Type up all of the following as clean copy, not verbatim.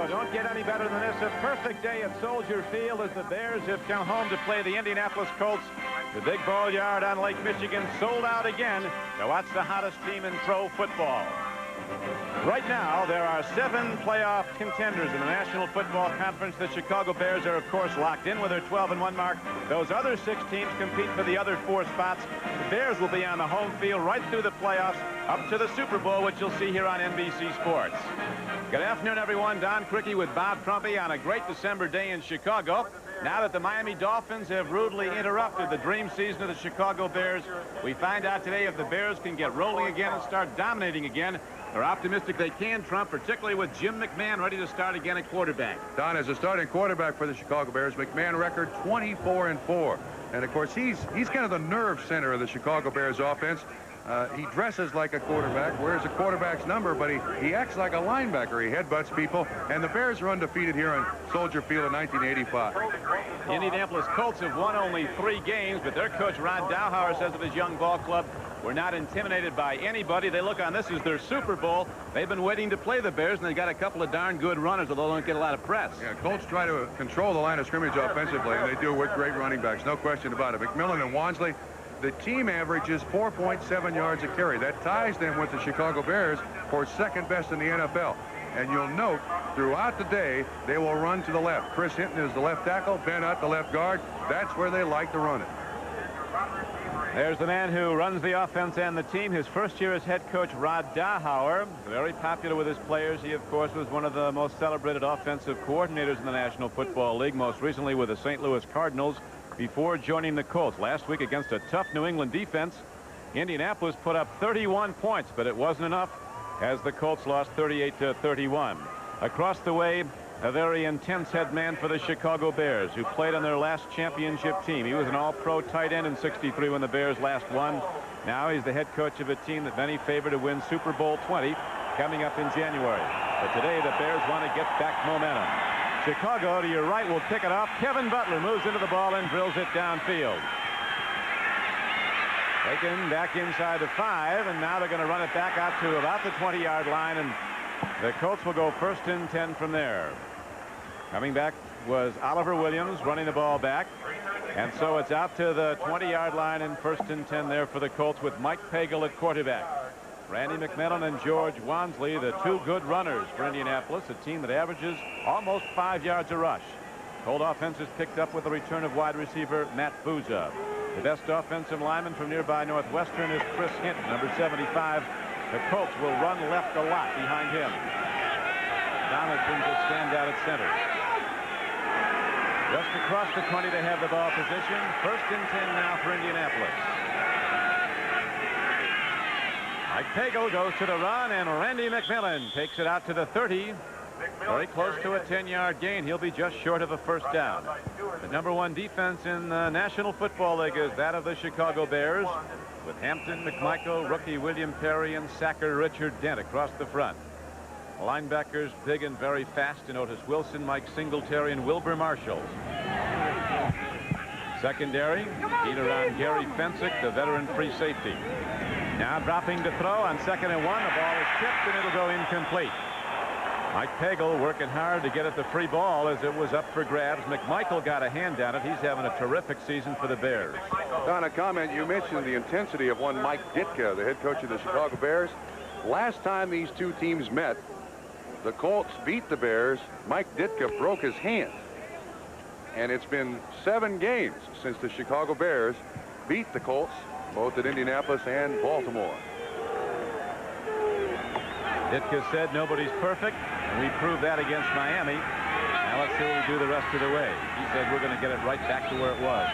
Chicago. Don't get any better than this. A perfect day at Soldier Field as the Bears have come home to play the Indianapolis Colts. The big ball yard on Lake Michigan sold out again. Now watch the hottest team in pro football. Right now, there are 7 playoff contenders in the National Football Conference. The Chicago Bears are, of course, locked in with their 12-1 mark. Those other 6 teams compete for the other 4 spots. The Bears will be on the home field right through the playoffs up to the Super Bowl, which you'll see here on NBC Sports. Good afternoon, everyone. Don Criqui with Bob Trumpy on a great December day in Chicago. Now that the Miami Dolphins have rudely interrupted the dream season of the Chicago Bears, we find out today if the Bears can get rolling again and start dominating again. They're optimistic they can, Trump, particularly with Jim McMahon ready to start again at quarterback. Don, as a starting quarterback for the Chicago Bears, McMahon record 24-4. And, of course, he's kind of the nerve center of the Chicago Bears offense. He dresses like a quarterback, wears a quarterback's number, but he acts like a linebacker. He headbutts people, and the Bears are undefeated here on Soldier Field in 1985. The Indianapolis Colts have won only 3 games, but their coach, Ron Dowhauer, says of his young ball club, we're not intimidated by anybody. They look on this as their Super Bowl. They've been waiting to play the Bears, and they've got a couple of darn good runners, although they don't get a lot of press. Yeah, Colts try to control the line of scrimmage offensively, and they do with great running backs, no question about it. McMillan and Wansley, the team averages 4.7 yards a carry. That ties them with the Chicago Bears for second best in the NFL. And you'll note throughout the day, they will run to the left. Chris Hinton is the left tackle, Ben Hutt the left guard. That's where they like to run it. There's the man who runs the offense and the team. His first year as head coach, Rod Dowhauer, very popular with his players. He, of course, was one of the most celebrated offensive coordinators in the National Football League, most recently with the St. Louis Cardinals before joining the Colts. Last week against a tough New England defense, Indianapolis put up 31 points, but it wasn't enough as the Colts lost 38-31. Across the way, a very intense head man for the Chicago Bears, who played on their last championship team. He was an all-pro tight end in '63 when the Bears last won. Now he's the head coach of a team that many favor to win Super Bowl 20 coming up in January. But today the Bears want to get back momentum. Chicago, to your right, will pick it off. Kevin Butler moves into the ball and drills it downfield. Taken back inside the 5, and now they're going to run it back out to about the 20-yard line, and the Colts will go 1st and 10 from there. Coming back was Oliver Williams running the ball back. And so it's out to the 20-yard line and 1st and 10 there for the Colts with Mike Pagel at quarterback. Randy McMillan and George Wansley, the 2 good runners for Indianapolis, a team that averages almost 5 yards a rush. Colt offense is picked up with the return of wide receiver Matt Bouza. The best offensive lineman from nearby Northwestern is Chris Hinton, number 75. The Colts will run left a lot behind him. Donaldson will stand out at center. Just across the 20 they have the ball position. 1st and 10 now for Indianapolis. Mike Pagel goes to the run, and Randy McMillan takes it out to the 30. Very close to a 10-yard gain. He'll be just short of a 1st down. The #1 defense in the National Football League is that of the Chicago Bears, with Hampton, McMichael, rookie William Perry, and sacker Richard Dent across the front. Linebackers big and very fast to Otis Wilson, Mike Singletary, and Wilbur Marshall. Secondary, either on Gary Fensick, the veteran free safety. Now dropping to throw on 2nd and 1. The ball is tipped and it'll go incomplete. Mike Pagel working hard to get at the free ball as it was up for grabs. McMichael got a hand on it. He's having a terrific season for the Bears. Don, a comment. You mentioned the intensity of one Mike Ditka, the head coach of the Chicago Bears. Last time these 2 teams met, the Colts beat the Bears. Mike Ditka broke his hand. And it's been 7 games since the Chicago Bears beat the Colts, both at Indianapolis and Baltimore. Ditka said nobody's perfect, and we proved that against Miami. Now let's see what we do the rest of the way. He said we're going to get it right back to where it was.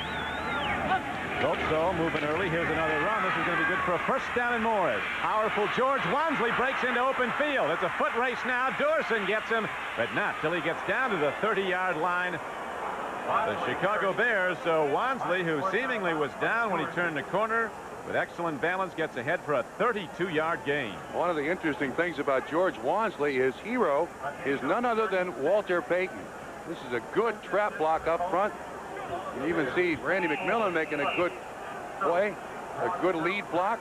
Colts, though, moving early. Here's another run. This is going to be good for a 1st down and more. Powerful George Wansley breaks into open field. It's a foot race now. Dorson gets him, but not till he gets down to the 30-yard line. The Chicago Bears, so Wansley, who seemingly was down when he turned the corner, with excellent balance, gets ahead for a 32-yard gain. One of the interesting things about George Wansley, his hero, is none other than Walter Payton. This is a good trap block up front. You can even see Randy McMillan making a good play, a good lead block.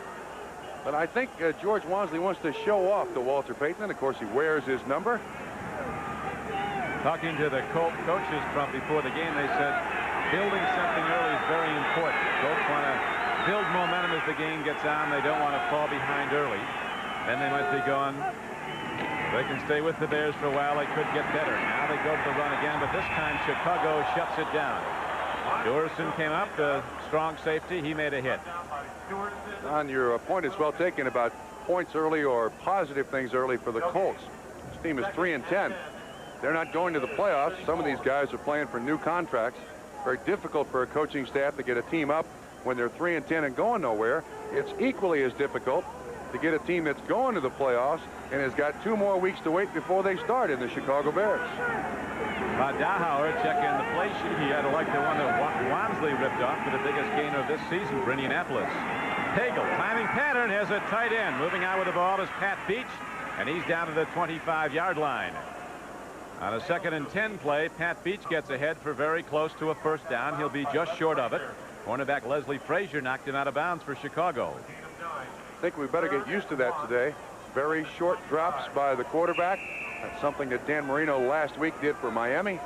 But I think George Wansley wants to show off to Walter Payton. And of course, he wears his number. Talking to the Colt coaches from before the game, they said building something early is very important. Colts want to build momentum as the game gets on. They don't want to fall behind early. Then they might be going. They can stay with the Bears for a while. They could get better. Now they go to the run again, but this time Chicago shuts it down. Dorson came up, the strong safety. He made a hit. On your point is well taken about points early or positive things early for the Colts. This team is 3-10. They're not going to the playoffs. Some of these guys are playing for new contracts. Very difficult for a coaching staff to get a team up when they're 3-10 and going nowhere. It's equally as difficult to get a team that's going to the playoffs and has got 2 more weeks to wait before they start in the Chicago Bears. Dahauer checking the play sheet. He had to like the one that Wansley ripped off for the biggest gain of this season for Indianapolis. Pagel, climbing pattern, has a tight end. Moving out with the ball is Pat Beach, and he's down to the 25-yard line. On a 2nd and 10 play, Pat Beach gets ahead for very close to a first down. He'll be just short of it. Cornerback Leslie Frazier knocked him out of bounds for Chicago. I think we better get used to that today. Very short drops by the quarterback. That's something that Dan Marino last week did for Miami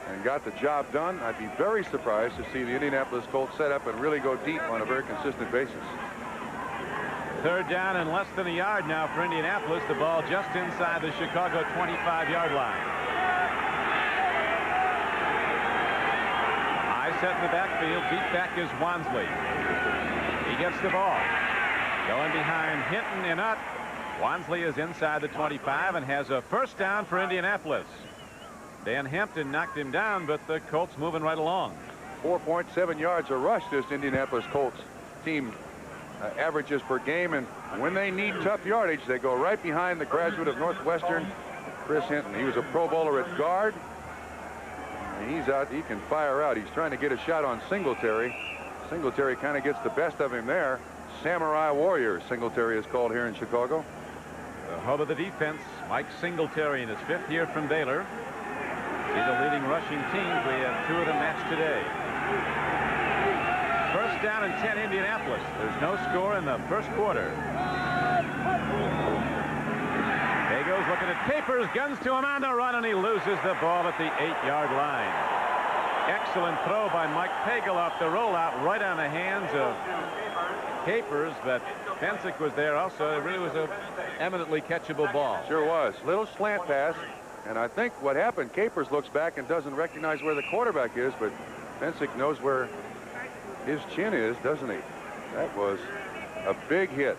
and got the job done. I'd be very surprised to see the Indianapolis Colts set up and really go deep on a very consistent basis. 3rd down and less than a yard now for Indianapolis. The ball just inside the Chicago 25-yard line. Set in the backfield. Deep back is Wansley. He gets the ball. Going behind Hinton and Utt. Wansley is inside the 25 and has a first down for Indianapolis. Dan Hampton knocked him down, but the Colts moving right along. 4.7 yards a rush this Indianapolis Colts team averages per game, and when they need tough yardage, they go right behind the graduate of Northwestern, Chris Hinton. He was a Pro Bowler at guard. He's out. He can fire out. He's trying to get a shot on Singletary. Singletary kind of gets the best of him there. Samurai Warrior, Singletary is called here in Chicago. The hub of the defense, Mike Singletary, in his 5th year from Baylor. He's the leading rushing teams. We have 2 of them matched today. First down and 10 Indianapolis. There's no score in the first quarter. Goes looking at Capers, guns to him on the run, and he loses the ball at the 8-yard line. Excellent throw by Mike Pagel off the rollout right on the hands of Capers, but Fensick was there also. It really was a eminently catchable ball. Sure was. Little slant pass, and I think what happened, Capers looks back and doesn't recognize where the quarterback is, but Fensick knows where his chin is, doesn't he? That was a big hit,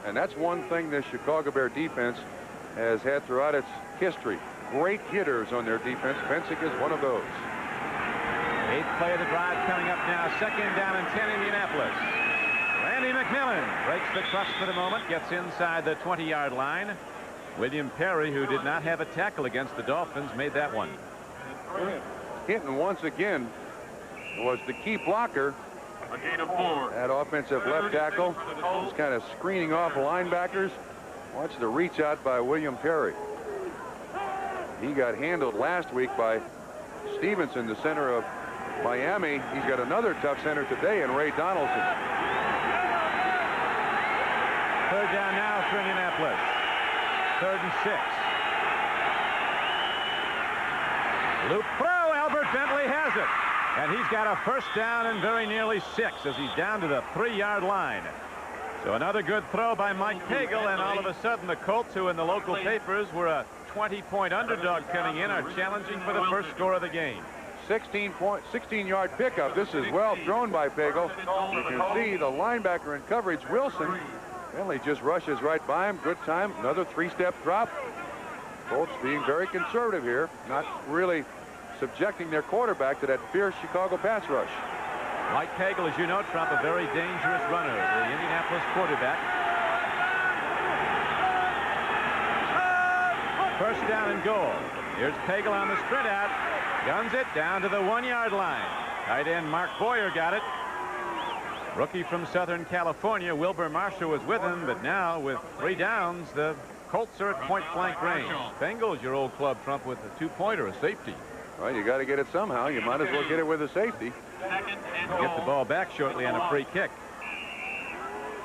and that's one thing this Chicago Bear defense has had throughout its history. Great hitters on their defense. Fensick is one of those. 8th play of the drive coming up now. 2nd down and 10 Indianapolis. Randy McMillan breaks the crust for the moment, gets inside the 20-yard line. William Perry, who did not have a tackle against the Dolphins, made that one. Hinton once again was the key blocker. A gain of 4. That offensive left tackle was kind of screening off linebackers. Watch the reach out by William Perry. He got handled last week by Stevenson, the center of Miami. He's got another tough center today in Ray Donaldson. 3rd down now for Indianapolis. 3rd and 6. Loop throw. Albert Bentley has it. And he's got a first down and very nearly 6 as he's down to the 3-yard line. So another good throw by Mike Pagel, and all of a sudden the Colts, who in the local papers were a 20-point underdog coming in, are challenging for the first score of the game. 16-yard pickup. This is well thrown by Pagel. You can see the linebacker in coverage, Wilson. Bentley just rushes right by him. Good time. Another 3-step drop. Colts being very conservative here, not really subjecting their quarterback to that fierce Chicago pass rush. Mike Pagel, as you know, Trump, a very dangerous runner, the Indianapolis quarterback. First down and goal. Here's Pagel on the sprint out. Guns it down to the 1-yard line. Tight end Mark Boyer got it. Rookie from Southern California, Wilbur Marshall, was with him, but now with 3 downs, the Colts are at point-blank range. Bengals, your old club, Trump, with a 2-pointer, a safety. Well, you got to get it somehow. You might as well get it with a safety. Get the ball back shortly on a free kick.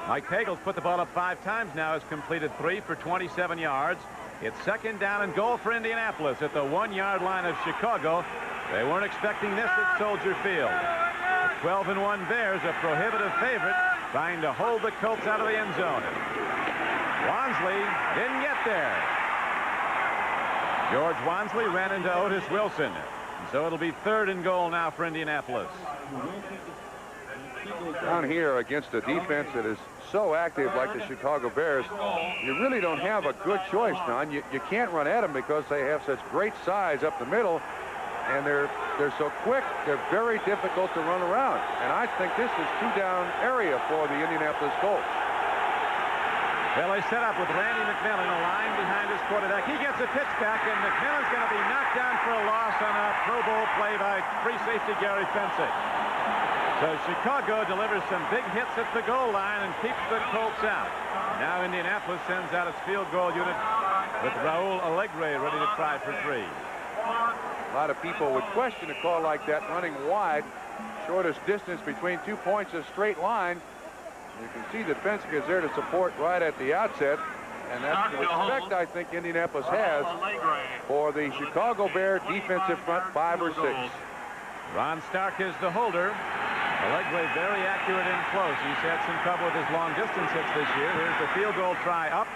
Mike Pagel's put the ball up 5 times now, has completed 3 for 27 yards. It's second down and goal for Indianapolis at the 1-yard line of Chicago. They weren't expecting this at Soldier Field. The 12-1 Bears, a prohibitive favorite, trying to hold the Colts out of the end zone. Wansley didn't get there. George Wansley ran into Otis Wilson. And so it'll be 3rd and goal now for Indianapolis. Down here against a defense that is so active like the Chicago Bears, you really don't have a good choice, Don. You can't run at them because they have such great size up the middle, and they're so quick, they're very difficult to run around. And I think this is 2-down area for the Indianapolis Colts. Well, they set up with Randy McMillan, a line behind his quarterback. He gets a pitch back, and McMillan's going to be knocked down for a loss on a Pro Bowl play by free safety Gary Fensick. So Chicago delivers some big hits at the goal line and keeps the Colts out. Now Indianapolis sends out its field goal unit with Raul Alegre ready to try for 3. A lot of people would question a call like that running wide. Shortest distance between 2 points, a straight line. You can see that Fensick is there to support right at the outset. And that's the respect I think Indianapolis has for the Chicago Bear defensive front 5 or 6. Ron Stark is the holder. Alegre very accurate in close. He's had some trouble with his long distance hits this year. Here's the field goal try up.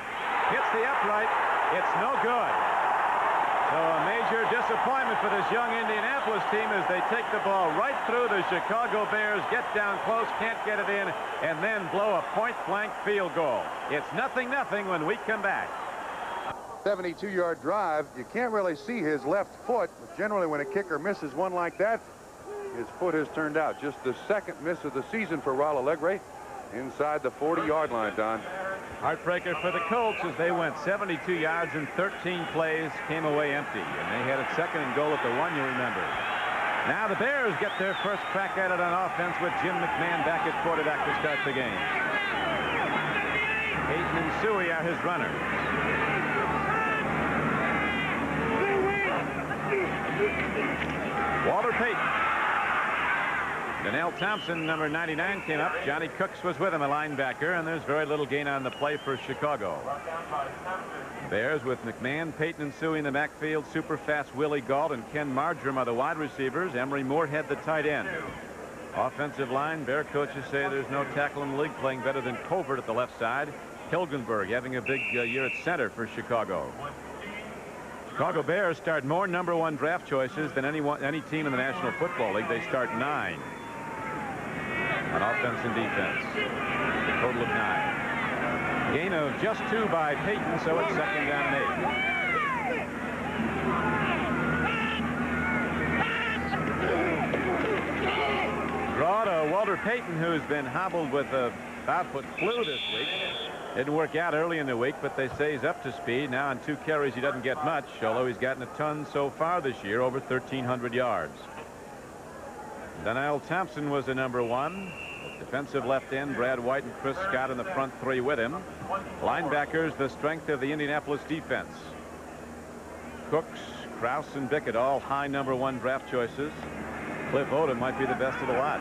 Hits the upright. It's no good. So a major disappointment for this young Indianapolis team as they take the ball right through the Chicago Bears, get down close, can't get it in, and then blow a point-blank field goal. It's 0-0 when we come back. 72-yard drive. You can't really see his left foot. But generally, when a kicker misses one like that, his foot has turned out. Just the 2nd miss of the season for Raul Alegre inside the 40-yard line, Don. Heartbreaker for the Colts as they went 72 yards in 13 plays, came away empty. And they had a 2nd and goal at the 1, you remember. Now the Bears get their first crack at it on offense with Jim McMahon back at quarterback to start the game. Peyton and Suey are his runners. Walter Payton. Donnell Thompson, number 99, came up. Johnny Cooks was with him, a linebacker, and there's very little gain on the play for Chicago. Bears with McMahon, Peyton and Suey in the backfield. Super fast Willie Gault and Ken Marjoram are the wide receivers. Emery Moorhead the tight end. Offensive line, Bear coaches say there's no tackle in the league playing better than Covert at the left side. Hilgenberg having a big year at center for Chicago. Chicago Bears start more number 1 draft choices than any team in the National Football League. They start 9 on offense and defense. A total of 9. Gain of just 2 by Peyton, so it's 2nd down and 8. Draw to Walter Payton, who's been hobbled with a bout-foot flu this week. Didn't work out early in the week, but they say he's up to speed. Now on 2 carries, he doesn't get much, although he's gotten a ton so far this year, over 1,300 yards. Donnell Thompson was the number 1. Defensive left end, Brad White and Chris Scott in the front 3 with him. Linebackers, the strength of the Indianapolis defense. Cooks, Krause, and Bickett, all high number 1 draft choices. Cliff Odom might be the best of the lot.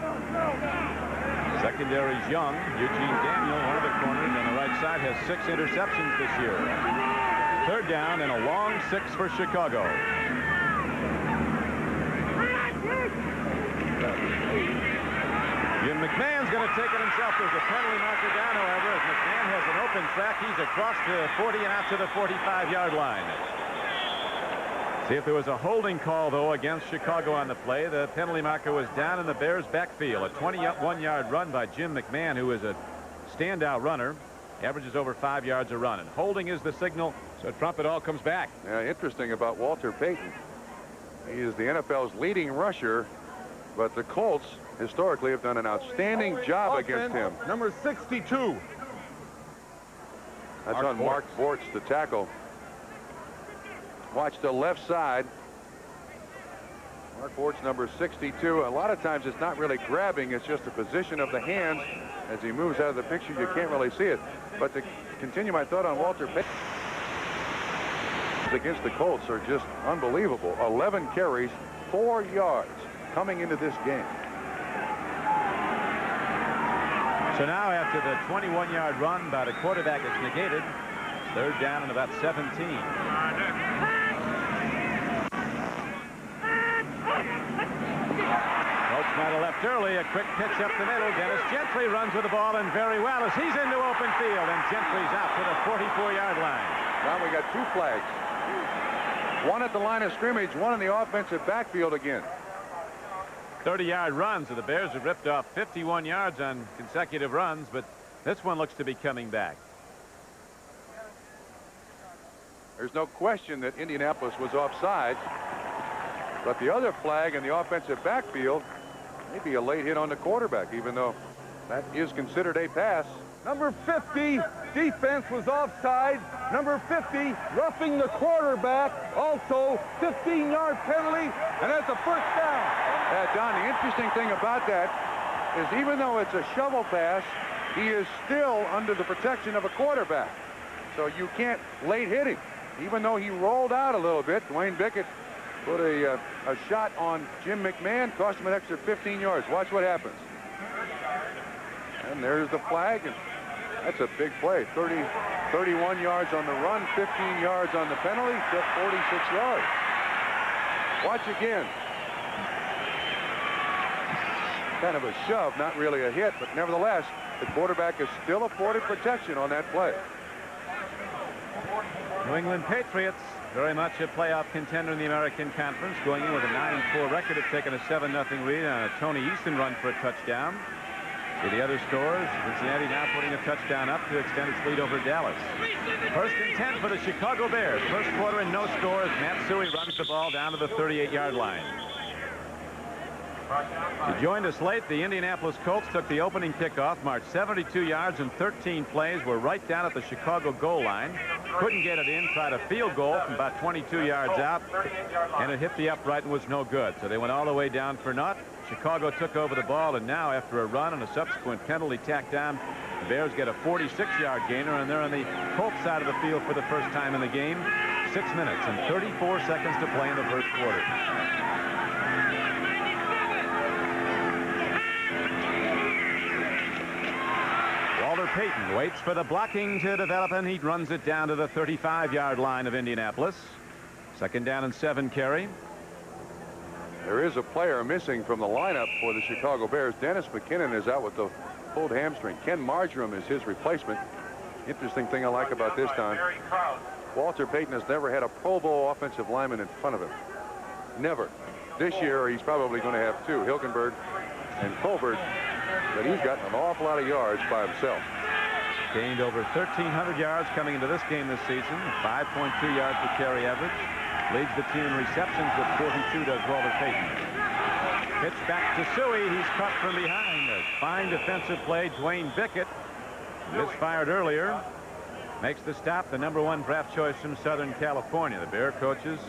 Secondary's young. Eugene Daniel, one of the corners on the right side, has 6 interceptions this year. 3rd down and a long 6 for Chicago. Jim McMahon's going to take it himself. There's a penalty marker down, however, as McMahon has an open track. He's across the 40 and out to the 45-yard line. See if there was a holding call, though, against Chicago on the play. The penalty marker was down in the Bears' backfield. A 21-yard run by Jim McMahon, who is a standout runner. Averages over 5 yards a run. And holding is the signal, so Trump, it all comes back. Yeah, interesting about Walter Payton. He is the NFL's leading rusher, but the Colts historically have done an outstanding job against him. Number 62. That's on Mark Bortz, the tackle. Watch the left side. Mark Bortz, number 62. A lot of times it's not really grabbing, it's just the position of the hands. As he moves out of the picture, you can't really see it. But to continue my thought on Walter Payton against the Colts are just unbelievable. 11 carries, 4 yards coming into this game. So now after the 21-yard run by the quarterback is negated, 3rd down and about 17. Colts might have left early. A quick pitch up the middle. Dennis Gentry runs with the ball and very well as he's into open field, and Gentry's out to the 44-yard line. Now we got 2 flags. One at the line of scrimmage, one in the offensive backfield again. 30-yard runs, so the Bears have ripped off 51 yards on consecutive runs, but this one looks to be coming back. There's no question that Indianapolis was offside, but the other flag in the offensive backfield may be a late hit on the quarterback, even though that is considered a pass. Number 50, defense was offside. Number 50, roughing the quarterback. Also, 15-yard penalty, and that's a first down. Don, the interesting thing about that is even though it's a shovel pass, he is still under the protection of a quarterback. So you can't late hit him. Even though he rolled out a little bit, Dwayne Bickett put a shot on Jim McMahon, cost him an extra 15 yards. Watch what happens. And there's the flag, and that's a big play. 31 yards on the run, 15 yards on the penalty, took 46 yards. Watch again. Kind of a shove, not really a hit, but nevertheless, the quarterback is still afforded protection on that play. New England Patriots, very much a playoff contender in the American Conference, going in with a 9-4 record, have taken a 7-0 lead on a Tony Easton run for a touchdown. To the other scores, Cincinnati now putting a touchdown up to extend its lead over Dallas. 1st and 10 for the Chicago Bears. First quarter and no score as Matsui runs the ball down to the 38-yard line. To join us late, the Indianapolis Colts took the opening kickoff, marched 72 yards and 13 plays, were right down at the Chicago goal line. Couldn't get it in, tried a field goal from about 22 yards out, and it hit the upright and was no good. So they went all the way down for naught. Chicago took over the ball, and now after a run and a subsequent penalty tacked down, the Bears get a 46-yard gainer, and they're on the Colts side of the field for the first time in the game. 6 minutes and 34 seconds to play in the first quarter. Walter Payton waits for the blocking to develop, and he runs it down to the 35-yard line of Indianapolis. 2nd down and 7 carry. There is a player missing from the lineup for the Chicago Bears. Dennis McKinnon is out with the pulled hamstring. Ken Marjoram is his replacement. Interesting thing I like about this time, Walter Payton has never had a Pro Bowl offensive lineman in front of him. Never. This year he's probably going to have 2, Hilgenberg and Colbert, but he's gotten an awful lot of yards by himself. Gained over 1,300 yards coming into this game this season. 5.2 yards per carry average. Leads the team in receptions with 42, does Walter Payton. Pitch back to Suey. He's cut from behind. A fine defensive play. Dwayne Bickett, misfired earlier, makes the stop. The #1 draft choice from Southern California. The Bear coaches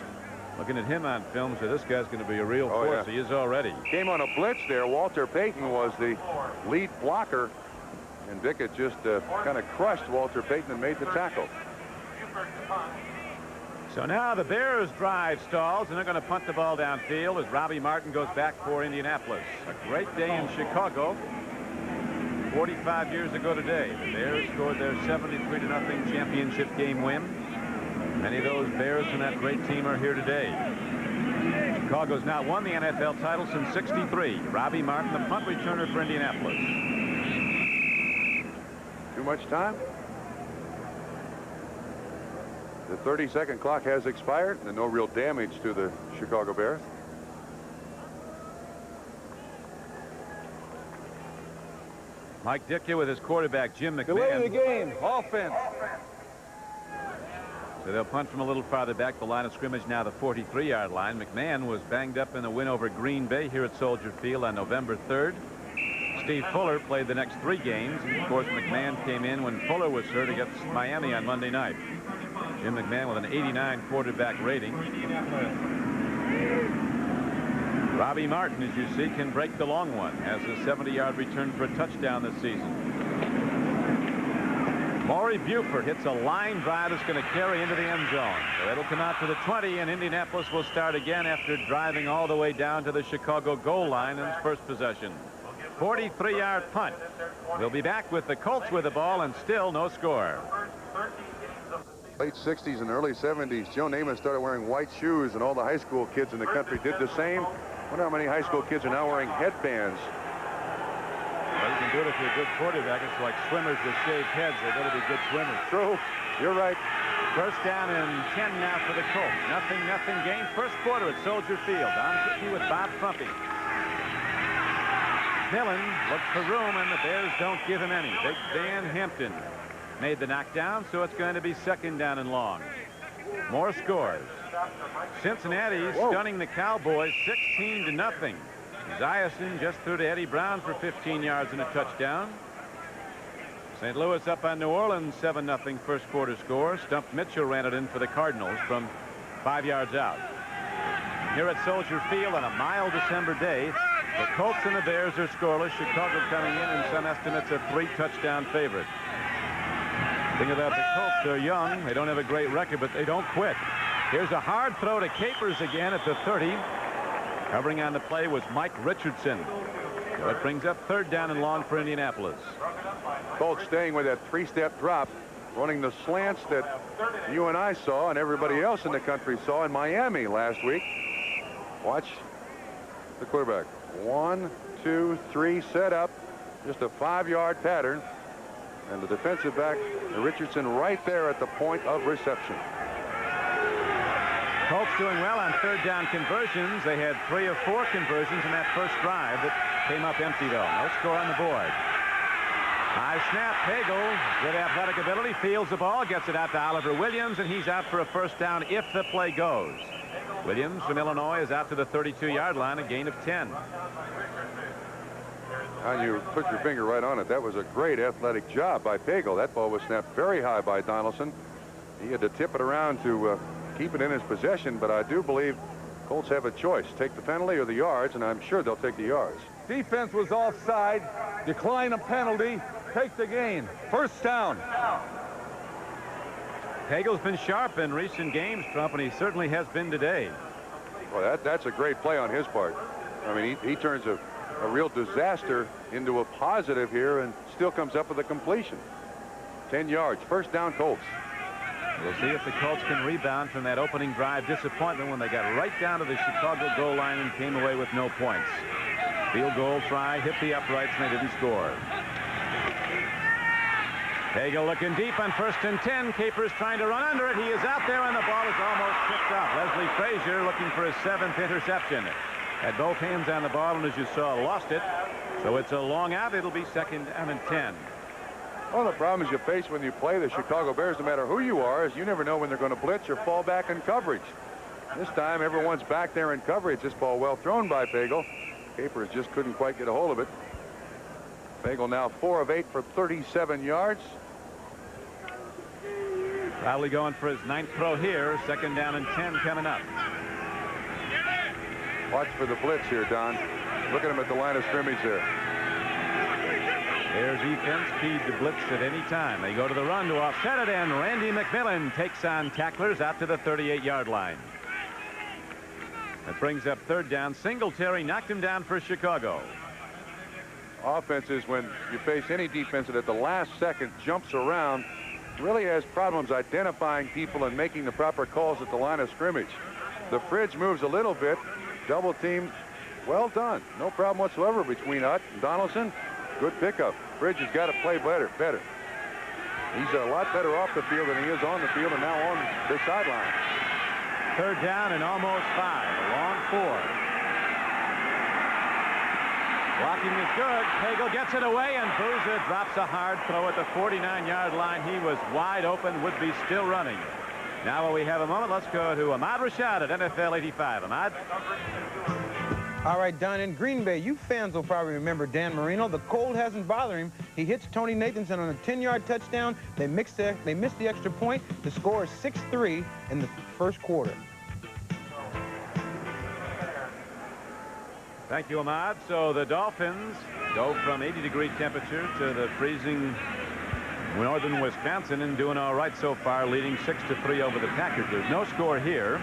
looking at him on film, so this guy's going to be a real force. Yeah. He is already. Came on a blitz there. Walter Payton was the lead blocker, and Bickett just kind of crushed Walter Payton and made the tackle. So now the Bears drive stalls, and they're going to punt the ball downfield as Robbie Martin goes back for Indianapolis. A great day in Chicago 45 years ago today. The Bears scored their 73-0 championship game win. Many of those Bears from that great team are here today. Chicago's not won the NFL title since '63. Robbie Martin, the punt returner for Indianapolis. Too much time? The 30-second clock has expired, and no real damage to the Chicago Bears. Mike Ditka with his quarterback, Jim McMahon. Delay the game. Offense. So they'll punt from a little farther back. The line of scrimmage now the 43-yard line. McMahon was banged up in the win over Green Bay here at Soldier Field on November 3rd. Steve Fuller played the next 3 games. Of course, McMahon came in when Fuller was hurt against Miami on Monday night. Jim McMahon with an 89 quarterback rating. Robbie Martin, as you see, can break the long one. Has a 70-yard return for a touchdown this season. Maury Buford hits a line drive that's going to carry into the end zone. So it'll come out to the 20, and Indianapolis will start again after driving all the way down to the Chicago goal line in its first possession. 43-yard punt. We'll be back with the Colts with the ball, and still no score. late 60s and early 70s, Joe Namath started wearing white shoes, and all the high school kids in the country did the same. I wonder how many high school kids are now wearing headbands. Well, you can do it if you're a good quarterback. It's like swimmers with shaved heads. They better be good swimmers. True. You're right. First down and 10 now for the Colts. Nothing game. First quarter at Soldier Field. On 50 with Bob Trumpy. Millen looks for room, and the Bears don't give him any. Big Dan Hampton made the knockdown, so it's going to be second down and long. More scores. Cincinnati stunning the Cowboys 16-0. Ziason just threw to Eddie Brown for 15 yards and a touchdown. St. Louis up on New Orleans 7-0 first quarter score. Stump Mitchell ran it in for the Cardinals from 5 yards out. Here at Soldier Field on a mild December day, the Colts and the Bears are scoreless. Chicago coming in some estimates a 3-touchdown favorite. Thing about the Colts, they're young. They don't have a great record, but they don't quit. Here's a hard throw to Capers again at the 30. Covering on the play was Mike Richardson. So it brings up third down and long for Indianapolis. Colts staying with that three-step drop, running the slants that you and I saw and everybody else in the country saw in Miami last week. Watch the quarterback. 1, 2, 3, set up. Just a 5-yard pattern. And the defensive back, Richardson, right there at the point of reception. Colts doing well on third down conversions. They had 3 of 4 conversions in that first drive that came up empty, though. No score on the board. High snap. Pagel, good athletic ability, fields the ball, gets it out to Oliver Williams, and he's out for a first down if the play goes. Williams from Illinois is out to the 32-yard line, a gain of 10. And you put your finger right on it. That was a great athletic job by Pagel. That ball was snapped very high by Donaldson. He had to tip it around to keep it in his possession, but I do believe Colts have a choice. Take the penalty or the yards, and I'm sure they'll take the yards. Defense was offside. Decline a penalty. Take the gain. First down. Pagel's been sharp in recent games, Trump, and he certainly has been today. Well, that's a great play on his part. I mean, he turns a real disaster into a positive here and still comes up with a completion. 10 yards. First down, Colts. We'll see if the Colts can rebound from that opening drive disappointment when they got right down to the Chicago goal line and came away with no points. Field goal try, hit the uprights, and they didn't score. Pagel looking deep on 1st and 10. Capers trying to run under it. He is out there, and the ball is almost picked up. Leslie Frazier looking for his 7th interception. Had both hands on the ball, and as you saw, lost it. So it's a long out. It'll be second down and 10. One of the problems you face when you play the Chicago Bears, no matter who you are, is you never know when they're going to blitz or fall back in coverage. This time, everyone's back there in coverage. This ball well thrown by Pagel. Capers just couldn't quite get a hold of it. Pagel now 4 of 8 for 37 yards. Probably going for his 9th throw here. Second down and 10 coming up. Watch for the blitz here, Don. Look at him at the line of scrimmage there. Their defense keyed to blitz at any time. They go to the run to offset it, and Randy McMillan takes on tacklers out to the 38-yard line. That brings up third down. Singletary knocked him down for Chicago. Offenses, when you face any defense that at the last second jumps around, really has problems identifying people and making the proper calls at the line of scrimmage. The fridge moves a little bit. Double team. Well done. No problem whatsoever between Hutt and Donaldson. Good pickup. Fridge has got to play better. He's a lot better off the field than he is on the field and now on the sideline. Third down and almost 5. A long 4. Blocking is good. Pagel gets it away, and Booza drops a hard throw at the 49-yard line. He was wide open, would be still running. Now while we have a moment, let's go to Ahmad Rashad at NFL 85. Ahmad. All right, Don, in Green Bay, you fans will probably remember Dan Marino. The cold hasn't bothered him. He hits Tony Nathanson on a 10-yard touchdown. They missed the extra point. The score is 6-3 in the first quarter. Thank you, Ahmad. So the Dolphins go from 80-degree temperature to the freezing northern Wisconsin and doing all right so far, leading 6-3 over the Packers. There's no score here.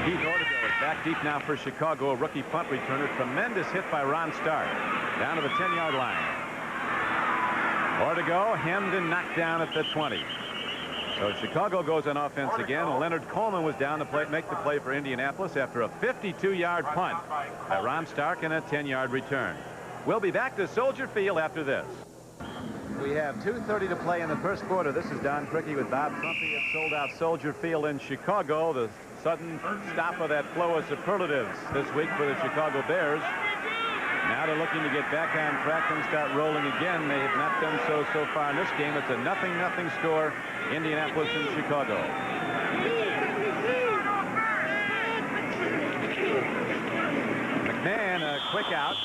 Keith Ortego is back deep now for Chicago, a rookie punt returner. Tremendous hit by Ron Stark down to the 10-yard line. Ortego hemmed and knocked down at the 20. So Chicago goes on offense again. Leonard Coleman was down to make the play for Indianapolis after a 52-yard punt by Ron Stark and a 10-yard return. We'll be back to Soldier Field after this. We have 2:30 to play in the first quarter. This is Don Criqui with Bob Trumpy at sold-out Soldier Field in Chicago. The sudden stop of that flow of superlatives this week for the Chicago Bears. Now they're looking to get back on track and start rolling again. They have not done so far in this game. It's a 0-0 score, Indianapolis and Chicago. McMahon, a quick out.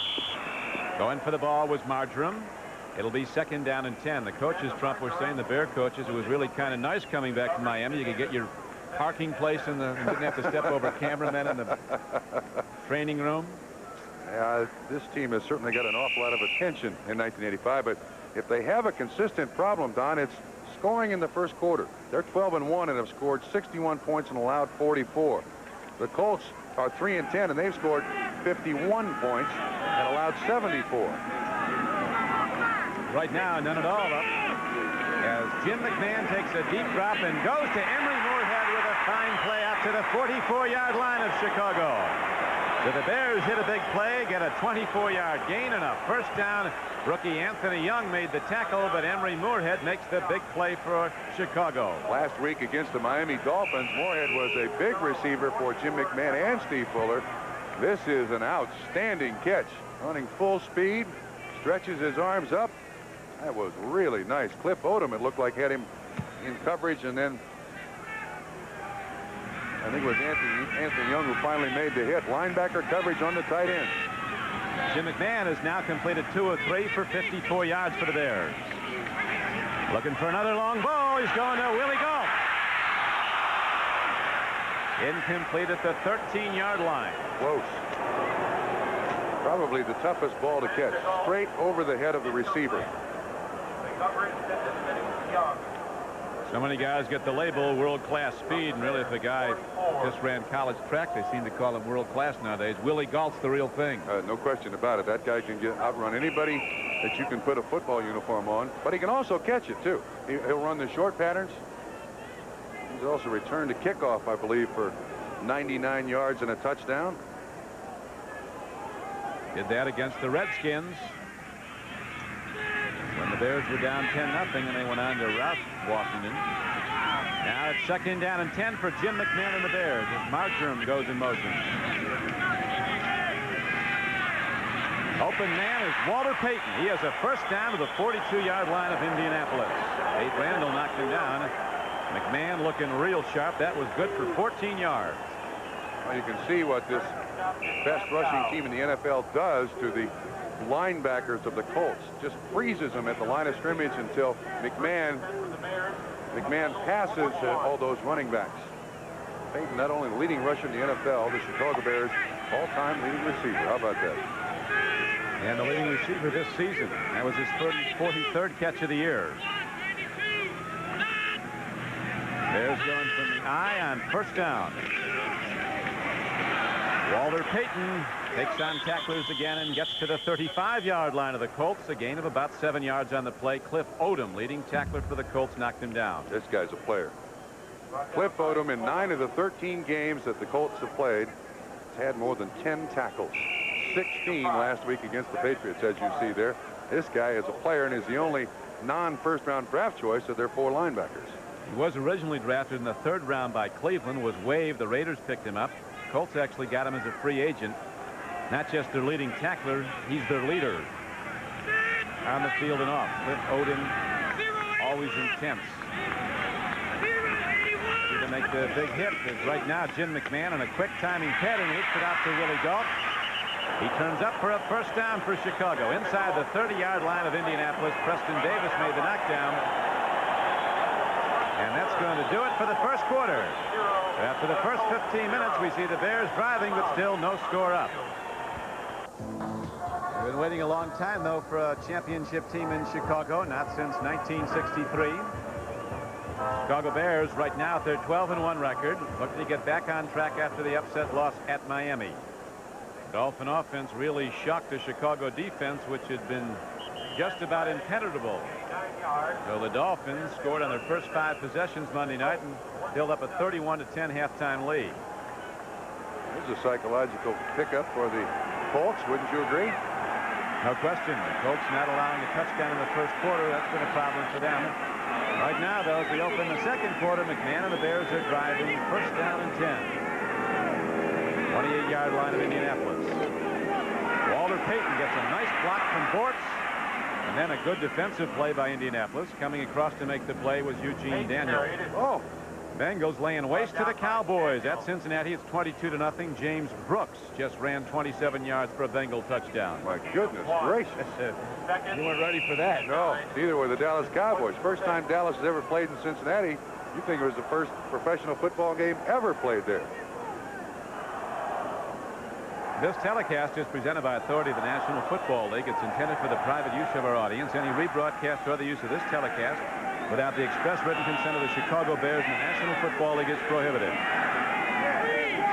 Going for the ball was Marjoram. It'll be 2nd down and 10. The coaches, Trump was saying, the Bear coaches, it was really kind of nice coming back from Miami. You could get your parking place and didn't have to step over cameramen in the training room. Yeah, this team has certainly got an awful lot of attention in 1985, but if they have a consistent problem, Don, it's scoring in the first quarter. They're 12-1 and have scored 61 points and allowed 44. The Colts are 3-10 and they've scored 51 points and allowed 74. Right now, none at all up as Jim McMahon takes a deep drop and goes to Emery Moorhead with a fine play out to the 44-yard line of Chicago. So the Bears hit a big play, get a 24-yard gain and a first down. Rookie Anthony Young made the tackle, but Emery Moorhead makes the big play for Chicago. Last week against the Miami Dolphins, Moorhead was a big receiver for Jim McMahon and Steve Fuller. This is an outstanding catch. Running full speed, stretches his arms up. That was really nice. Cliff Odom, it looked like, had him in coverage, and then I think it was Anthony Young who finally made the hit. Linebacker coverage on the tight end. Jim McMahon has now completed 2 of 3 for 54 yards for the Bears. Looking for another long ball. He's going to Willie Gault. Incomplete at the 13-yard line. Close. Probably the toughest ball to catch. Straight over the head of the receiver. So many guys get the label world-class speed, and really if a guy just ran college track, they seem to call him world-class nowadays. Willie Gault's the real thing. No question about it. That guy can outrun anybody that you can put a football uniform on, but he can also catch it too. He'll run the short patterns. He's also returned a kickoff, I believe, for 99 yards and a touchdown. Did that against the Redskins when the Bears were down 10-0 and they went on to rout Washington. Now it's 2nd down and 10 for Jim McMahon and the Bears as Marjoram goes in motion. Open man is Walter Payton. He has a first down to the 42-yard line of Indianapolis. Tate Randall knocked him down. McMahon looking real sharp. That was good for 14 yards. Well, you can see what this best rushing team in the NFL does to the linebackers of the Colts. Just freezes them at the line of scrimmage until McMahon passes all those running backs. Payton, not only the leading rusher in the NFL, the Chicago Bears all-time leading receiver. How about that? And the leading receiver this season. That was his 43rd catch of the year. Bears going from the eye on first down. Walter Payton takes on tacklers again and gets to the 35-yard line of the Colts. A gain of about 7 yards on the play. Cliff Odom, leading tackler for the Colts, knocked him down. This guy's a player. Cliff Odom, in 9 of the 13 games that the Colts have played, has had more than 10 tackles. 16 last week against the Patriots, as you see there. This guy is a player and is the only non-first-round draft choice of their 4 linebackers. He was originally drafted in the 3rd round by Cleveland, was waived. The Raiders picked him up. Colts actually got him as a free agent. Not just their leading tackler, he's their leader on the field and off. Cliff Odom, always intense. To make the big hit is right now Jim McMahon on a quick timing pattern. Hits it out to Willie Gault. He turns up for a first down for Chicago. Inside the 30-yard line of Indianapolis, Preston Davis made the knockdown. And that's going to do it for the first quarter. After the first 15 minutes, we see the Bears driving, but still no score up. We've been waiting a long time, though, for a championship team in Chicago, not since 1963. Chicago Bears right now at their 12-1 record, looking to get back on track after the upset loss at Miami. Dolphin offense really shocked the Chicago defense, which had been just about impenetrable. So the Dolphins scored on their first 5 possessions Monday night and built up a 31-10 halftime lead. There's a psychological pickup for the Colts, wouldn't you agree? No question. The Colts not allowing a touchdown in the first quarter. That's been a problem for them. Right now, though, as we open the second quarter, McMahon and the Bears are driving. First down and 10. 28-yard line of Indianapolis. Walter Payton gets a nice block from Bortz. And then a good defensive play by Indianapolis. Coming across to make the play was Eugene Daniel. Oh. Bengals laying waste to the Cowboys. At Cincinnati, it's 22-0. James Brooks just ran 27 yards for a Bengal touchdown. My goodness gracious. You weren't ready for that. No, neither were the Dallas Cowboys. First time Dallas has ever played in Cincinnati. You think it was the first professional football game ever played there. This telecast is presented by authority of the National Football League. It's intended for the private use of our audience. Any rebroadcast or other use of this telecast without the express written consent of the Chicago Bears and the National Football League is prohibited.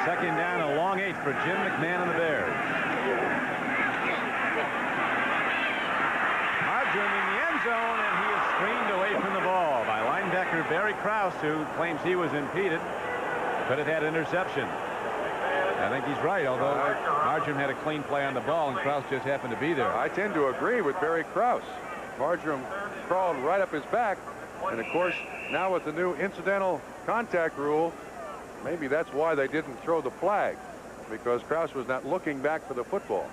Second down, a long 8 for Jim McMahon and the Bears. Marjoram in the end zone, and he is screened away from the ball by linebacker Barry Krause, who claims he was impeded, but it had interception. I think he's right, although Marjoram had a clean play on the ball, and Krause just happened to be there. I tend to agree with Barry Krause. Marjoram crawled right up his back, and of course, now with the new incidental contact rule, maybe that's why they didn't throw the flag, because Krause was not looking back for the football.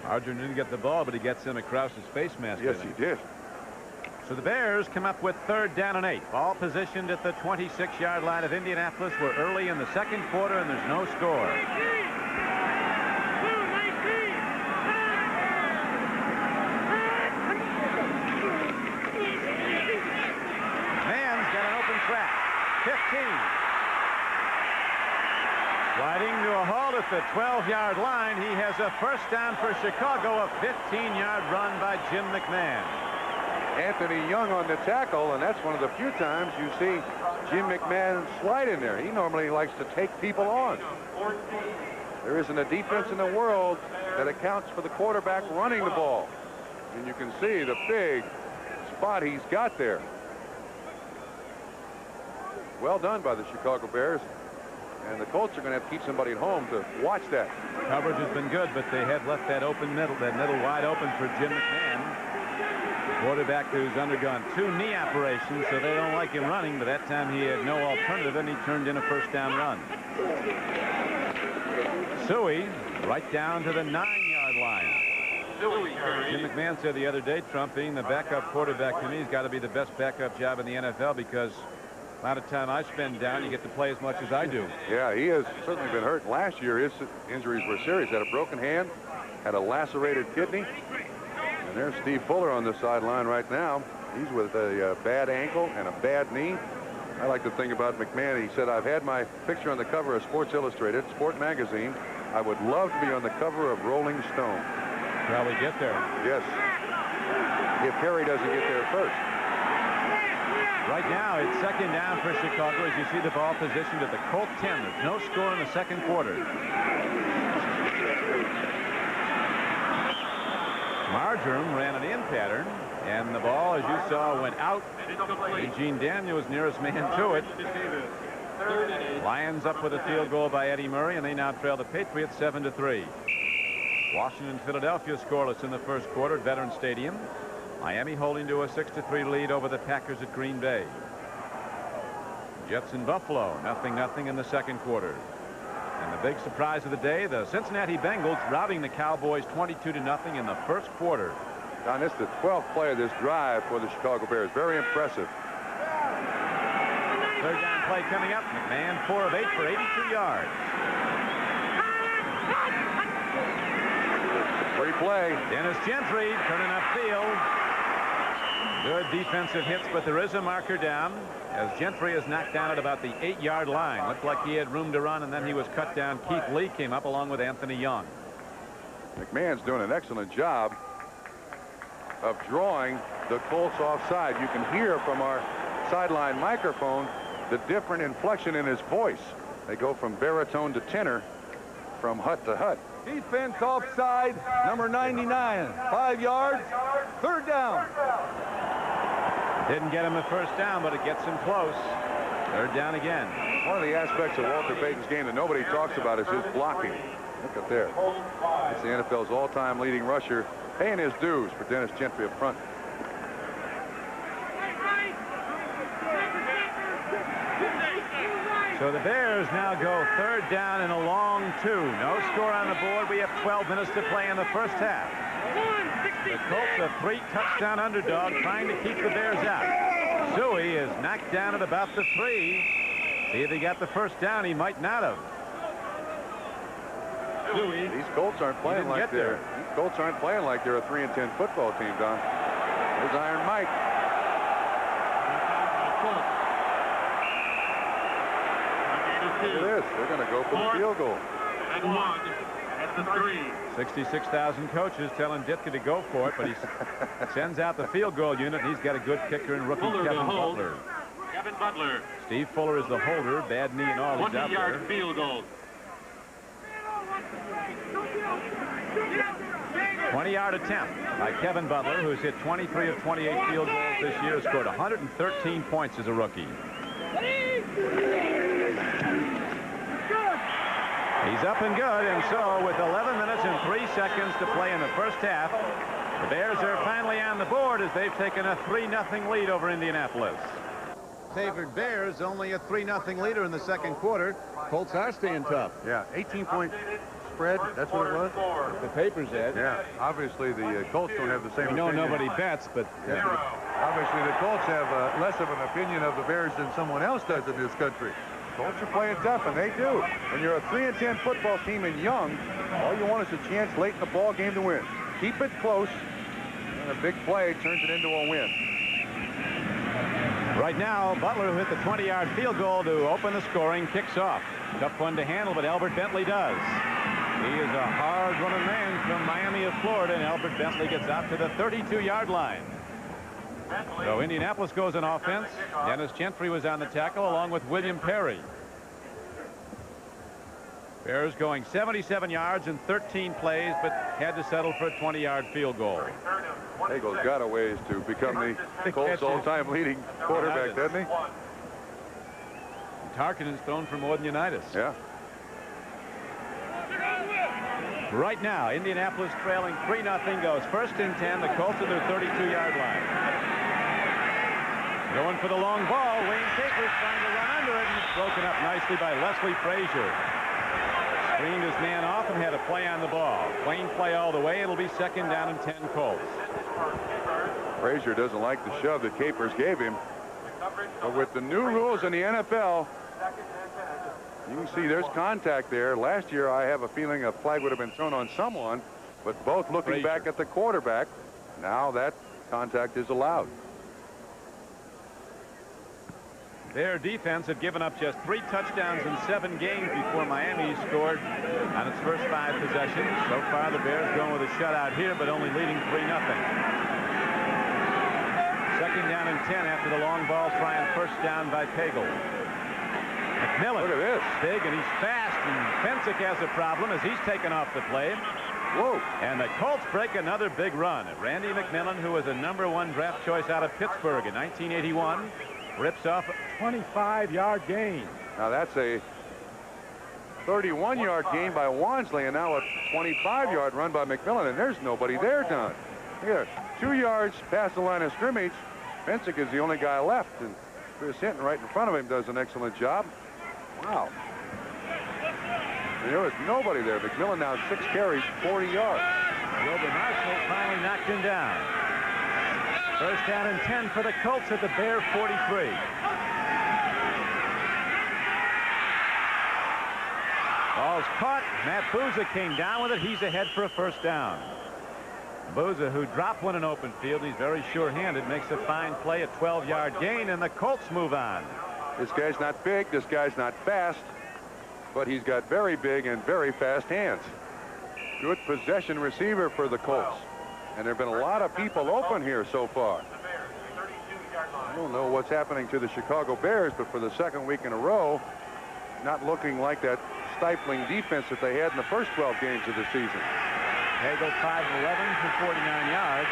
Marjoram didn't get the ball, but he gets into Krause's face mask. Yes, he did. So the Bears come up with third down and 8. Ball positioned at the 26-yard line of Indianapolis. We're early in the second quarter, and there's no score. Mann's got an open track. 15. Sliding to a halt at the 12-yard line. He has a first down for Chicago, a 15-yard run by Jim McMahon. Anthony Young on the tackle, and that's one of the few times you see Jim McMahon slide in there. He normally likes to take people on. There isn't a defense in the world that accounts for the quarterback running the ball. And you can see the big spot he's got there. Well done by the Chicago Bears. And the Colts are going to have to keep somebody at home to watch that. Coverage has been good, but they have left that open middle, wide open for Jim McMahon. Quarterback who's undergone 2 knee operations, so they don't like him running, but that time he had no alternative, and he turned in a first down run. Suey right down to the 9-yard line. Jim McMahon said the other day, Trump, being the backup quarterback to me, has got to be the best backup job in the NFL, because the amount of time I spend down, you get to play as much as I do. Yeah, he has certainly been hurt. Last year, his injuries were serious. Had a broken hand, had a lacerated kidney. And there's Steve Fuller on the sideline right now. He's with a bad ankle and a bad knee. I like to think about McMahon. He said, I've had my picture on the cover of Sports Illustrated, Sport Magazine. I would love to be on the cover of Rolling Stone. Probably get there. Yes. If Harry doesn't get there first. Right now, it's second down for Chicago as you see the ball positioned at the Colt 10. There's no score in the second quarter. Marjoram ran an in pattern, and the ball, as you saw, went out. Eugene Daniel was nearest man to it. Lions up with a field goal by Eddie Murray, and they now trail the Patriots 7-3. Washington, Philadelphia scoreless in the first quarter at Veterans Stadium. Miami holding to a 6-3 lead over the Packers at Green Bay. Jets in Buffalo, 0-0 in the second quarter. And the big surprise of the day, the Cincinnati Bengals routing the Cowboys 22-0 in the first quarter. Don, this is the 12th play of this drive for the Chicago Bears. Very impressive. Third down play coming up. McMahon 4 of 8 for 82 yards. Free play. Dennis Gentry turning upfield. Good defensive hits, but there is a marker down as Gentry is knocked down at about the 8-yard line. Looked like he had room to run, and then he was cut down. Keith Lee came up along with Anthony Young. McMahon's doing an excellent job of drawing the Colts offside. You can hear from our sideline microphone the different inflection in his voice. They go from baritone to tenor. from hut to hut. Defense offside, number 99, 5 yards, 3rd down. Didn't get him the first down, but it gets him close. 3rd down again. One of the aspects of Walter Payton's game that nobody talks about is his blocking. Look up there. It's the NFL's all-time leading rusher, paying his dues for Dennis Gentry up front. So the Bears now go 3rd down and a long 2. No score on the board. We have 12 minutes to play in the first half. The Colts, a 3-touchdown underdog, trying to keep the Bears out. Suey is knocked down at about the 3. See if he got the first down. He might not have. Suey. These Colts aren't playing like they're a 3-10 football team, Don. There's Iron Mike. Look at this. They're going to go for the field goal. And 1 at the 3. 66,000 coaches telling Ditka to go for it, but he sends out the field goal unit. He's got a good kicker in rookie Kevin Butler. Kevin Butler. Steve Fuller is the holder. Bad knee and all. He's out there. 20-yard field goal. 20-yard attempt by Kevin Butler, who's hit 23 of 28 field goals this year, scored 113 points as a rookie. He's up and good, and so with 11 minutes and 3 seconds to play in the first half, the Bears are finally on the board as they've taken a 3-0 lead over Indianapolis. Favored Bears, only a 3-0 leader in the second quarter. Colts are staying tough. Yeah, 18-point spread. That's what it was. The paper said. Yeah, obviously the Colts don't have the same. We know opinion. nobody bets, but Obviously the Colts have less of an opinion of the Bears than someone else does in this country. Colts are playing tough, and they do. When you're a 3-10 football team and young, all you want is a chance late in the ball game to win. Keep it close, and a big play turns it into a win. right now, Butler, who hit the 20-yard field goal to open the scoring, kicks off. Tough one to handle, but Albert Bentley does. He is a hard-running man from Miami of Florida, and Albert Bentley gets out to the 32-yard line. So Indianapolis goes on offense. Dennis Gentry was on the tackle along with William Perry. Bears going 77 yards in 13 plays, but had to settle for a 20-yard field goal. Hagel's got a ways to become the Colts' all-time leading quarterback, doesn't he? Tarkenton's thrown for more than Unitas. Yeah. Right now, Indianapolis trailing 3-0, goes first and 10. The Colts at their 32-yard line. Going for the long ball. Wayne Capers trying to run under it, and it's broken up nicely by Leslie Frazier. Screened his man off and had a play on the ball. Clean play all the way. It'll be second down and 10 Colts. Frazier doesn't like the shove that Capers gave him. But with the new rules in the NFL, you can see there's contact there. Last year, I have a feeling a flag would have been thrown on someone, but both looking Frazier. back at the quarterback, now that contact is allowed. Their defense had given up just 3 touchdowns in 7 games before Miami scored on its first 5 possessions. So far, the Bears going with a shutout here, but only leading 3-0. Second down and 10 after the long ball, trying first down by Pagel. McMillan. Look at this. Big, and he's fast, and Fensick has a problem as he's taken off the play. Whoa. And the Colts break another big run. Randy McMillan, who was a #1 draft choice out of Pittsburgh in 1981, rips off a 25-yard gain. Now that's a 31-yard gain by Wansley, and now a 25-yard run by McMillan, and there's nobody there, Don. Here, 2 yards past the line of scrimmage. Fensick is the only guy left, and Chris Hinton right in front of him does an excellent job. Wow. And there was nobody there. McMillan now 6 carries, 40 yards. Wilbur Marshall finally knocked him down. First down and 10 for the Colts at the Bear 43. Ball's caught. Matt Booza came down with it. He's ahead for a first down. Booza, who dropped one in open field, he's very sure-handed, makes a fine play, a 12-yard gain, and the Colts move on. This guy's not big. This guy's not fast. But he's got very big and very fast hands. Good possession receiver for the Colts. And there have been a lot of people open here so far. I don't know what's happening to the Chicago Bears, but for the second week in a row, not looking like that stifling defense that they had in the first 12 games of the season. Hagel 5 of 11 for 49 yards.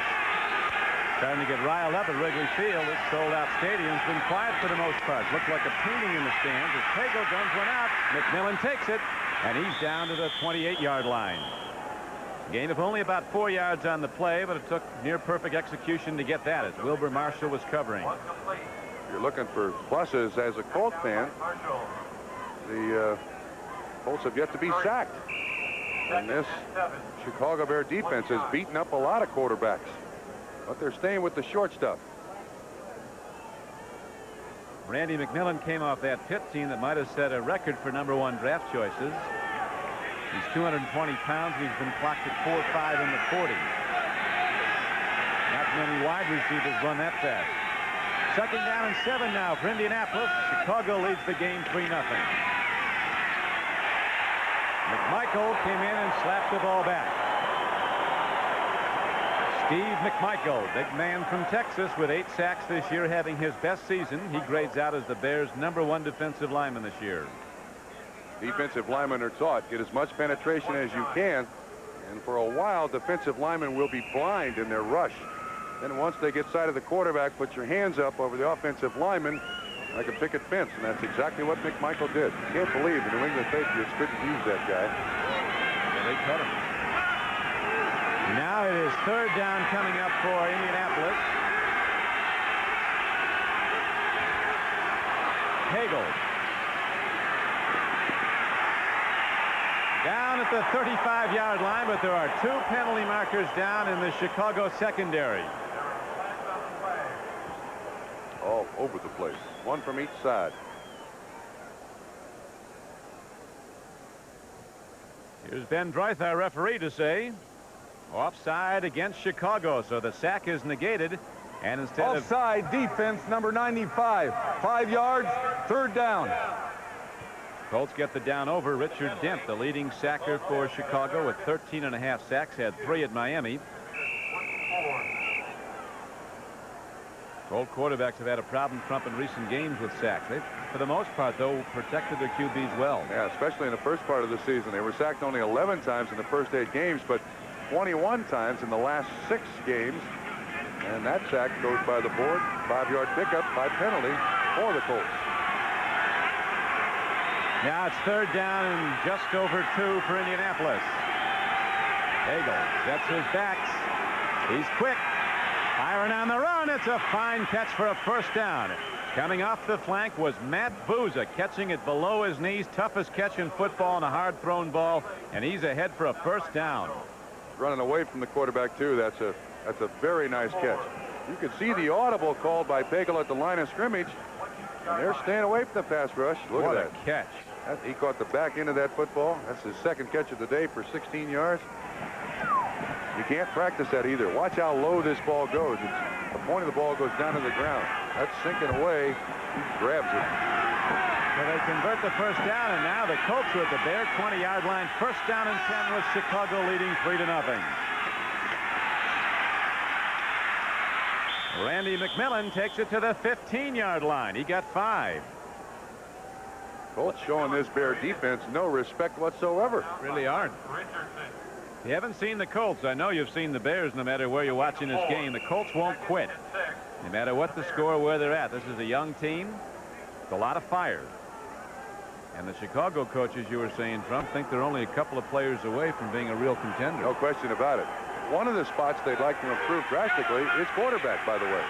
Starting to get riled up at Wrigley Field. This sold-out stadium's been quiet for the most part. Looked like a painting in the stands as Hagel guns one out. McMillan takes it, and he's down to the 28-yard line. Gain of only about 4 yards on the play, but it took near-perfect execution to get that as Wilbur Marshall was covering. You're looking for pluses as a Colt fan. The Colts have yet to be sacked. And this Chicago Bear defense has beaten up a lot of quarterbacks. But they're staying with the short stuff. Randy McMillan came off that Pitt team that might have set a record for #1 draft choices. He's 220 pounds. He's been clocked at 4.5 in the 40. Not many wide receivers run that fast. Second down and 7 now for Indianapolis. Chicago leads the game 3-0. McMichael came in and slapped the ball back. Steve McMichael, big man from Texas with 8 sacks this year, having his best season. He grades out as the Bears' #1 defensive lineman this year. Defensive linemen are taught, get as much penetration as you can, and for a while defensive linemen will be blind in their rush. Then once they get sight of the quarterback, put your hands up over the offensive lineman like a picket fence, and that's exactly what McMichael did. Can't believe the New England Patriots couldn't use that guy. Yeah, they cut him. Now it is third down coming up for Indianapolis. Hagel. Down at the 35-yard line, but there are 2 penalty markers down in the Chicago secondary. All over the place. 1 from each side. Here's Ben Dreith, our referee, to say offside against Chicago, so the sack is negated, and instead offside defense number 95. 5 yards, third down. Colts get the down over. Richard Dent, the leading sacker for Chicago with 13.5 sacks, had 3 at Miami. Colt quarterbacks have had a problem trumping recent games with sacks. They've, for the most part, though, protected their QBs well. Yeah, especially in the first part of the season. They were sacked only 11 times in the first 8 games, but 21 times in the last 6 games. And that sack goes by the board. 5-yard pickup by penalty for the Colts. Now it's third down and just over 2 for Indianapolis. Hagel sets his backs. He's quick. Firing on the run. It's a fine catch for a first down. Coming off the flank was Matt Booza, catching it below his knees. Toughest catch in football on a hard thrown ball, and he's ahead for a first down. Running away from the quarterback too. That's a very nice catch. You could see the audible called by Pagel at the line of scrimmage, and they're staying away from the pass rush. Look what at a catch. He caught the back end of that football. That's his second catch of the day for 16 yards. You can't practice that either. Watch how low this ball goes. The point of the ball goes down to the ground. That's sinking away. He grabs it. So they convert the first down, and now the Colts are at the Bear 20-yard line. First down and 10 with Chicago leading 3-0. Randy McMillan takes it to the 15-yard line. He got 5. Colts showing this Bear defense no respect whatsoever. Really aren't. You haven't seen the Colts. I know you've seen the Bears. No matter where you're watching this game, the Colts won't quit. No matter what the score, where they're at. This is a young team. It's a lot of fire. And the Chicago coaches, you were saying, Trump, think they're only a couple of players away from being a real contender. No question about it. One of the spots they'd like to improve drastically is quarterback, by the way.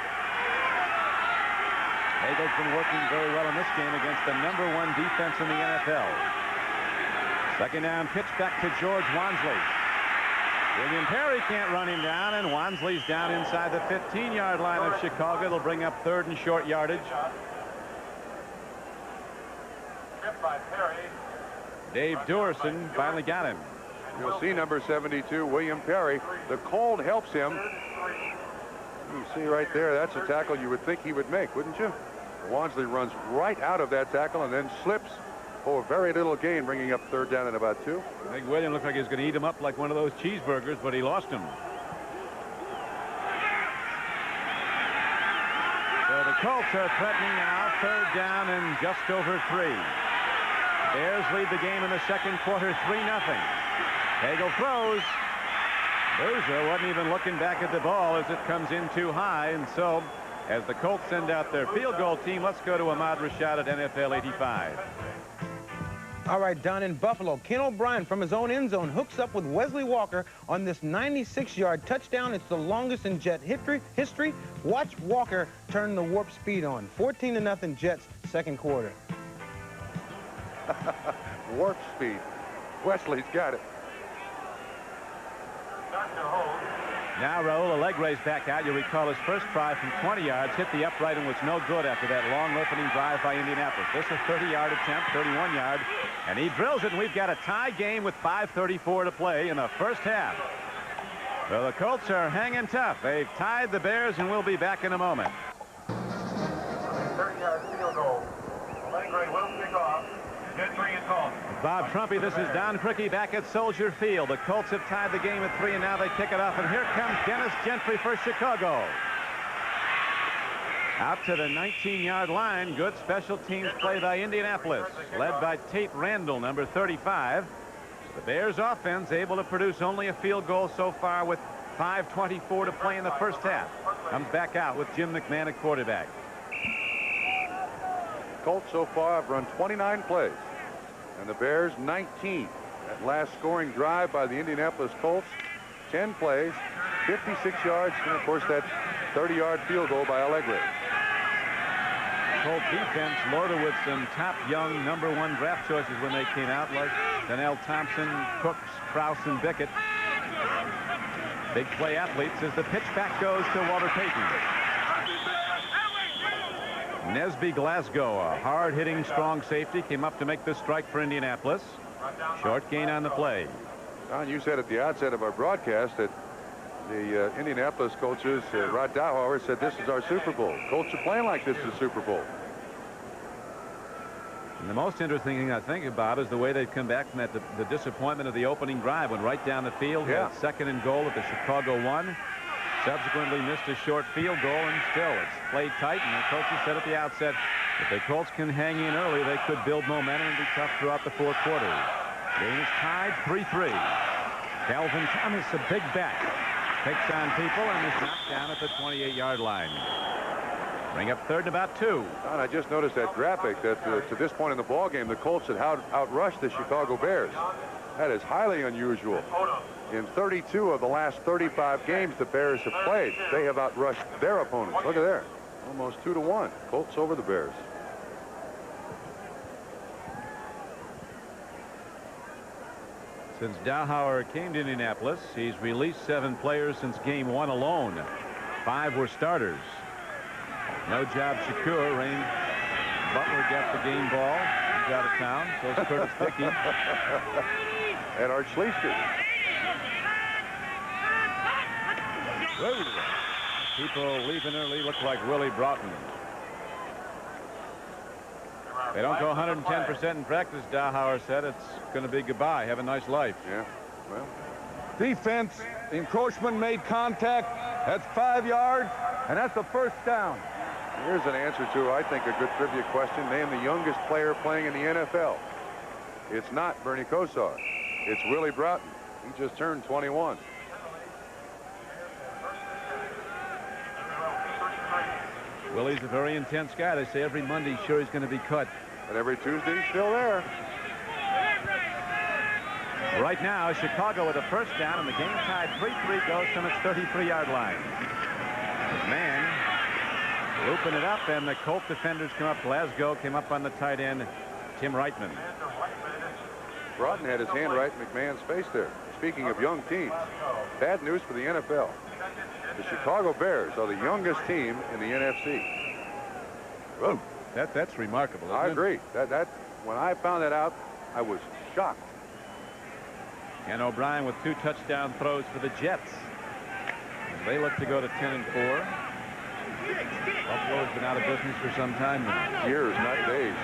Hagel's been working very well in this game against the #1 defense in the NFL. Second down, pitch back to George Wansley. William Perry can't run him down, and Wansley's down inside the 15-yard line of Chicago. It'll bring up third and short yardage. Dave Duerson finally got him. You'll see number 72, William Perry. The cold helps him. You see right there, that's a tackle you would think he would make, wouldn't you? Wansley runs right out of that tackle and then slips for very little gain, bringing up third down and about 2. I think William looked like he was going to eat him up like one of those cheeseburgers, but he lost him. So the Colts are threatening now, third down and just over 3. Bears lead the game in the second quarter 3-0. Hagel throws. Berza wasn't even looking back at the ball as it comes in too high. And so as the Colts send out their field goal team, let's go to Ahmad Rashad at NFL 85. All right, Don, in Buffalo, Ken O'Brien from his own end zone hooks up with Wesley Walker on this 96-yard touchdown. It's the longest in Jet history. Watch Walker turn the warp speed on. 14-0 Jets, second quarter. Warp speed. Wesley's got it. Now Raul Alegre's back out. You recall his first try from 20 yards hit the upright and was no good after that long opening drive by Indianapolis. This is a 30-yard attempt, 31-yard, and he drills it, and we've got a tie game with 5:34 to play in the first half. So the Colts are hanging tough. They've tied the Bears, and we'll be back in a moment. 30-yard field goal. Allegre will kick off. Gentry and Colts. Bob Trumpy, this is Don Criqui back at Soldier Field. The Colts have tied the game at 3, and now they kick it off. And here comes Dennis Gentry for Chicago. Out to the 19-yard line. Good special teams play by Indianapolis, led by Tate Randall, number 35. The Bears offense able to produce only a field goal so far with 5:24 to play in the first half. Comes back out with Jim McMahon at quarterback. Colts so far have run 29 plays, and the Bears 19. That last scoring drive by the Indianapolis Colts, 10 plays, 56 yards, and of course that 30-yard field goal by Allegre. Colt defense loaded with some top young #1 draft choices when they came out, like Donnell Thompson, Cooks, Krause, and Bickett. Big play athletes as the pitch back goes to Walter Payton. Nesby Glasgow, a hard-hitting strong safety, came up to make the strike for Indianapolis. Short gain on the play. Don, you said at the outset of our broadcast that the Indianapolis coaches, Rod Dowhower, said this is our Super Bowl. Colts are playing like this is the Super Bowl. And the most interesting thing I think about is the way they've come back from that, the disappointment of the opening drive, when right down the field, yeah, had 2nd and goal at the Chicago 1. Subsequently missed a short field goal, and still it's played tight. And the coaches said at the outset, if the Colts can hang in early, they could build momentum and be tough throughout the 4th quarter. Game is tied 3-3. Calvin Thomas, a big back, takes on people and is knocked down at the 28-yard line. Bring up 3rd and about 2. Don, I just noticed that graphic that to this point in the ball game, the Colts had outrushed the Chicago Bears. That is highly unusual. In 32 of the last 35 games the Bears have played, they have outrushed their opponents. Look at there. Almost 2-1. Colts over the Bears. Since Dowhower came to Indianapolis, he's released 7 players since game 1 alone. 5 were starters. No job Shakur. Rain Butler got the game ball. He's out of town. So is Curtis Dickey. And Art Schleister. People leaving early look like Willie Broughton. They don't go 110% in practice, Dowhower said. It's going to be goodbye. Have a nice life. Yeah, well. Defense, encroachment made contact. That's 5 yards, and that's the first down. Here's an answer to, I think, a good trivia question. Name the youngest player playing in the NFL. It's not Bernie Kosar. It's Willie Broughton. He just turned 21. Willie's a very intense guy. They say every Monday he's sure he's going to be cut. But every Tuesday he's still there. Right now, Chicago with a first down, and the game tied 3-3 goes from its 33-yard line. Man looping it up, and the Colt defenders come up. Glasgow came up on the tight end, Tim Reitman. Broughton had his hand right in McMahon's face there. Speaking of young teams, bad news for the NFL. The Chicago Bears are the youngest team in the NFC. Whoa. That's remarkable. I agree. That when I found that out, I was shocked. Ken O'Brien with 2 touchdown throws for the Jets. They look to go to 10-4. Buffalo's been out of business for some time now. Years, not days.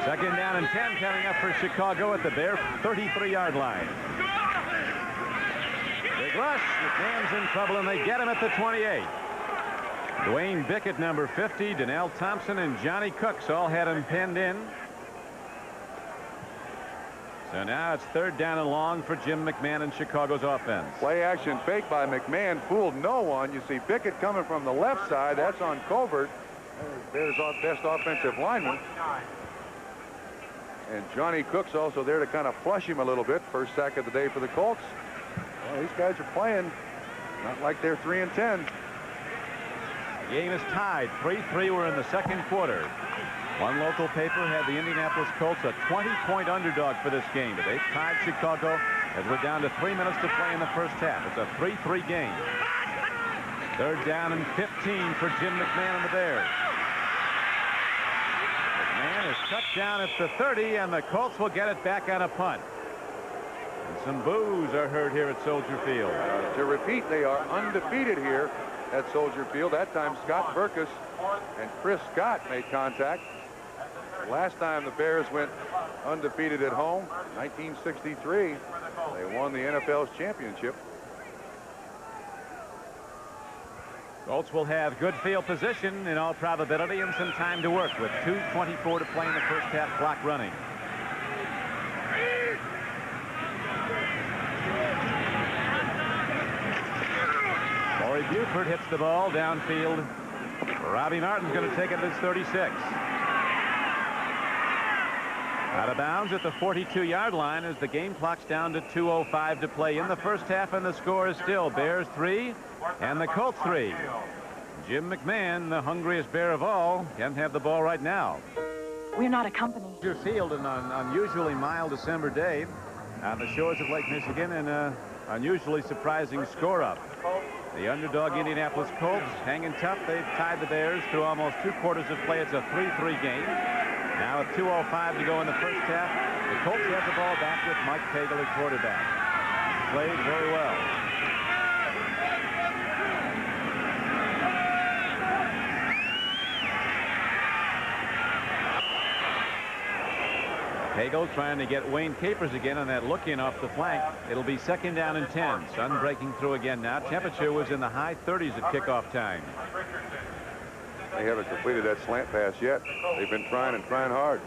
2nd down and 10 coming up for Chicago at the Bear 33-yard line. Big rush. McMahon's in trouble, and they get him at the 28. Dwayne Bickett, number 50, Donnell Thompson, and Johnny Cooks all had him penned in. So now it's 3rd down and long for Jim McMahon and Chicago's offense. Play action fake by McMahon fooled no one. You see Pickett coming from the left side. That's on Colbert. There's our best offensive lineman. And Johnny Cook's also there to kind of flush him a little bit. First sack of the day for the Colts. Well, these guys are playing not like they're 3-10. The game is tied. 3-3. We're in the 2nd quarter. One local paper had the Indianapolis Colts a 20-point underdog for this game, but they've tied Chicago as we're down to 3 minutes to play in the first half. It's a 3-3 game. 3rd down and 15 for Jim McMahon and the Bears. McMahon is cut down at the 30, and the Colts will get it back on a punt. And some boos are heard here at Soldier Field. To repeat, they are undefeated here at Soldier Field. That time Scott Burkus and Chris Scott made contact. Last time the Bears went undefeated at home, 1963, they won the NFL's championship. Colts will have good field position in all probability and some time to work with 2:24 to play in the first half, clock running. Corey Buford hits the ball downfield. Robbie Martin's going to take it at his 36. Out of bounds at the 42-yard line as the game clock's down to 2:05 to play in the first half, and the score is still Bears 3 and the Colts 3. Jim McMahon, the hungriest bear of all, can have the ball right now. We're not a company. Soldier Field, an unusually mild December day on the shores of Lake Michigan, and an unusually surprising score up. The underdog Indianapolis Colts hanging tough. They've tied the Bears through almost 2 quarters of play. It's a 3-3 game. Now with 2:05 to go in the first half, the Colts have the ball back with Mike Pagel at quarterback. Played very well. Pagel trying to get Wayne Capers again on that look-in off the flank. It'll be 2nd down and 10. Sun breaking through again now. Temperature was in the high 30s at kickoff time. They haven't completed that slant pass yet. They've been trying and trying hard.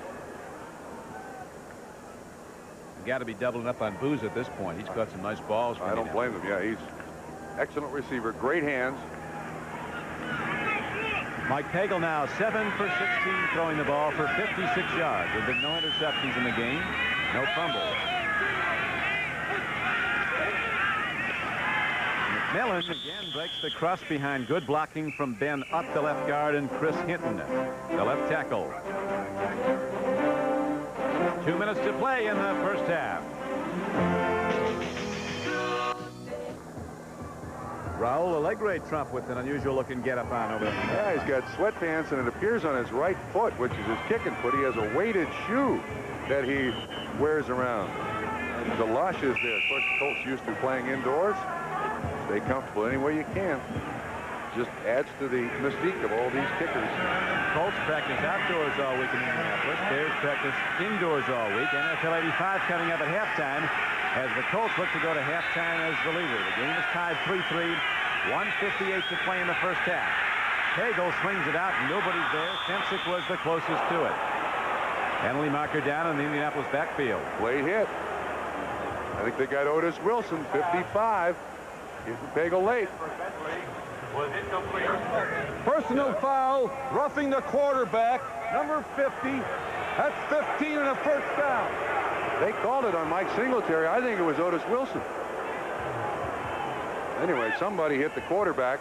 Got to be doubling up on Booz at this point. He's got some nice balls. I don't blame him. Yeah, he's excellent receiver, great hands. Mike Pagel now 7 for 16 throwing the ball for 56 yards. There have been no interceptions in the game, no fumbles. McMillan again breaks the crust behind good blocking from Ben Up, the left guard, and Chris Hinton, the left tackle. 2 minutes to play in the first half. Raul Alegre Trump with an unusual looking get-up on over there. Yeah, he's got sweatpants, and it appears on his right foot, which is his kicking foot. He has a weighted shoe that he wears around. And the galoshes there. Of course, the Colts used to playing indoors. Stay comfortable any way you can. Just adds to the mystique of all these kickers. Colts practice outdoors all week in Indianapolis. Bears practice indoors all week. NFL 85 coming up at halftime as the Colts look to go to halftime as the leader. The game is tied 3-3. 1:58 to play in the first half. Pagel swings it out. Nobody's there. Fensick was the closest to it. Penalty marker down in the Indianapolis backfield. Late hit. I think they got Otis Wilson, 55. Getting Pagel late. Personal foul, roughing the quarterback, number 50. That's 15 and a first down. They called it on Mike Singletary. I think it was Otis Wilson. Anyway, somebody hit the quarterback,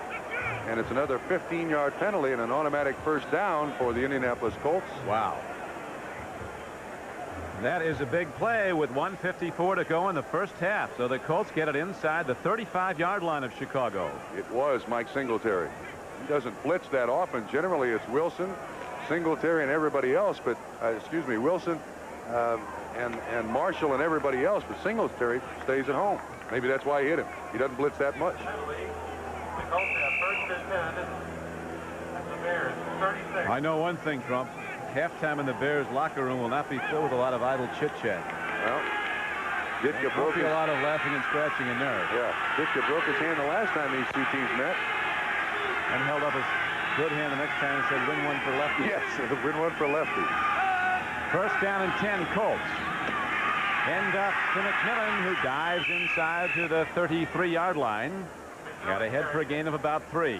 and it's another 15-yard penalty and an automatic first down for the Indianapolis Colts. Wow. That is a big play with 1:54 to go in the first half. So the Colts get it inside the 35-yard line of Chicago. It was Mike Singletary. He doesn't blitz that often. Generally, it's Wilson, Singletary, and everybody else. But, excuse me, Wilson and Marshall and everybody else. But Singletary stays at home. Maybe that's why he hit him. He doesn't blitz that much. The Colts have first and 10. That's the Bears, 36. I know one thing, Trump. Halftime in the Bears locker room will not be filled with a lot of idle chit-chat. Well, Ditka broke a lot of laughing and scratching a nerve. Yeah, Ditka broke his hand the last time these two teams met. And held up his good hand the next time and said, win one for lefty. Yes, win one for lefty. First down and 10, Colts. End up to McMillan, who dives inside to the 33-yard line. Got ahead for a gain of about 3.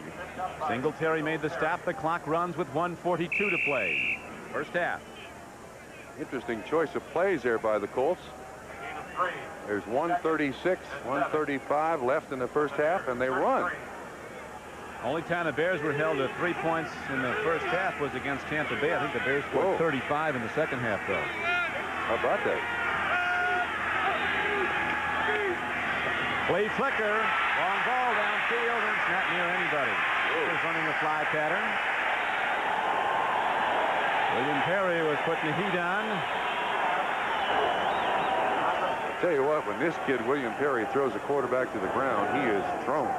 Singletary made the stop. The clock runs with 1:42 to play. First half. Interesting choice of plays there by the Colts. There's 1:36, 1:35 left in the first half, and they run. Only time the Bears were held to 3 points in the first half was against Tampa Bay. I think the Bears scored 35 in the second half, though. How about that? Flea flicker, long ball downfield, and it's not near anybody. He's running the fly pattern. William Perry was putting the heat on. I'll tell you what, when this kid, William Perry, throws a quarterback to the ground, he is thrown.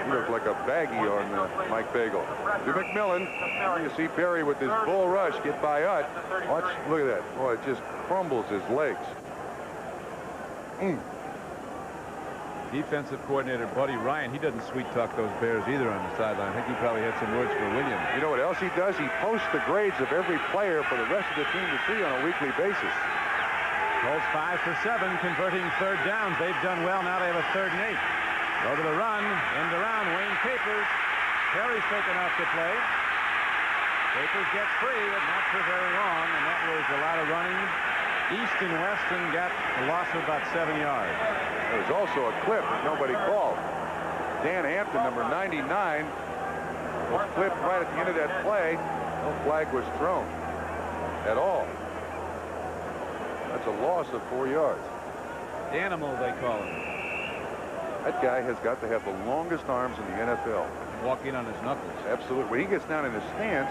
He looks like a baggie on Mike Bagel. To McMillan. You see Perry with his bull rush get by Utt. Watch, look at that. Boy, it just crumbles his legs. Defensive coordinator Buddy Ryan, he doesn't sweet-talk those Bears either on the sideline. I think he probably had some words for William. You know what else he does? He posts the grades of every player for the rest of the team to see on a weekly basis. Colts 5 for 7, converting third downs. They've done well. Now they have a 3rd and 8. Go to the run, end around, Wayne Capers. Perry's taken off to play. Capers gets free, but not for very long, and that was a lot of running east and west and got a loss of about 7 yards. There was also a clip that nobody called. Dan Hampton, number 99, was clipped right at the end of that play. No flag was thrown at all. That's a loss of 4 yards. Animal, they call him. That guy has got to have the longest arms in the NFL. Walking on his knuckles. Absolutely. When he gets down in his stance,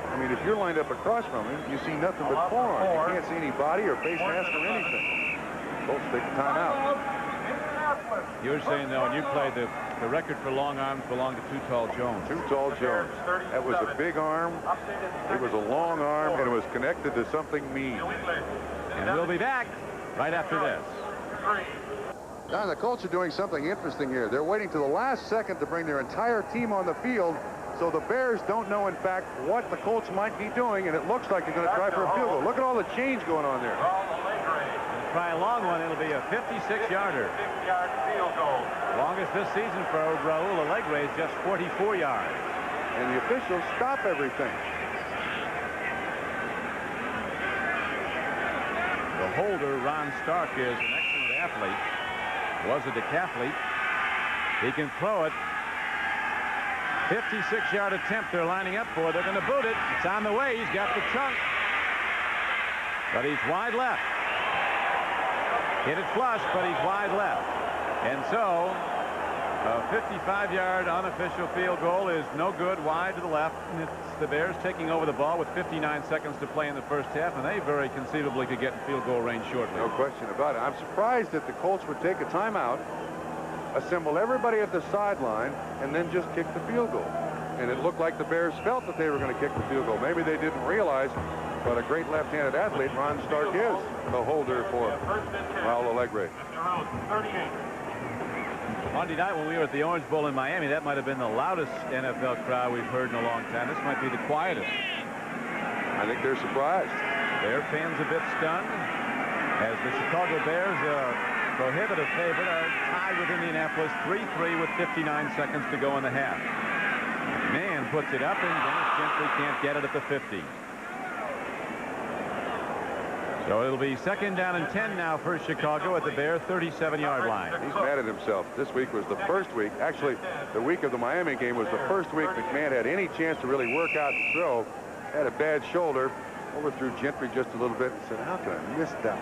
I mean, if you're lined up across from him, you see nothing but forearm. You can't see any body or face mask or anything. Colts take the timeout. You were saying, though, when you played, the record for long arms belonged to Too Tall Jones. Too Tall Jones. That was a big arm. It was a long arm, and it was connected to something mean. And we'll be back right after this. Don, the Colts are doing something interesting here. They're waiting to the last second to bring their entire team on the field, so the Bears don't know, in fact, what the Colts might be doing, and it looks like they're going to try for a field goal. Look at all the change going on there. They'll try a long one. It'll be a 56-yarder. 6-yard field goal. Longest this season for Raul Allegre is just 44 yards. And the officials stop everything. The holder, Ron Stark, is an excellent athlete. Was a decathlete. He can throw it. 56-yard attempt they're lining up for. They're going to boot it. It's on the way. He's got the chunk. But he's wide left. Hit it flush, but he's wide left. And so a 55-yard unofficial field goal is no good, wide to the left. And it's the Bears taking over the ball with 59 seconds to play in the first half, and they very conceivably could get in field goal range shortly. No question about it. I'm surprised that the Colts would take a timeout, assemble everybody at the sideline, and then just kick the field goal. And it looked like the Bears felt that they were going to kick the field goal. Maybe they didn't realize, but a great left-handed athlete, Ron Stark, is the holder for Raul Allegre. Monday night when we were at the Orange Bowl in Miami, that might have been the loudest NFL crowd we've heard in a long time. This might be the quietest. I think they're surprised. Their fans a bit stunned as the Chicago Bears, prohibitive favorite, are tied with Indianapolis 3-3 with 59 seconds to go in the half. Man puts it up, and Dennis Gentry can't get it at the 50. So it'll be 2nd down and 10 now for Chicago at the Bear 37-yard line. He's mad at himself. This week was the first week. Actually, the week of the Miami game was the first week McMahon had any chance to really work out and throw. Had a bad shoulder. Overthrew Gentry just a little bit and said, how can I miss that?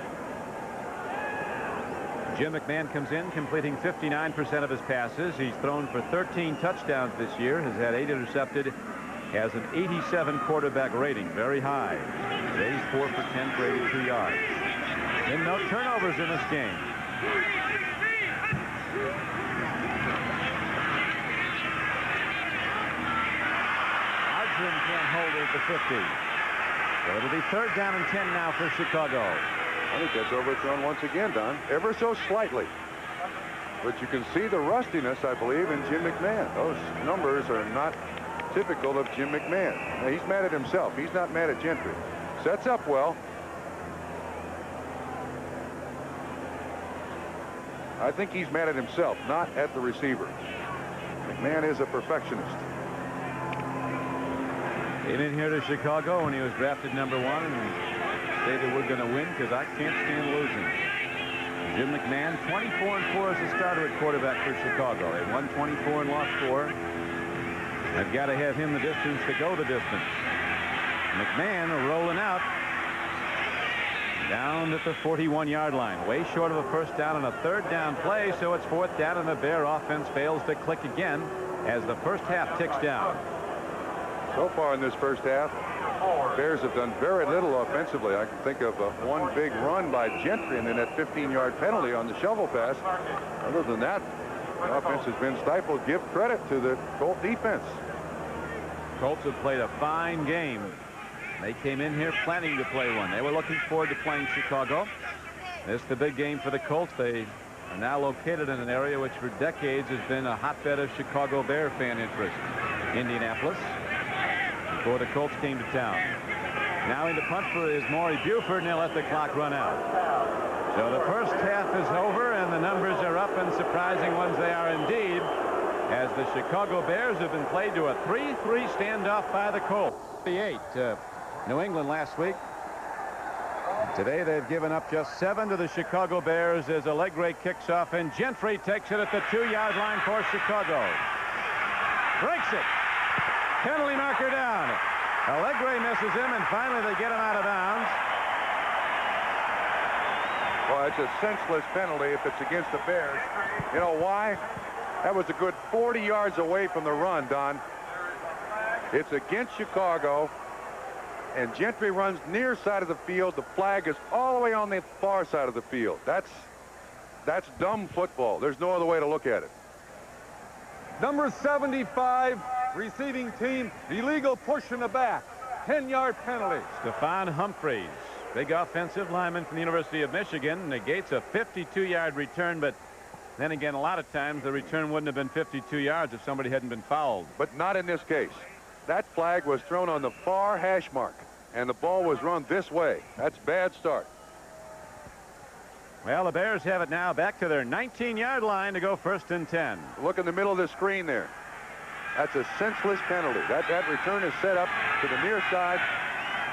Jim McMahon comes in, completing 59% of his passes. He's thrown for 13 touchdowns this year, has had 8 intercepted, has an 87 quarterback rating, very high. Today's 4 for 10 for 82 yards. And no turnovers in this game. Marjoram can't hold it at the 50. So it'll be 3rd down and 10 now for Chicago. I think that's overthrown once again, Don, ever so slightly. But you can see the rustiness, I believe, in Jim McMahon. Those numbers are not typical of Jim McMahon. Now, he's mad at himself. He's not mad at Gentry. Sets up well. I think he's mad at himself, not at the receiver. McMahon is a perfectionist. Came in here to Chicago when he was drafted #1 and stated we're going to win because I can't stand losing. Jim McMahon, 24-4 as a starter at quarterback for Chicago. They won 24 and lost 4. They've got to have him the distance to go the distance. McMahon rolling out down at the 41-yard line, way short of a first down on a 3rd down play, so it's 4th down, and the Bear offense fails to click again as the first half ticks down. So far in this first half, Bears have done very little offensively. I can think of one big run by Gentry and then that 15-yard penalty on the shovel pass. Other than that, the offense has been stifled. Give credit to the Colt defense. Colts have played a fine game. They came in here planning to play one. They were looking forward to playing Chicago. This is the big game for the Colts. They are now located in an area which for decades has been a hotbed of Chicago Bear fan interest. Indianapolis, before the Colts came to town. Now into punt for is Maury Buford, and they'll let the clock run out. So the first half is over, and the numbers are up, and surprising ones they are indeed, as the Chicago Bears have been played to a 3-3 standoff by the Colts. 8 New England last week. Today they've given up just 7 to the Chicago Bears as Allegre kicks off, and Gentry takes it at the 2-yard line for Chicago. Breaks it. Penalty marker down. Allegre misses him, and finally they get him out of bounds. Well, it's a senseless penalty if it's against the Bears. You know why? That was a good 40 yards away from the run, Don. It's against Chicago, and Gentry runs near side of the field. The flag is all the way on the far side of the field. That's dumb football. There's no other way to look at it. Number 75, receiving team, illegal push in the back. 10-yard penalty. Stephon Humphreys, big offensive lineman from the University of Michigan, negates a 52-yard return, but then again, a lot of times the return wouldn't have been 52 yards if somebody hadn't been fouled. But not in this case. That flag was thrown on the far hash mark, and the ball was run this way. That's bad start. Well, the Bears have it now back to their 19-yard line to go 1st and 10. Look in the middle of the screen there. That's a senseless penalty. That return is set up to the near side.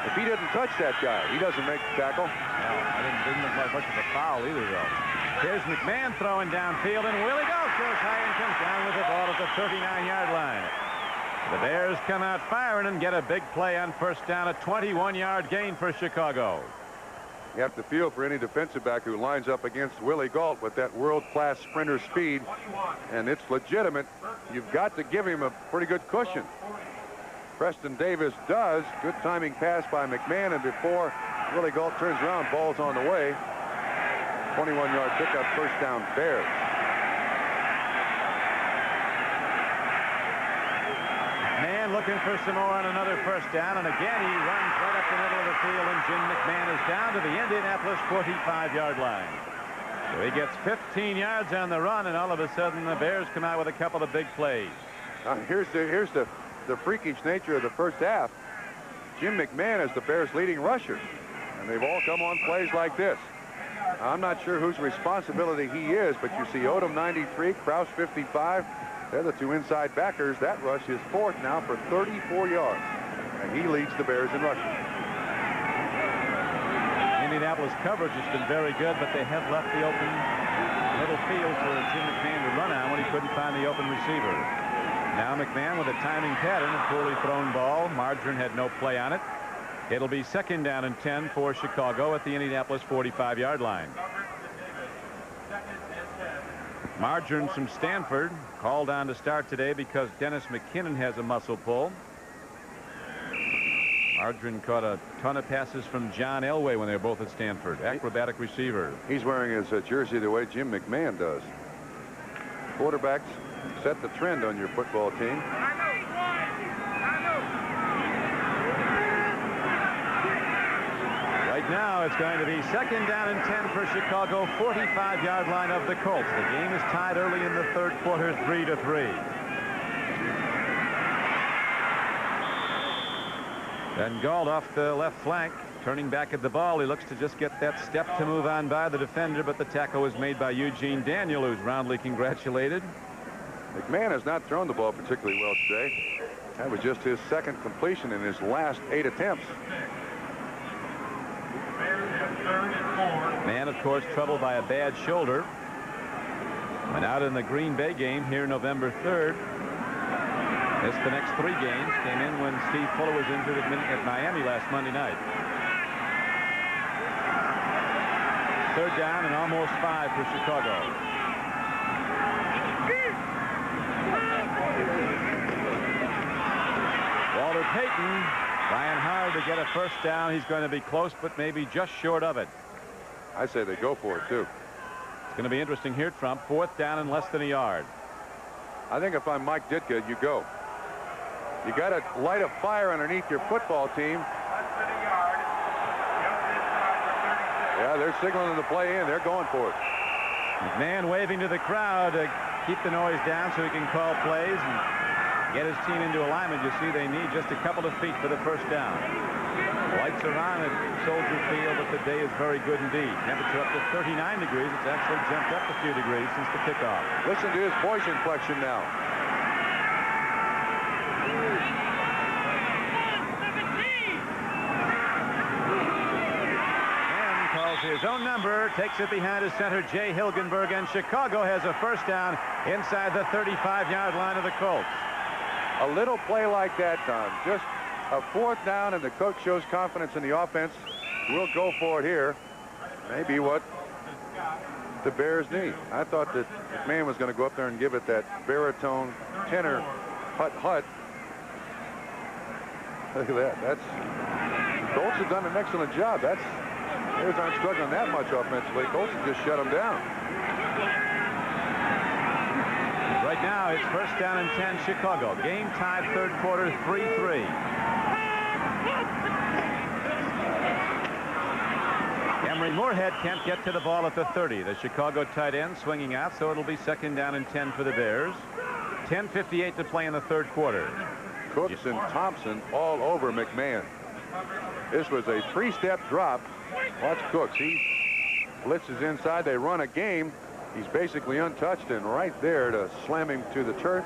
If he didn't touch that guy, he doesn't make the tackle. No, I didn't look like much of a foul either, though. Here's McMahon throwing downfield, and Willie Goff goes high and comes down with the ball at the 39-yard line. The Bears come out firing and get a big play on 1st down, a 21-yard gain for Chicago. You have to feel for any defensive back who lines up against Willie Gault with that world-class sprinter speed, and it's legitimate. You've got to give him a pretty good cushion. Preston Davis does. Good timing pass by McMahon, and before Willie Gault turns around, ball's on the way. 21-yard pickup, 1st down, Bears. Man looking for some more on another 1st down, and again he runs right up the middle of the field, and Jim McMahon is down to the Indianapolis 45-yard line. So he gets 15 yards on the run, and all of a sudden the Bears come out with a couple of big plays. Here's the freakish nature of the first half. Jim McMahon is the Bears' leading rusher, and they've all come on plays like this. I'm not sure whose responsibility he is, but you see Odom 93, Kraus 55. They're the 2 inside backers. That rush is 4th now for 34 yards, and he leads the Bears in rushing. Indianapolis coverage has been very good, but they have left the open little field for Jim McMahon to run on when he couldn't find the open receiver. Now McMahon with a timing pattern, a poorly thrown ball. Margarine had no play on it. It'll be 2nd down and 10 for Chicago at the Indianapolis 45-yard line. Margarine from Stanford called on to start today because Dennis McKinnon has a muscle pull. Margarine caught a ton of passes from John Elway when they were both at Stanford. Acrobatic receiver. He's wearing his jersey the way Jim McMahon does. Quarterbacks set the trend on your football team. Right now it's going to be 2nd down and 10 for Chicago, 45-yard line of the Colts. The game is tied early in the 3rd quarter, 3-3. Then Gault off the left flank turning back at the ball. He looks to just get that step to move on by the defender, but the tackle was made by Eugene Daniel, who's roundly congratulated. McMahon has not thrown the ball particularly well today. That was just his second completion in his last 8 attempts. Man, of course, troubled by a bad shoulder. Went out in the Green Bay game here November 3rd. Missed the next 3 games. Came in when Steve Fuller was injured at Miami last Monday night. 3rd down and almost 5 for Chicago. Walter Payton trying hard to get a first down. He's going to be close, but maybe just short of it. I say they go for it, too. It's going to be interesting here, Trump. 4th down and less than a yard. I think if I'm Mike Ditka, you go. You got to light a fire underneath your football team. Yeah, they're signaling the play in. They're going for it. McMahon waving to the crowd to keep the noise down so he can call plays and get his team into alignment. You see they need just a couple of feet for the first down. Lights are on at Soldier Field, but the day is very good indeed. Temperature up to 39 degrees. It's actually jumped up a few degrees since the kickoff. Listen to his voice inflection now. His own number, takes it behind his center, Jay Hilgenberg, and Chicago has a first down inside the 35-yard line of the Colts. A little play like that, Don. Just a 4th down, and the coach shows confidence in the offense. We'll go for it here. Maybe what the Bears need. I thought that McMahon was going to go up there and give it that baritone tenor hut. Look at that. The Colts have done an excellent job. Bears aren't struggling that much offensively. Colts have just shut them down. Right now, it's first down and 10, Chicago. Game tied 3rd quarter, 3-3. Emery Moorhead can't get to the ball at the 30. The Chicago tight end swinging out, so it'll be 2nd down and 10 for the Bears. 10:58 to play in the 3rd quarter. Cooks and Thompson all over McMahon. This was a 3-step drop. Watch Cooks. He blitzes inside. They run a game. He's basically untouched and right there to slam him to the turf.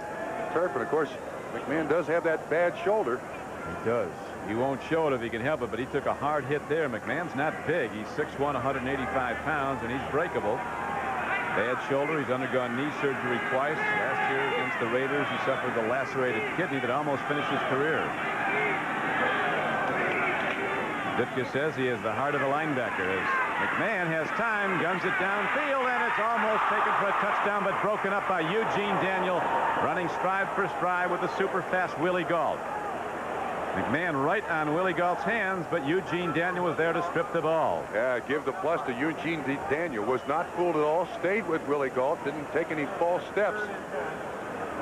And of course, McMahon does have that bad shoulder. He does. He won't show it if he can help it, but he took a hard hit there. McMahon's not big. He's 6'1", 185 pounds, and he's breakable. Bad shoulder. He's undergone knee surgery twice. Last year against the Raiders, he suffered a lacerated kidney that almost finished his career. Ditka says he is the heart of the linebacker. As McMahon has time, guns it downfield, and it's almost taken for a touchdown, but broken up by Eugene Daniel, running stride for stride with the super fast Willie Gault. McMahon right on Willie Gault's hands, but Eugene Daniel was there to strip the ball. Yeah, give the plus to Eugene Daniel. Was not fooled at all. Stayed with Willie Gault. Didn't take any false steps.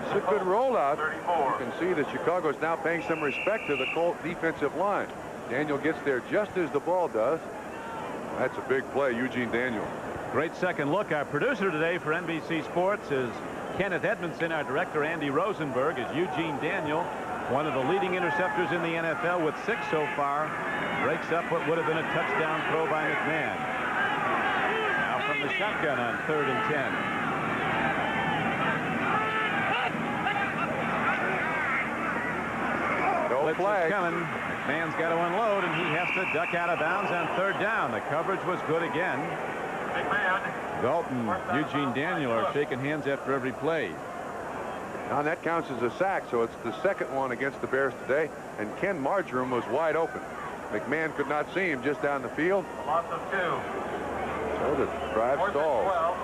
It's a good rollout. You can see that Chicago is now paying some respect to the Colt defensive line. Daniel gets there just as the ball does. That's a big play, Eugene Daniel. Great second look. Our producer today for NBC Sports is Kenneth Edmondson. Our director, Andy Rosenberg, is Eugene Daniel, one of the leading interceptors in the NFL with 6 so far. Breaks up what would have been a touchdown throw by McMahon. Now from the shotgun on 3rd and 10. No flag. Coming. McMahon's got to unload, and he has to duck out of bounds on 3rd down. The coverage was good again. Gault and Eugene Daniel are shaking hands after every play. Now that counts as a sack, so it's the 2nd one against the Bears today, and Ken Marjoram was wide open. McMahon could not see him just down the field. A loss of 2. So the drive stalls.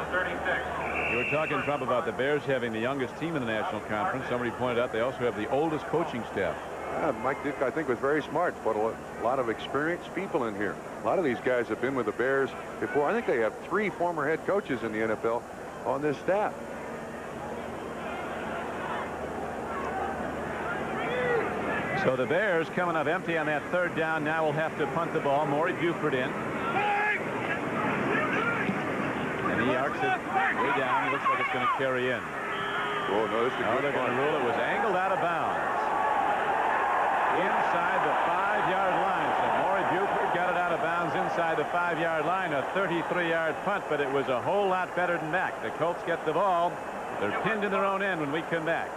36. You were talking, Trump, about the Bears having the youngest team in the National Conference. Somebody pointed out they also have the oldest coaching staff. Mike Ditka, I think, was very smart. Put a lot of experienced people in here. A lot of these guys have been with the Bears before. I think they have 3 former head coaches in the NFL on this staff. So the Bears coming up empty on that 3rd down. Now will have to punt the ball. Maury Buford in. And he arcs it way down. Looks like it's going to carry in. Oh, no, this is Now they're going to rule it was angled out of bounds. inside the 5-yard line. So Maury Buford got it out of bounds inside the 5-yard line, a 33-yard punt, but it was a whole lot better than that. The Colts get the ball. They're pinned in their own end when we come back.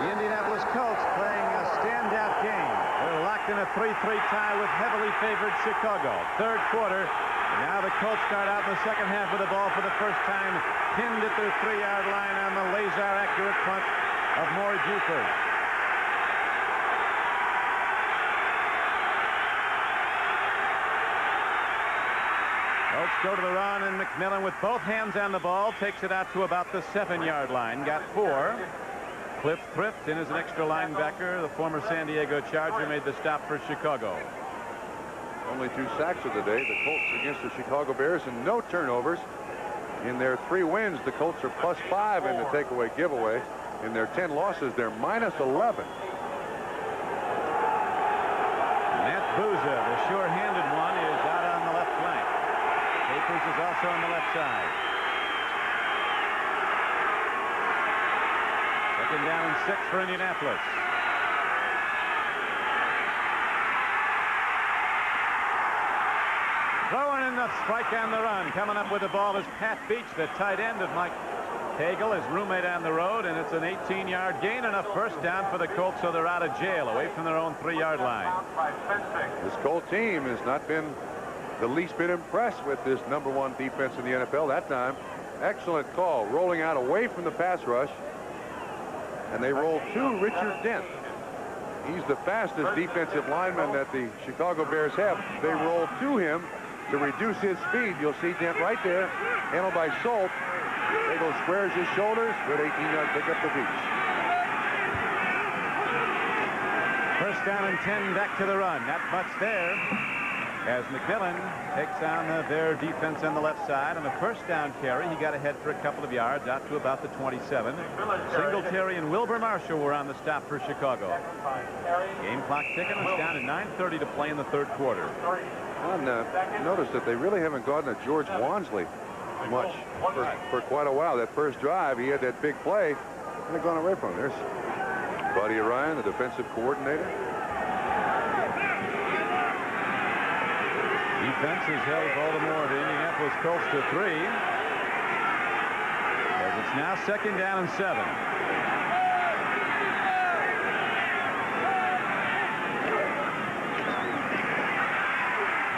The Indianapolis Colts playing a standout game. They're locked in a 3-3 tie with heavily favored Chicago. Third quarter. Now the Colts start out in the second half with the ball for the first time, pinned at their 3-yard line on the laser-accurate punt of Maury Buford. Colts go to the run, and McMillan with both hands on the ball takes it out to about the 7-yard line. Got 4. Cliff Thrift in as an extra linebacker. The former San Diego Charger made the stop for Chicago. Only 2 sacks of the day. The Colts against the Chicago Bears, and no turnovers. In their 3 wins, the Colts are +5 in the takeaway giveaway. In their 10 losses, they're -11. Matt Booza, the sure-handed one, is out on the left flank. Capers is also on the left side. Second down and 6 for Indianapolis. Throwing in the strike on the run. Coming up with the ball is Pat Beach, the tight end of Mike Pagel, his roommate on the road, and it's an 18-yard gain and a first down for the Colts, so they're out of jail, away from their own 3-yard line. This Colt team has not been the least bit impressed with this #1 defense in the NFL that time. Excellent call, rolling out away from the pass rush, and they roll to Richard Dent. He's the fastest defensive lineman that the Chicago Bears have. They roll to him to reduce his speed. You'll see Dent right there, handled by Solt. Pagel squares his shoulders. Good 18-yard pickup for Beach. First down and 10, back to the run. Not much there as McMillan takes on their defense on the left side. On the first down carry, he got ahead for a couple of yards out to about the 27. Singletary and Wilbur Marshall were on the stop for Chicago. Game clock ticking. It's down to 9:30 to play in the third quarter. Notice that they really haven't gotten to George Wansley much for quite a while. That first drive, he had that big play, and they've gone away from him. There's Buddy Ryan, the defensive coordinator. Defense has held Baltimore, the Indianapolis Colts, to 3. As it's now second down and 7.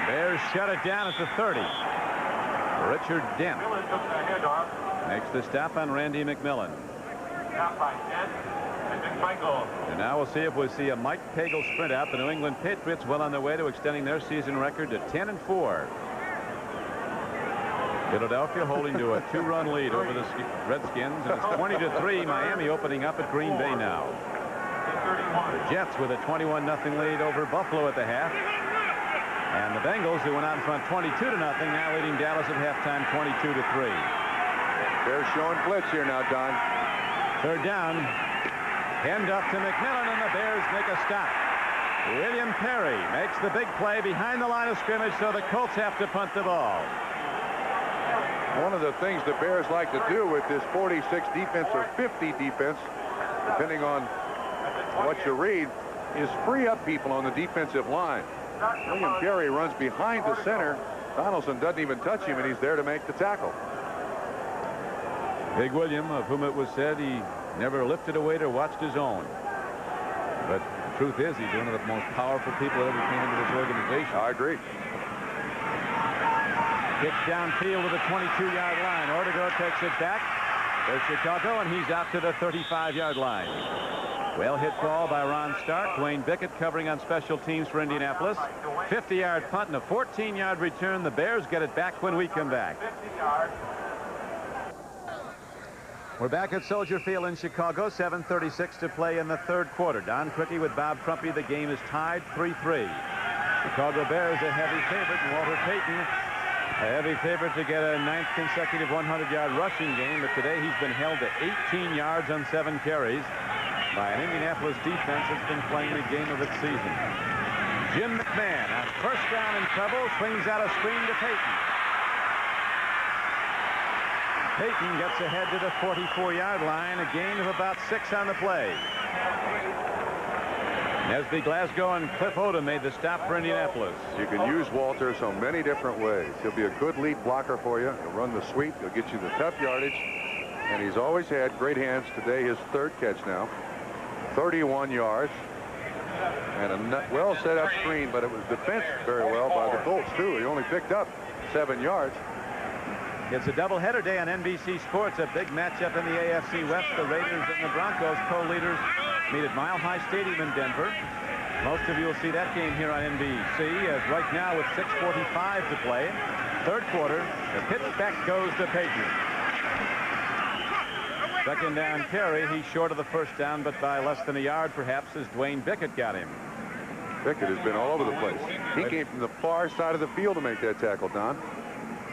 Bears shut it down at the 30. Richard Dent makes the stop on Randy McMillan. And now we'll see if we see a Mike Pagel sprint out. The New England Patriots well on their way to extending their season record to 10-4. Philadelphia holding to a 2-run lead over the Redskins, and it's 20-3. Miami opening up at Green Bay now. The Jets with a 21-0 lead over Buffalo at the half. And the Bengals, who went out in front 22-0, now leading Dallas at halftime 22-3. Bears showing blitz here now, Don. Third down. Hand off to McMillan, and the Bears make a stop. William Perry makes the big play behind the line of scrimmage, so the Colts have to punt the ball. One of the things the Bears like to do with this 46 defense or 50 defense, depending on what you read, is free up people on the defensive line. William Perry runs behind the center. Donaldson doesn't even touch him, and he's there to make the tackle. Big William, of whom it was said he never lifted a weight or watched his own. But the truth is, he's one of the most powerful people that ever came into this organization. I agree. Pitch downfield to the 22-yard line. Ortega takes it back. There's Chicago, and he's out to the 35-yard line. Well hit ball by Ron Stark. Dwayne Bickett covering on special teams for Indianapolis. 50-yard punt and a 14-yard return. The Bears get it back when we come back. We're back at Soldier Field in Chicago. 7:36 to play in the third quarter. Don Criqui with Bob Crumpy. The game is tied 3-3. Chicago Bears a heavy favorite, and Walter Payton a heavy favorite to get a 9th consecutive 100-yard rushing game. But today he's been held to 18 yards on 7 carries by an Indianapolis defense that's been playing the game of its season. Jim McMahon on first down in trouble, swings out a screen to Payton. Payton gets ahead to the 44-yard line, a gain of about 6 on the play. Nesby Glasgow and Cliff Odom made the stop for Indianapolis. You can use Walter so many different ways. He'll be a good lead blocker for you. He'll run the sweep. He'll get you the tough yardage. And he's always had great hands. Today, his 3rd catch now. 31 yards. And a well set up screen, but it was defensed very well by the Colts, too. He only picked up 7 yards. It's a doubleheader day on NBC Sports. A big matchup in the AFC West. The Raiders and the Broncos, co-leaders, meet at Mile High Stadium in Denver. Most of you will see that game here on NBC, as right now with 6:45 to play. 3rd quarter, the pitch back goes to Payton. 2nd down carry. He's short of the 1st down, but by less than a yard, perhaps, as Dwayne Bickett got him. Bickett has been all over the place. He came from the far side of the field to make that tackle, Don.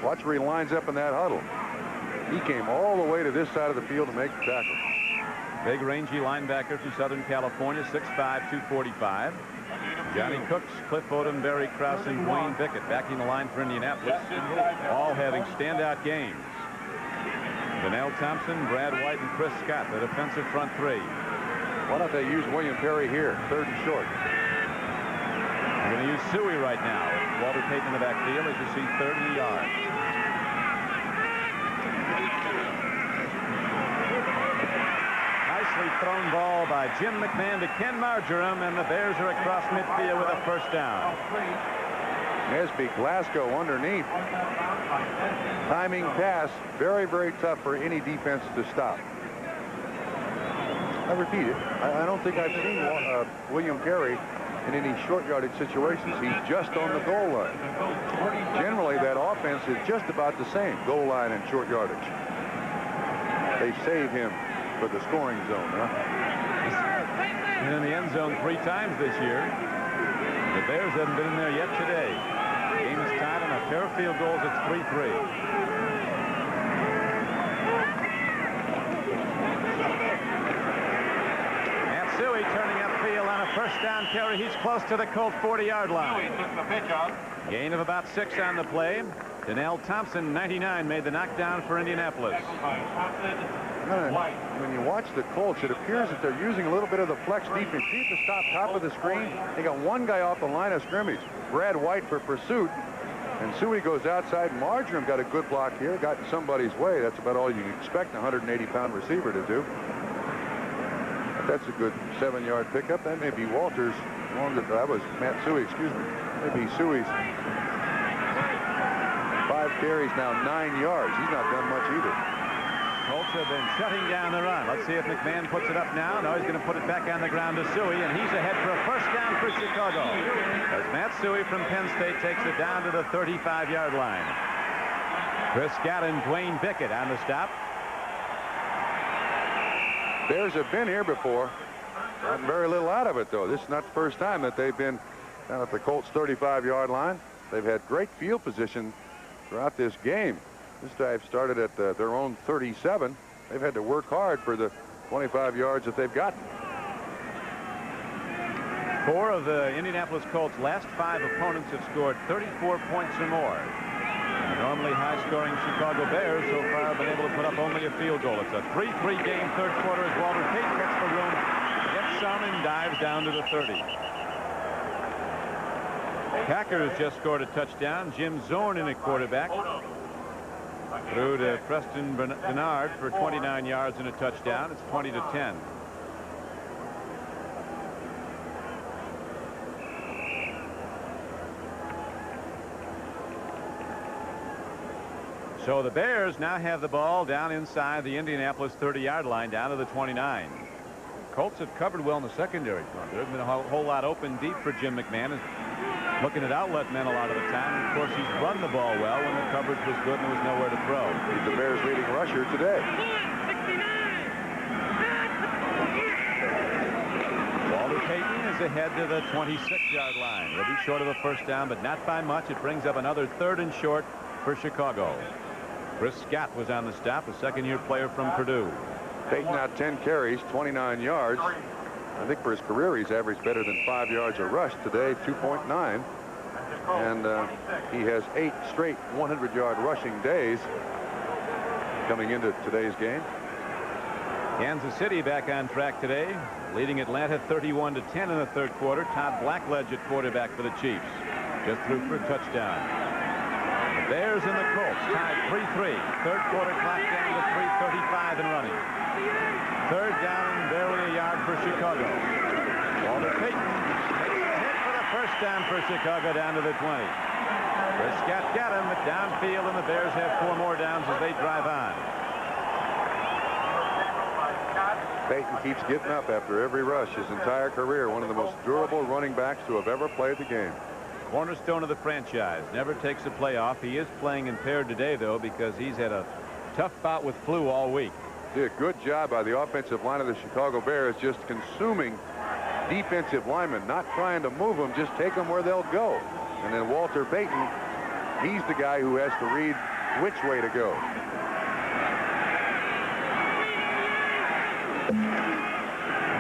Watch where he lines up in that huddle. He came all the way to this side of the field to make the tackle. Big, rangy linebacker from Southern California, 6'5", 245. Johnny Cooks, Cliff Odom, Barry Krause, and Dwayne Bickett backing the line for Indianapolis, all having standout games. Donnell Thompson, Brad White, and Chris Scott, the defensive front 3. Why don't they use William Perry here, 3rd and short? They're going to use Suey right now. Walter Payton in the backfield, as you see, 30 yards. Nicely thrown ball by Jim McMahon to Ken Marjoram, and the Bears are across midfield with a 1st down. Nesby Glasgow underneath. Timing pass, very, very tough for any defense to stop. I repeat it. I don't think I've seen William Perry in any short yardage situations. He's just on the goal line. Generally, that offense is just about the same, goal line and short yardage. They save him for the scoring zone, huh? And in the end zone 3 times this year. The Bears haven't been in there yet today. The game is tied on a pair of field goals. It's 3-3. Matsui turning upfield on a 1st down carry. He's close to the Colts 40-yard line. Gain of about 6 on the play. Donnell Thompson, 99, made the knockdown for Indianapolis. When you watch the Colts, it appears that they're using a little bit of the flex defense. See at the top of the screen, they got one guy off the line of scrimmage, Brad White, for pursuit, and Suey goes outside. Marjoram got a good block here, got in somebody's way. That's about all you can expect a 180-pound receiver to do. But that's a good 7-yard pickup. That may be Walter's longer. That was Matt Suey, excuse me. Maybe Suey's 5 carries now, 9 yards. He's not done much either. Colts have been shutting down the run. Let's see if McMahon puts it up now. No, he's going to put it back on the ground to Suey, and he's ahead for a 1st down for Chicago, as Matt Suey from Penn State takes it down to the 35-yard line. Chris Scott and Dwayne Bickett on the stop. Bears have been here before. Gotten very little out of it, though. This is not the first time that they've been down at the Colts 35-yard line. They've had great field position throughout this game. This drive started at their own 37. They've had to work hard for the 25 yards that they've gotten. 4 of the Indianapolis Colts' last 5 opponents have scored 34 points or more. The normally high-scoring Chicago Bears so far have been able to put up only a field goal. It's a 3-3 game, 3rd quarter, as Walter Payton gets the room, gets some, and dives down to the 30. Packers just scored a touchdown. Jim Zorn in at quarterback. Threw to Preston Bernard for 29 yards and a touchdown. It's 20-10. So the Bears now have the ball down inside the Indianapolis 30-yard line, down to the 29. Colts have covered well in the secondary. There hasn't been a whole lot open deep for Jim McMahon. Looking at outlet men a lot of the time. And of course, he's run the ball well when the coverage was good and there was nowhere to throw. He's the Bears' leading rusher today. Walter Payton is ahead to the 26-yard line. He'll be short of a 1st down, but not by much. It brings up another 3rd and short for Chicago. Chris Scott was on the stop, a 2nd-year player from Purdue. Payton out 10 carries, 29 yards. I think for his career, he's averaged better than 5 yards a rush. Today, 2.9. And he has 8 straight 100-yard rushing days. coming into today's game. Kansas City back on track today, leading Atlanta 31-10 in the third quarter. Todd Blackledge at quarterback for the Chiefs. Just threw for a touchdown. The Bears and the Colts tied 3-3. Third quarter clock down to 3:35 and running. Third down and barely a yard for Chicago. Walter Payton takes a hit for the first down for Chicago down to the 20. Prescott got him at downfield, and the Bears have 4 more downs as they drive on. Payton keeps getting up after every rush his entire career. One of the most durable running backs to have ever played the game. Cornerstone of the franchise. Never takes a playoff. He is playing impaired today, though, because he's had a tough bout with flu all week. Did a good job by the offensive line of the Chicago Bears, just consuming defensive linemen, not trying to move them, just take them where they'll go. And then Walter Payton, he's the guy who has to read which way to go.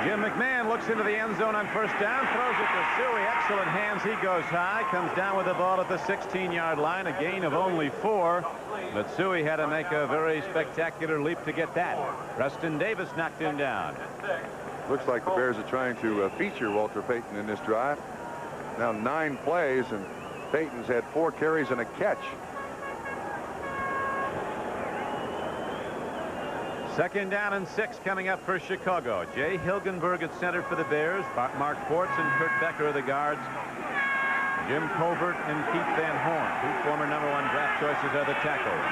Jim McMahon looks into the end zone on first down, throws it to Suey. Excellent hands. He goes high, comes down with the ball at the 16-yard line, a gain of only 4. But Suey had to make a very spectacular leap to get that. Preston Davis knocked him down. Looks like the Bears are trying to feature Walter Payton in this drive. Now 9 plays, and Payton's had 4 carries and a catch. Second down and 6 coming up for Chicago. Jay Hilgenberg at center for the Bears. Mark Forts and Kurt Becker are the guards. Jim Covert and Keith Van Horn, 2 former #1 draft choices, are the tackles.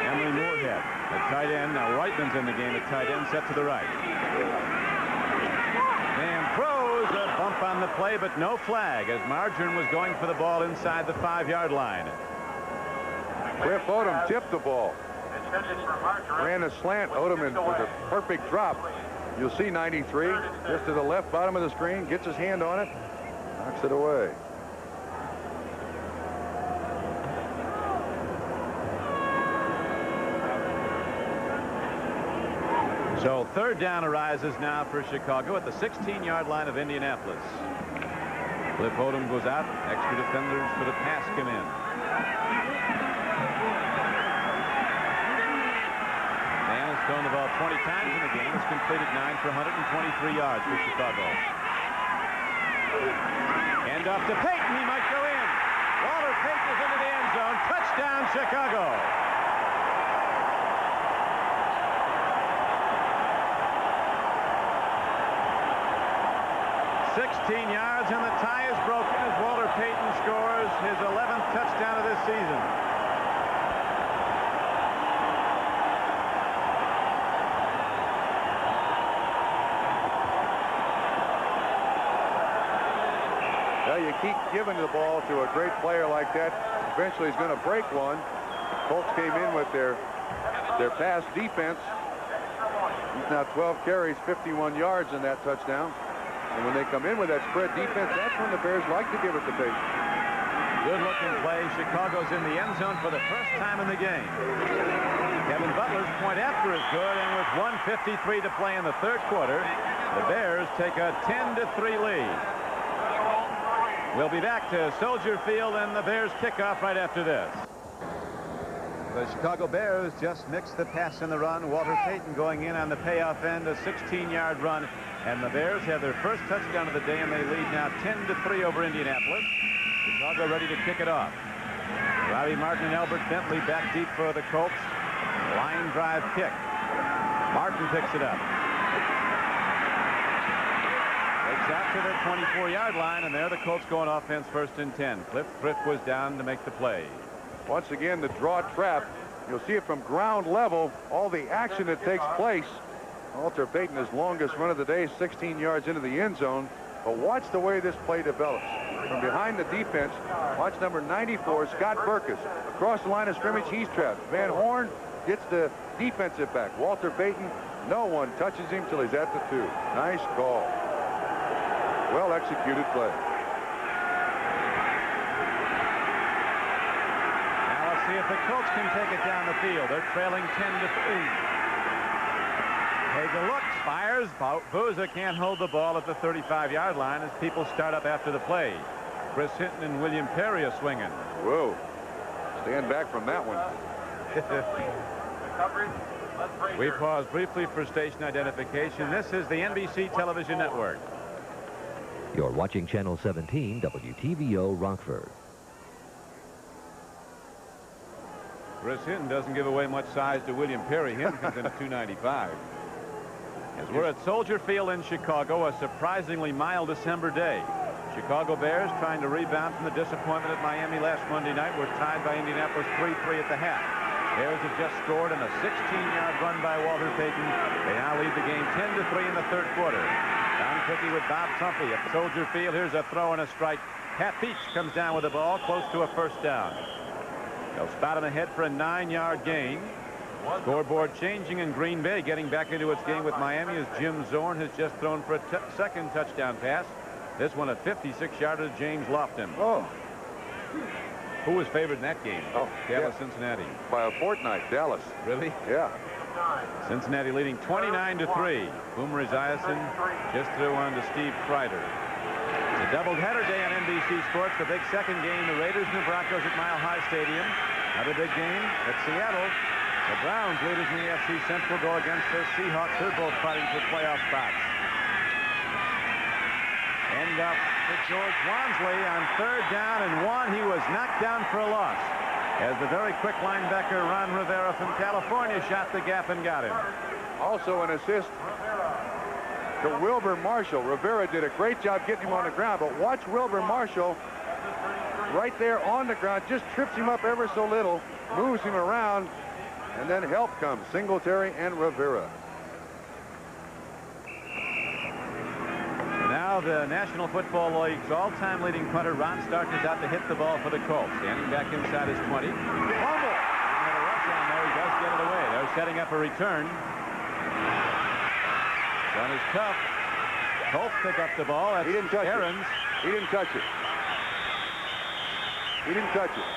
Emily Moorhead at tight end. Now Reitman's in the game at tight end, set to the right. And throws a bump on the play, but no flag as Margarine was going for the ball inside the 5-yard line. Cliff Odom tipped the ball. Ran a slant. Odom with a perfect drop. You'll see 93 just to the left bottom of the screen. Gets his hand on it. Knocks it away. So third down arises now for Chicago at the 16-yard line of Indianapolis. Cliff Odom goes out. Extra defenders for the pass come in. Man has thrown the ball 20 times in the game. Has completed 9 for 123 yards for Chicago. Hand off to Payton. He might go in. Walter Payton is into the end zone. Touchdown, Chicago. 16 yards, and the tie is broken as Walter Payton scores his 11th touchdown of this season. Well, you keep giving the ball to a great player like that. Eventually he's going to break one. Colts came in with their pass defense. He's now 12 carries, 51 yards in that touchdown. And when they come in with that spread defense, that's when the Bears like to give it to Payton. Good-looking play. Chicago's in the end zone for the first time in the game. Kevin Butler's point after is good, and with 1:53 to play in the third quarter, the Bears take a 10-3 lead. We'll be back to Soldier Field and the Bears kickoff right after this. The Chicago Bears just mixed the pass and the run. Walter Payton going in on the payoff end, a 16-yard run. And the Bears have their first touchdown of the day, and they lead now 10-3 over Indianapolis. Chicago ready to kick it off. Robbie Martin and Albert Bentley back deep for the Colts. Line drive kick. Martin picks it up. Takes out to the 24-yard line, and there the Colts go on offense, 1st and 10. Cliff Thrift was down to make the play. Once again, the draw trap. You'll see it from ground level, all the action that takes place. Walter Payton, his longest run of the day, 16 yards into the end zone. But watch the way this play develops. From behind the defense, watch number 94, Scott Burkus. Across the line of scrimmage, he's trapped. Van Horn gets the defensive back. Walter Payton, no one touches him till he's at the 2. Nice call. Well executed play. Now let's see if the Colts can take it down the field. They're trailing 10-3. Hager looks, fires. Booza can't hold the ball at the 35-yard line as people start up after the play. Chris Hinton and William Perry are swinging. Whoa. Stand back from that one. We pause briefly for station identification. This is the NBC Television Network. You're watching Channel 17, WTVO Rockford. Chris Hinton doesn't give away much size to William Perry. Hinton comes in at 295. As we're at Soldier Field in Chicago, a surprisingly mild December day. Chicago Bears trying to rebound from the disappointment at Miami last Monday night. Were tied by Indianapolis 3-3 at the half. Bears have just scored in a 16-yard run by Walter Payton. They now lead the game 10-3 in the third quarter. Don Quickie with Bob Trumpy at Soldier Field. Here's a throw and a strike. Pat Beach comes down with the ball close to a first down. They'll spot him ahead for a 9-yard gain. Scoreboard changing in Green Bay. Getting back into its game with Miami as Jim Zorn has just thrown for a second touchdown pass. This one a 56-yarder to James Lofton. Oh. Who was favored in that game? Oh, Dallas, yeah. Cincinnati. By a fortnight, Dallas. Really? Yeah. Cincinnati leading 29-3. Boomer Esiason just threw on to Steve Kreider. It's a doubleheader day on NBC Sports. The big second game, the Raiders and the Broncos at Mile High Stadium. Another big game at Seattle. The Browns, leaders in the AFC Central, go against the Seahawks. They're both fighting for playoff spots. End up to George Wansley on 3rd down and 1. He was knocked down for a loss as the very quick linebacker Ron Rivera from California shot the gap and got him. Also an assist to Wilbur Marshall. Rivera did a great job getting him on the ground, but watch Wilbur Marshall right there on the ground, just trips him up ever so little, moves him around, and then help comes Singletary and Rivera. Now the National Football League's all-time leading punter Ron Stark is out to hit the ball for the Colts. Standing back inside his 20. Fumble! He had a rush on there. He does get it away. They're setting up a return. Done is tough. Colts pick up the ball. That's He didn't touch Aaron's. it. He didn't touch it. He didn't touch it.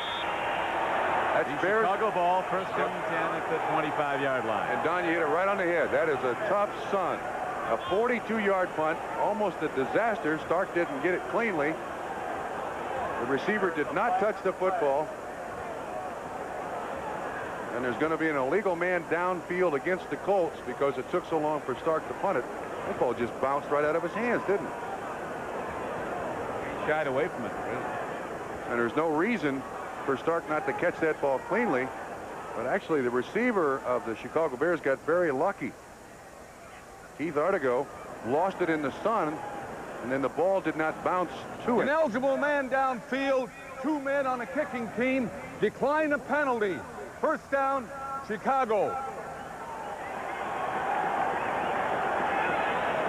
That's Bears. Chicago ball, first and 10 at the 25-yard line. And Don, you hit it right on the head. That is a tough son. A 42-yard punt, almost a disaster. Stark didn't get it cleanly. The receiver did not touch the football. And there's going to be an illegal man downfield against the Colts because it took so long for Stark to punt it. That ball just bounced right out of his hands, didn't it? He shied away from it, really. And there's no reason for Stark not to catch that ball cleanly. But actually, the receiver of the Chicago Bears got very lucky. Keith Artigo lost it in the sun, and then the ball did not bounce to An it. eligible man downfield. 2 men on a kicking team. Decline a penalty. First down, Chicago.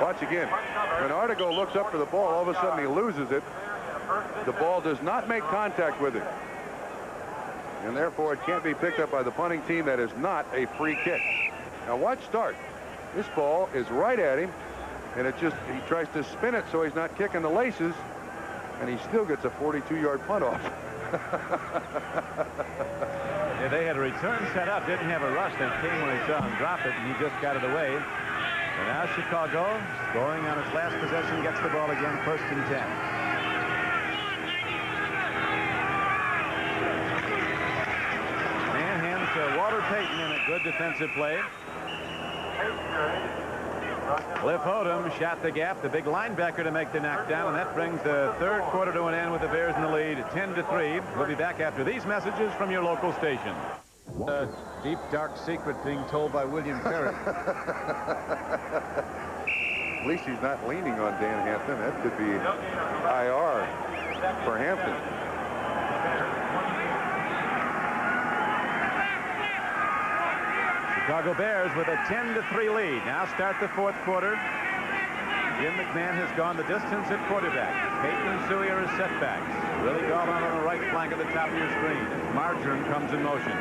Watch again. When Artigo looks up for the ball, all of a sudden he loses it. The ball does not make contact with it. And therefore, it can't be picked up by the punting team. That is not a free kick. Now watch Stark. This ball is right at him, and he tries to spin it so he's not kicking the laces, and he still gets a 42-yard punt off. Yeah, they had a return set up, didn't have a rush, then came when he saw him drop it, and he just got it away. And now Chicago, scoring on its last possession, gets the ball again, 1st and 10. Man hands to Walter Payton in a good defensive play. Cliff Odom shot the gap, the big linebacker to make the knockdown, and that brings the third quarter to an end with the Bears in the lead 10-3. We'll be back after these messages from your local station. A deep, dark secret being told by William Perry. At least he's not leaning on Dan Hampton. That could be IR for Hampton. Chicago Bears with a 10-3 lead. Now start the 4th quarter. Jim McMahon has gone the distance at quarterback. Peyton and Suier is setbacks. Willie Gaul on the right flank at the top of your screen. Marjoram comes in motion.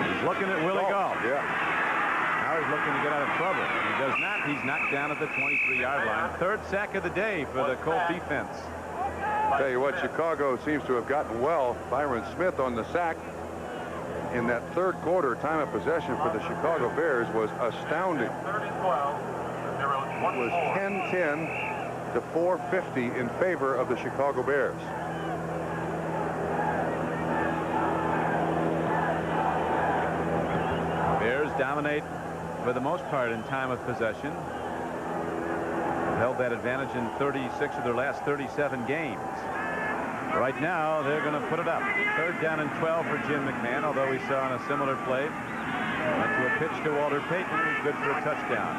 He's looking at Willie Gaul. Yeah. Now he's looking to get out of trouble. He does not. He's knocked down at the 23-yard line. 3rd sack of the day for the Colt defense. Tell you what, Chicago seems to have gotten well. Byron Smith on the sack. In that 3rd quarter, time of possession for the Chicago Bears was astounding. It was 10-10 to 450 in favor of the Chicago Bears. dominate for the most part in time of possession. Held that advantage in 36 of their last 37 games. Right now, they're going to put it up. 3rd down and 12 for Jim McMahon, although we saw on a similar play. Went to a pitch to Walter Payton. It was good for a touchdown.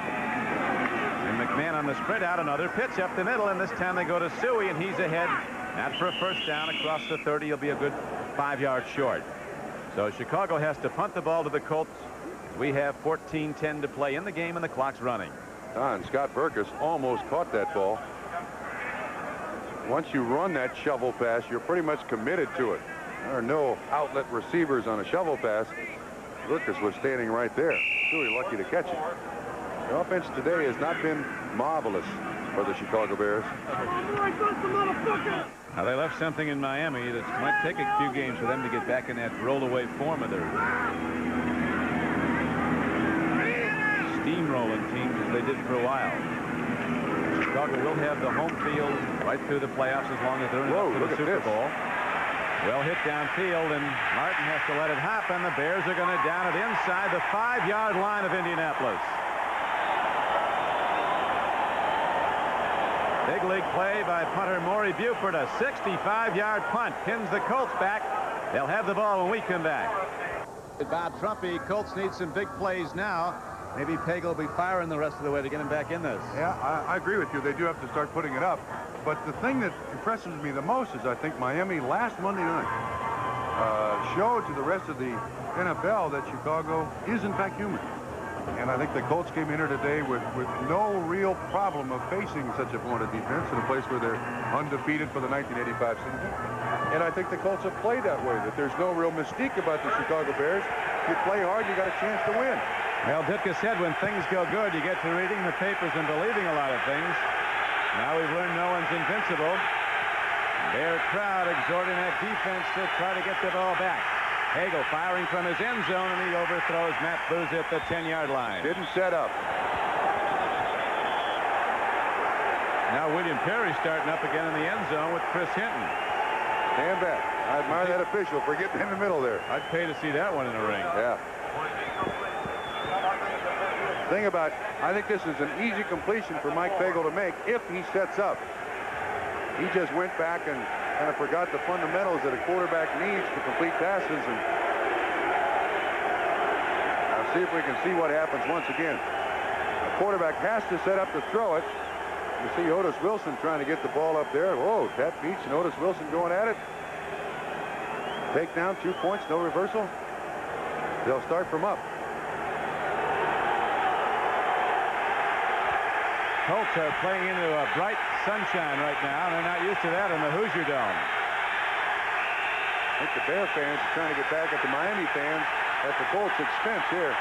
And McMahon on the sprint out, another pitch up the middle, and this time they go to Suey, and he's ahead. Not for a first down across the 30. He'll be a good 5 yards short. So Chicago has to punt the ball to the Colts. We have 14:10 to play in the game, and the clock's running. And Scott Burkus almost caught that ball. Once you run that shovel pass, you're pretty much committed to it. There are no outlet receivers on a shovel pass. Burkus was standing right there. Really lucky to catch it. The offense today has not been marvelous for the Chicago Bears. Now, they left something in Miami that might take a few games for them to get back in that roll-away form of theirs. Steamrolling teams as they did for a while. Chicago will have the home field right through the playoffs as long as they're in up to the Super Bowl. Well hit downfield, and Martin has to let it happen. The Bears are going to down it inside the 5-yard line of Indianapolis. Big league play by punter Maury Buford. A 65-yard punt pins the Colts back. They'll have the ball when we come back. Bob Trumpy, Colts need some big plays now. Maybe Pagel will be firing the rest of the way to get him back in this. Yeah, I agree with you. They do have to start putting it up. But the thing that impresses me the most is I think Miami last Monday night showed to the rest of the NFL that Chicago is in fact human. And I think the Colts came in here today with no real problem of facing such a pointed defense in a place where they're undefeated for the 1985 season. And I think the Colts have played that way, that there's no real mystique about the Chicago Bears. If you play hard, you got a chance to win. Well, Ditka said when things go good, you get to reading the papers and believing a lot of things. Now we've learned no one's invincible. Bear crowd exhorting that defense to try to get the ball back. Hagel firing from his end zone, and he overthrows Matt Boozy at the 10-yard line. Didn't set up. Now William Perry starting up again in the end zone with Chris Hinton. Stand back. I admire that official for getting in the middle there. I'd pay to see that one in the ring. Yeah. Thing about, I think this is an easy completion for Mike Pagel to make if he sets up. He just went back and kind of forgot the fundamentals that a quarterback needs to complete passes. And now see if we can see what happens once again. The quarterback has to set up to throw it. You see Otis Wilson trying to get the ball up there. Whoa, Pat Beach and Otis Wilson going at it. Takedown, 2 points, no reversal. They'll start from up. Colts are playing into a bright sunshine right now. They're not used to that in the Hoosier Dome. I think the Bear fans are trying to get back at the Miami fans at the Colts' expense here.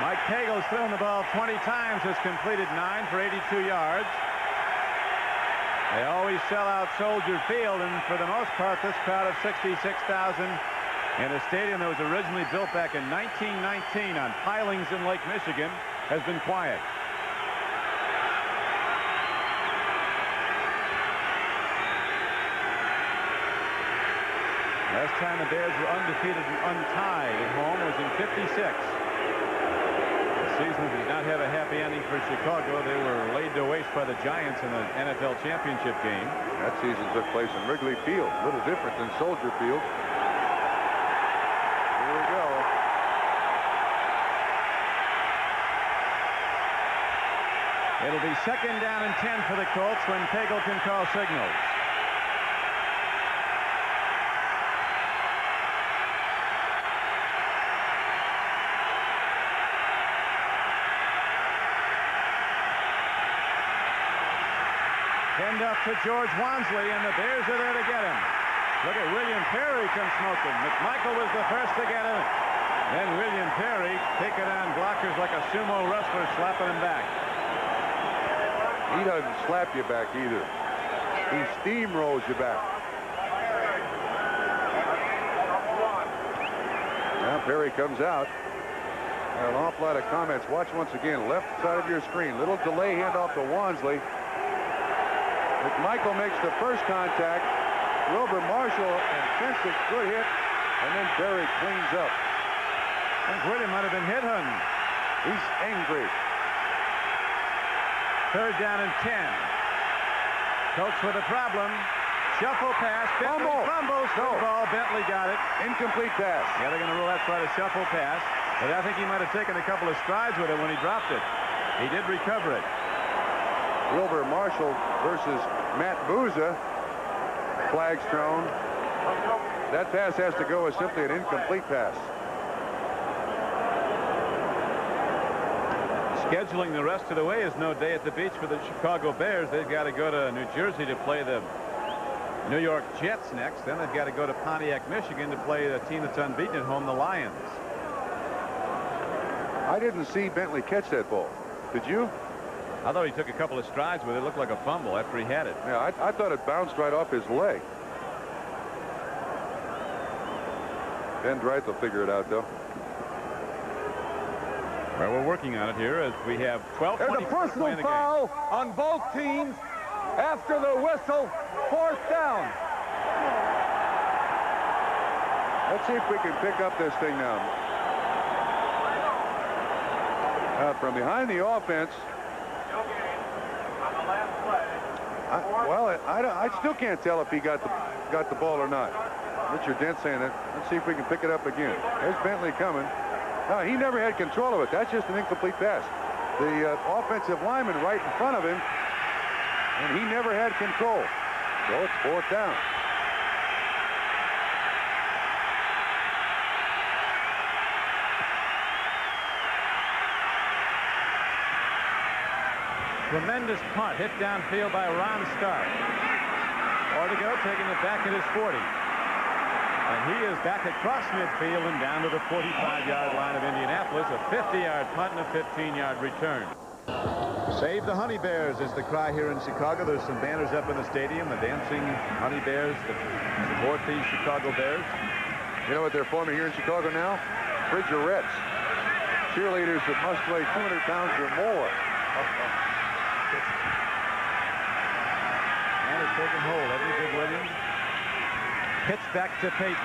Mike Pagel's thrown the ball 20 times, has completed 9 for 82 yards. They always sell out Soldier Field, and for the most part, this crowd of 66,000 in a stadium that was originally built back in 1919 on pilings in Lake Michigan has been quiet. Last time the Bears were undefeated and untied at home was in '56. The season did not have a happy ending for Chicago. They were laid to waste by the Giants in the NFL championship game. That season took place in Wrigley Field, a little different than Soldier Field. Here we go. It'll be 2nd down and 10 for the Colts when Pagel can call signals. Pinned up to George Wansley, and the Bears are there to get him. Look at William Perry come smoking. McMichael was the first to get him. Then William Perry taking on blockers like a sumo wrestler, slapping him back. He doesn't slap you back either. He steamrolls you back. Now Perry comes out. An awful lot of comments. Watch once again. Left side of your screen. Little delay handoff to Wansley. McMichael makes the first contact. Wilbur Marshall and Fensick, good hit, and then Berry cleans up. I think William might have been hit, Hun. He's angry. 3rd down and 10. Colts with a problem. Shuffle pass. Bentley fumbles. No ball. Bentley got it. Incomplete pass. Yeah, they're going to rule that for a shuffle pass. But I think he might have taken a couple of strides with it when he dropped it. He did recover it. Wilbur Marshall versus Matt Booza. Flags thrown. That pass has to go as simply an incomplete pass. Scheduling the rest of the way is no day at the beach for the Chicago Bears. They've got to go to New Jersey to play the New York Jets next. Then they've got to go to Pontiac, Michigan to play the team that's unbeaten at home, the Lions. I didn't see Bentley catch that ball. Did you? I thought he took a couple of strides with it. It looked like a fumble after he had it. Yeah, I thought it bounced right off his leg. Ben Dwight will figure it out, though. Well, we're working on it here as we have 12. There's a personal foul on both teams after the whistle. 4th down. Let's see if we can pick up this thing now. From behind the offense. I still can't tell if he got the ball or not. Richard Dent saying that. Let's see if we can pick it up again. There's Bentley coming. No, he never had control of it. That's just an incomplete pass. The offensive lineman right in front of him, and he never had control. So it's 4th down. Tremendous punt hit downfield by Ron Stark. Ortega taking it back at his 40. And he is back across midfield and down to the 45-yard line of Indianapolis. A 50-yard punt and a 15-yard return. Save the Honey Bears is the cry here in Chicago. There's some banners up in the stadium. The dancing Honey Bears that support the Chicago Bears. You know what they're forming here in Chicago now? Bridgerettes. Cheerleaders that must weigh 200 pounds or more. And it's taken hold. Every Big Williams. Pitch back to Peyton.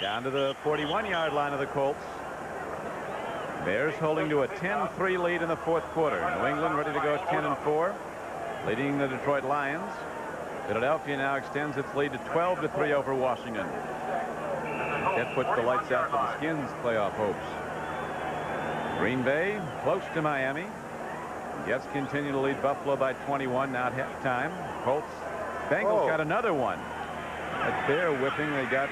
Down to the 41-yard line of the Colts. Bears holding to a 10-3 lead in the 4th quarter. New England ready to go 10-4, leading the Detroit Lions. Philadelphia now extends its lead to 12-3 over Washington. That puts the lights out for the Skins' playoff hopes. Green Bay close to Miami. Jets continue to lead Buffalo by 21 now at halftime. Colts. Bengals got another one. That bear whipping they got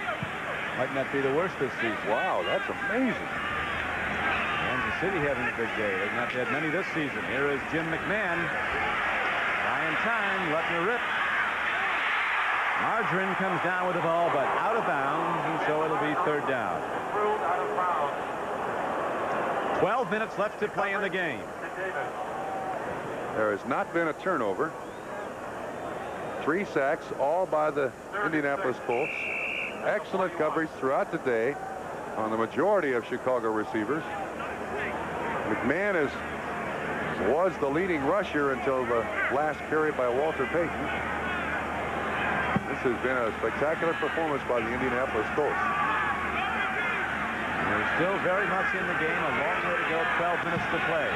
might not be the worst this season. Wow, that's amazing. Kansas City having a big day. They've not had many this season. Here is Jim McMahon. Buying time, letting her rip. Margarine comes down with the ball, but out of bounds, and so it'll be 3rd down. 12 minutes left to play in the game. There has not been a turnover. 3 sacks, all by the Indianapolis Colts. Excellent coverage throughout the day on the majority of Chicago receivers. McMahon was the leading rusher until the last carry by Walter Payton. This has been a spectacular performance by the Indianapolis Colts. They're still very much in the game. A long way to go. 12 minutes to play.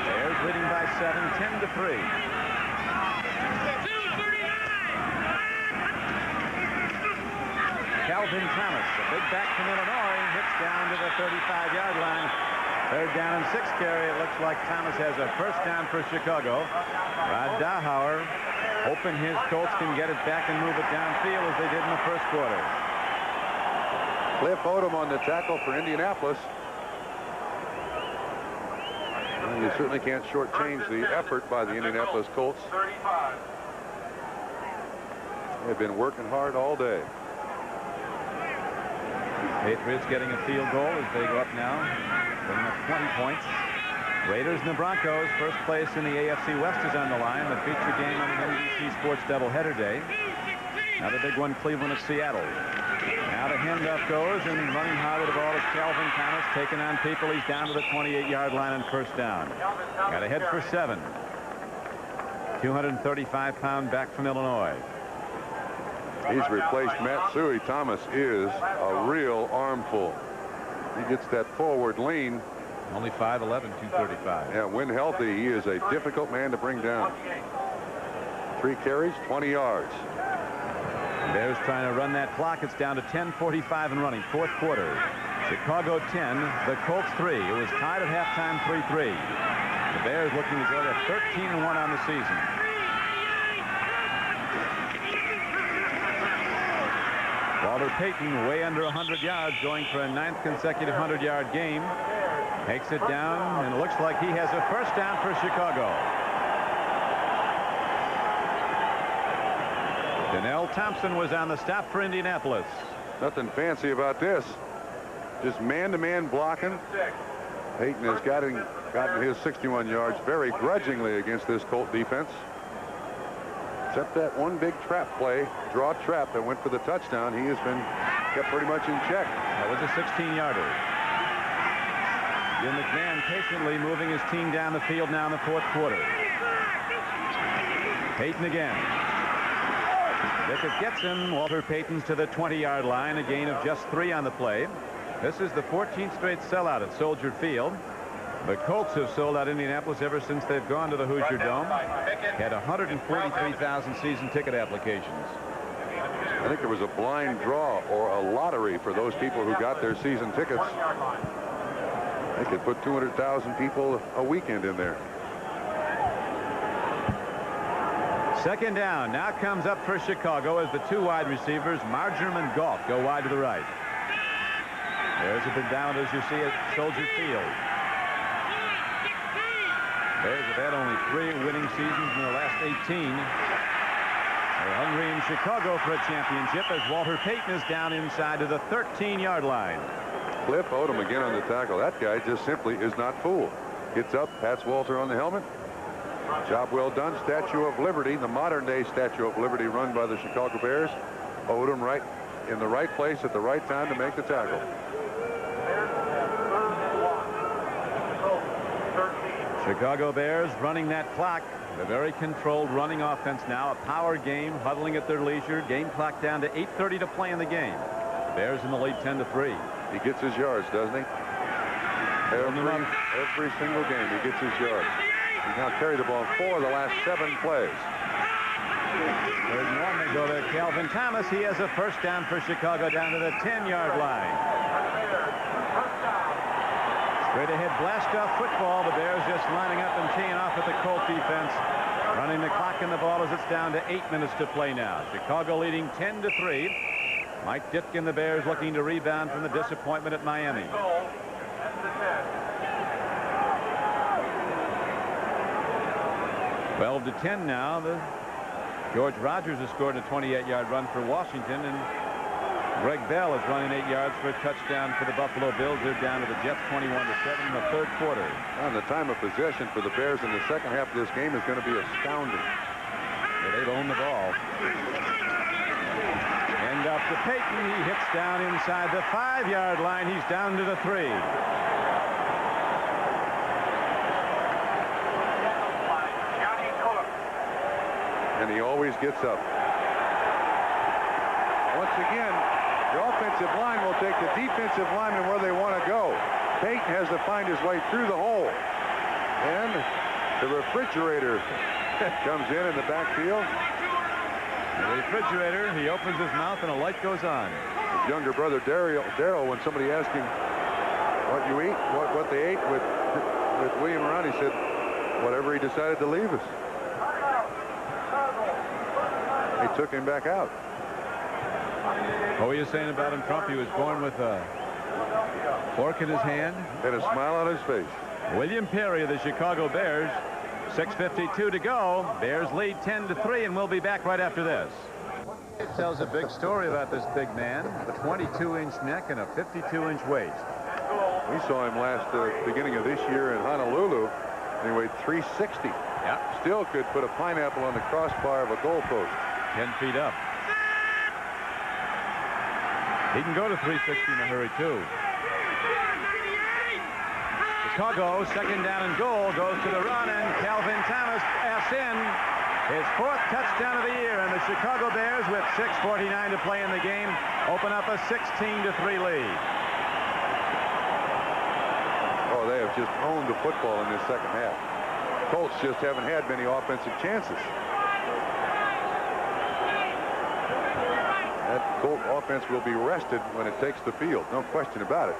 Bears leading by 7, 10-3. Calvin Thomas, a big back from Illinois, hits down to the 35-yard line. 3rd down and 6 carry. It looks like Thomas has a 1st down for Chicago. Rod Dahauer hoping his Colts can get it back and move it downfield as they did in the 1st quarter. Cliff Odom on the tackle for Indianapolis. Well, you certainly can't shortchange the effort by the Indianapolis Colts. They've been working hard all day. Patriots getting a field goal as they go up now. Bringing up 20 points. Raiders and the Broncos. First place in the AFC West is on the line. The feature game on an NBC Sports doubleheader day. Now the big one, Cleveland at Seattle. Now the handoff goes, and running hard with the ball is Calvin Thomas, taking on people. He's down to the 28-yard line on 1st down. Got to head for 7. 235-pound back from Illinois. He's replaced Matsui. Thomas is a real armful. He gets that forward lean. Only 5'11", 235. Yeah, when healthy, he is a difficult man to bring down. 3 carries, 20 yards. Bears trying to run that clock. It's down to 10:45 and running. Fourth quarter. Chicago 10, the Colts 3. It was tied at halftime 3-3. The Bears looking to go to 13-1 on the season. Walter Payton way under 100 yards, going for a 9th consecutive 100-yard game. Takes it down, and it looks like he has a first down for Chicago. Donnell Thompson was on the stop for Indianapolis. Nothing fancy about this. Just man-to-man blocking. Payton has gotten his 61 yards very grudgingly against this Colt defense. Except that one big trap play, draw trap that went for the touchdown. He has been kept pretty much in check. That was a 16-yarder. Jim McMahon patiently moving his team down the field now in the fourth quarter. Payton again. Vickers gets him. Walter Payton's to the 20-yard line, a gain of just 3 on the play. This is the 14th straight sellout at Soldier Field. The Colts have sold out Indianapolis ever since they've gone to the Hoosier Dome. Had 143,000 season ticket applications. I think there was a blind draw or a lottery for those people who got their season tickets. They could put 200,000 people a weekend in there. Second down now comes up for Chicago as the 2 wide receivers, Marjoram and Goff, go wide to the right. There's a big down as you see at Soldier Field. Bears have had only 3 winning seasons in their last 18. They're hungry in Chicago for a championship as Walter Payton is down inside to the 13-yard line. Cliff Odom again on the tackle. That guy just simply is not fooled. Gets up, pats Walter on the helmet. Job well done. Statue of Liberty, the modern-day Statue of Liberty run by the Chicago Bears. Odom right in the right place at the right time to make the tackle. Chicago Bears running that clock. A very controlled running offense now. A power game, huddling at their leisure. Game clock down to 8:30 to play in the game. The Bears in the lead 10-3. He gets his yards, doesn't he? Every single game he gets his yards. He's now carried the ball 4 of the last 7 plays. Third and 1, they go to Calvin Thomas. He has a first down for Chicago down to the 10-yard line. Straight ahead blast off football. The Bears just lining up and teeing off at the Colt defense. Running the clock in the ball as it's down to 8 minutes to play now. Chicago leading 10-3. Mike Ditka and the Bears looking to rebound from the disappointment at Miami. 12-10 now. George Rogers has scored a 28-yard run for Washington, and Greg Bell is running 8 yards for a touchdown for the Buffalo Bills. They're down to the Jets 21-7 in the third quarter. And the time of possession for the Bears in the second half of this game is going to be astounding. Yeah, they've owned the ball. End up to Payton. He hits down inside the 5-yard line. He's down to the 3. And he always gets up. Once again, the offensive line will take the defensive lineman where they want to go. Payton has to find his way through the hole. And the refrigerator comes in the backfield. The refrigerator, he opens his mouth and a light goes on. His younger brother Daryl, when somebody asked him what you eat, what they ate with William around, he said, whatever he decided to leave us. He took him back out. What were you saying about him, Trump? He was born with a fork in his hand and a smile on his face. William Perry of the Chicago Bears. 6:52 to go. Bears lead 10-3, and we'll be back right after this. It tells a big story about this big man. A 22-inch neck and a 52-inch waist. We saw him last beginning of this year in Honolulu. He weighed 360. Yeah. Still could put a pineapple on the crossbar of a goalpost. 10 feet up. He can go to 360 in a hurry, too. Chicago, second down and goal, goes to the run, and Calvin Thomas pass in. His 4th touchdown of the year, and the Chicago Bears, with 6:49 to play in the game, open up a 16-3 lead. Oh, they have just owned the football in this second half. Colts just haven't had many offensive chances. That Colt offense will be rested when it takes the field. No question about it.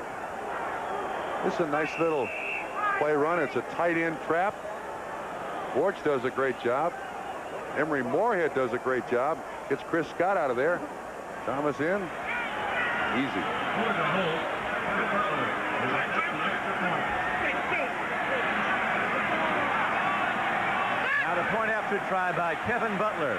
This is a nice little play run. It's a tight end trap. Borch does a great job. Emery Moorhead does a great job. Gets Chris Scott out of there. Thomas in. Easy. Now the point after try by Kevin Butler.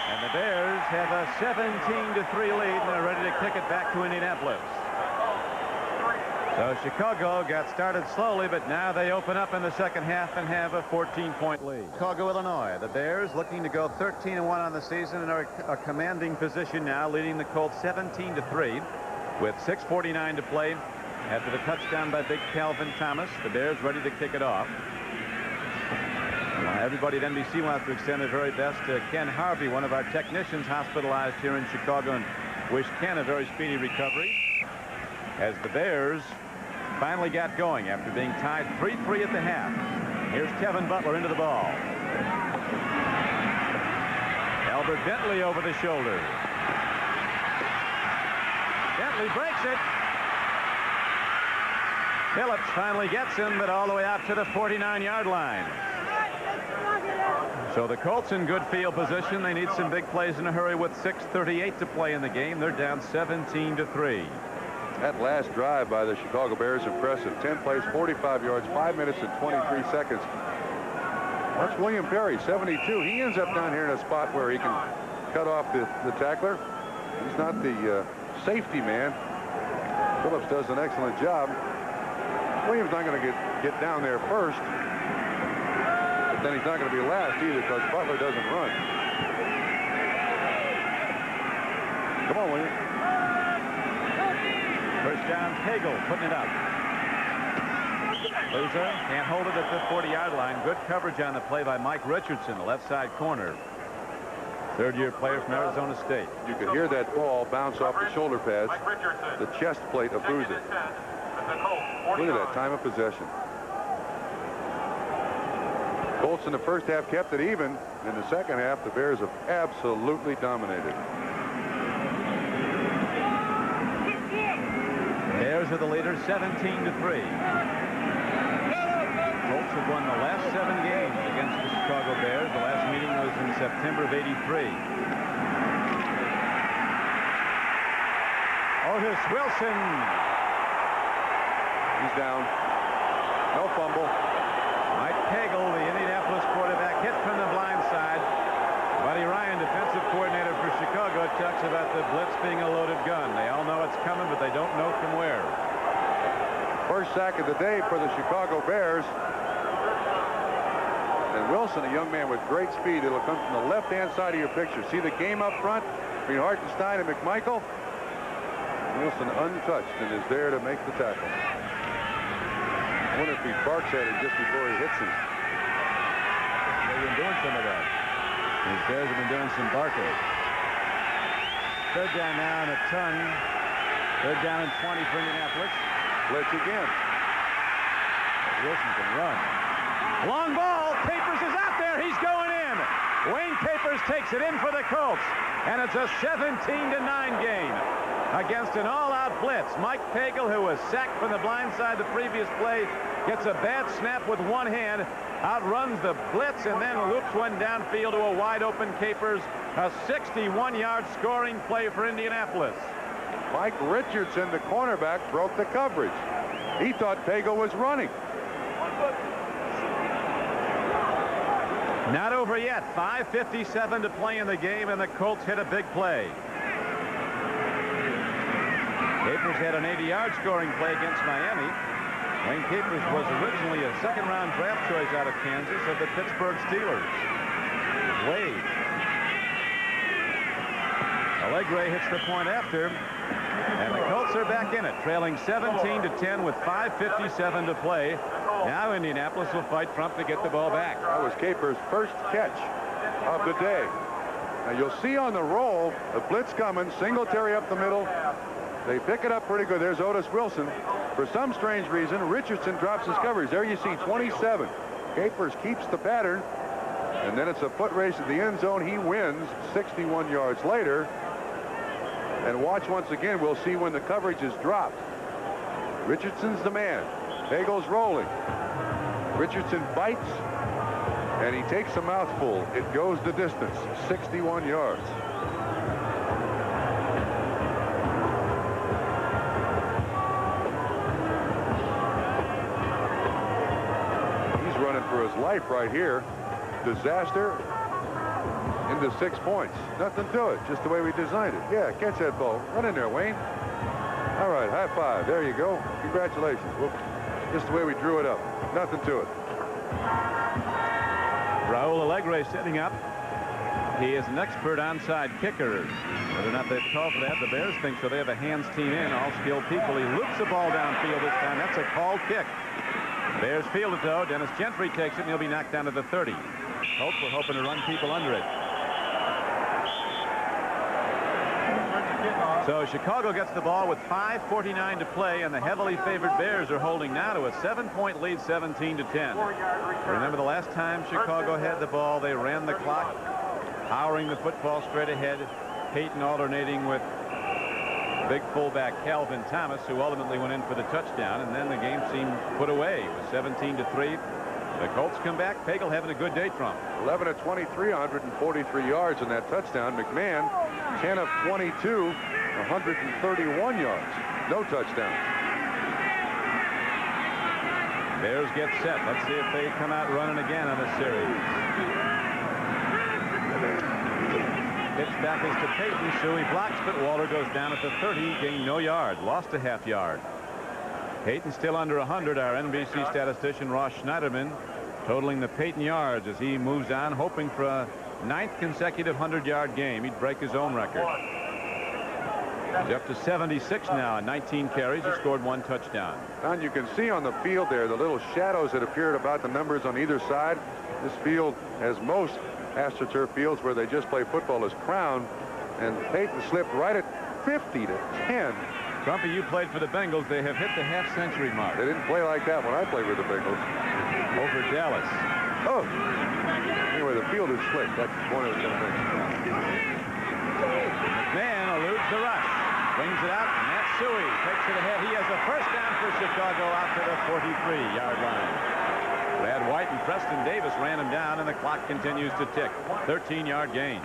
And the Bears have a 17-3 lead, and they're ready to kick it back to Indianapolis. So Chicago got started slowly, but now they open up in the second half and have a 14-point lead. Chicago, Illinois. The Bears looking to go 13-1 on the season and are a commanding position now, leading the Colts 17-3 with 6:49 to play after the touchdown by Big Calvin Thomas. The Bears ready to kick it off. Everybody at NBC wants to extend their very best to Ken Harvey, one of our technicians hospitalized here in Chicago, and wish Ken a very speedy recovery. As the Bears finally got going after being tied 3-3 at the half. Here's Kevin Butler into the ball. Albert Bentley over the shoulder. Bentley breaks it. Phillips finally gets him, but all the way out to the 49-yard line. So the Colts in good field position. They need some big plays in a hurry with 6:38 to play in the game. They're down 17-3. That last drive by the Chicago Bears, impressive. 10 plays, 45 yards, 5 minutes and 23 seconds. That's William Perry, 72. He ends up down here in a spot where he can cut off the tackler. He's not the safety man. Phillips does an excellent job. Williams not going to get down there first, but then he's not going to be last either because Butler doesn't run. Come on, Williams. First down, Pagel putting it up. Loser can't hold it at the 40-yard line. Good coverage on the play by Mike Richardson, the left side corner. Third-year player from Arizona State. You could hear that ball bounce off the shoulder pads, the chest plate of Boozer. Look at that time of possession. Colts in the first half kept it even. In the second half, the Bears have absolutely dominated. Bears are the leaders, 17-3. Colts have won the last 7 games against the Chicago Bears. The last meeting was in September of '83. Otis Wilson. He's down. No fumble. Mike Pagel, the Indianapolis quarterback, hit from the blind side. Buddy Ryan, defensive coordinator for Chicago, talks about the blitz being a loaded gun. They all know it's coming, but they don't know from where. First sack of the day for the Chicago Bears. And Wilson, a young man with great speed. It'll come from the left-hand side of your picture. See the game up front between Hartenstein and McMichael? Wilson untouched and is there to make the tackle. I wonder if he barks at him just before he hits him. They've been doing some of that. These Bears have been doing some barking. Third down now and a ton. Third down and 20 for Indianapolis. Blitz again. Wilson can run. Long ball. Capers is out there. He's going in. Wayne Capers takes it in for the Colts. And it's a 17-9 game against an all-out blitz. Mike Pagel, who was sacked from the blind side the previous play, gets a bad snap with one hand, outruns the blitz, and then loops one downfield to a wide-open Capers. A 61-yard scoring play for Indianapolis. Mike Richardson, the cornerback, broke the coverage. He thought Pagel was running. Not over yet. 5:57 to play in the game, and the Colts hit a big play. Capers had an 80-yard scoring play against Miami. Wayne Capers was originally a second-round draft choice out of Kansas of the Pittsburgh Steelers. Wade. Allegre hits the point after, and the Colts are back in it, trailing 17-10 with 5:57 to play. Now Indianapolis will fight front to get the ball back. That was Capers' first catch of the day. Now you'll see on the roll, the blitz coming, Singletary up the middle. They pick it up pretty good. There's Otis Wilson. For some strange reason, Richardson drops his coverage. There you see 27. Capers keeps the pattern. And then it's a foot race at the end zone. He wins 61 yards later. And watch once again. We'll see when the coverage is dropped. Richardson's the man. Hagel's rolling. Richardson bites. And he takes a mouthful. It goes the distance. 61 yards. He's running for his life right here. Disaster into 6 points. Nothing to it. Just the way we designed it. Yeah, catch that ball. Run in there, Wayne. All right, high five. There you go. Congratulations. Well, just the way we drew it up. Nothing to it. Raul Alegre setting up. He is an expert onside kicker. Whether or not they've called for that, the Bears think so. They have a hands team in, all skilled people. He loops the ball downfield this time. That's a called kick. Bears field it, though. Dennis Gentry takes it, and he'll be knocked down to the 30. Colts were hoping to run people under it. So Chicago gets the ball with 5:49 to play, and the heavily favored Bears are holding now to a 7-point lead, 17-10. Remember the last time Chicago had the ball, they ran the clock, powering the football straight ahead, Peyton alternating with big fullback Calvin Thomas, who ultimately went in for the touchdown, and then the game seemed put away. It was 17-3. The Colts come back. Pagel having a good day from 11 of 23, 143 yards in that touchdown. McMahon 10 of 22, 131 yards. No touchdowns. Bears get set. Let's see if they come out running again on this series. Pitch back is to Peyton. Suey blocks, but Waller goes down at the 30, gained no yard, lost a half yard. Peyton still under 100. Our NBC statistician Ross Schneiderman totaling the Peyton yards as he moves on, hoping for a 9th consecutive 100-yard game. He'd break his own record. He's up to 76 now. 19 carries. He scored 1 touchdown. And you can see on the field there the little shadows that appeared about the numbers on either side. This field, as most AstroTurf fields where they just play football, is crowned. And Peyton slipped right at 50-10. Grumpy, you played for the Bengals. They have hit the half-century mark. They didn't play like that when I played with the Bengals. Over Dallas. Oh. Anyway, the field is slick. That's one of the things. McMahon eludes the rush. Brings it out. Matt Suey takes it ahead. He has a first down for Chicago out to the 43-yard line. Brad White and Preston Davis ran him down, and the clock continues to tick. 13-yard gain.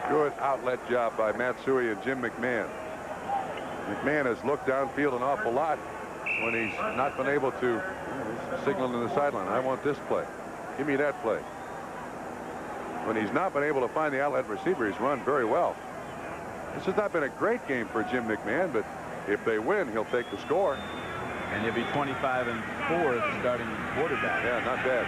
Good outlet job by Matt Suey and Jim McMahon. McMahon has looked downfield an awful lot when he's not been able to signal in the sideline. I want this play. Give me that play. When he's not been able to find the outlet receiver, he's run very well. This has not been a great game for Jim McMahon, but if they win, he'll take the score. And he'll be 25-4 as the starting quarterback. Yeah, not bad.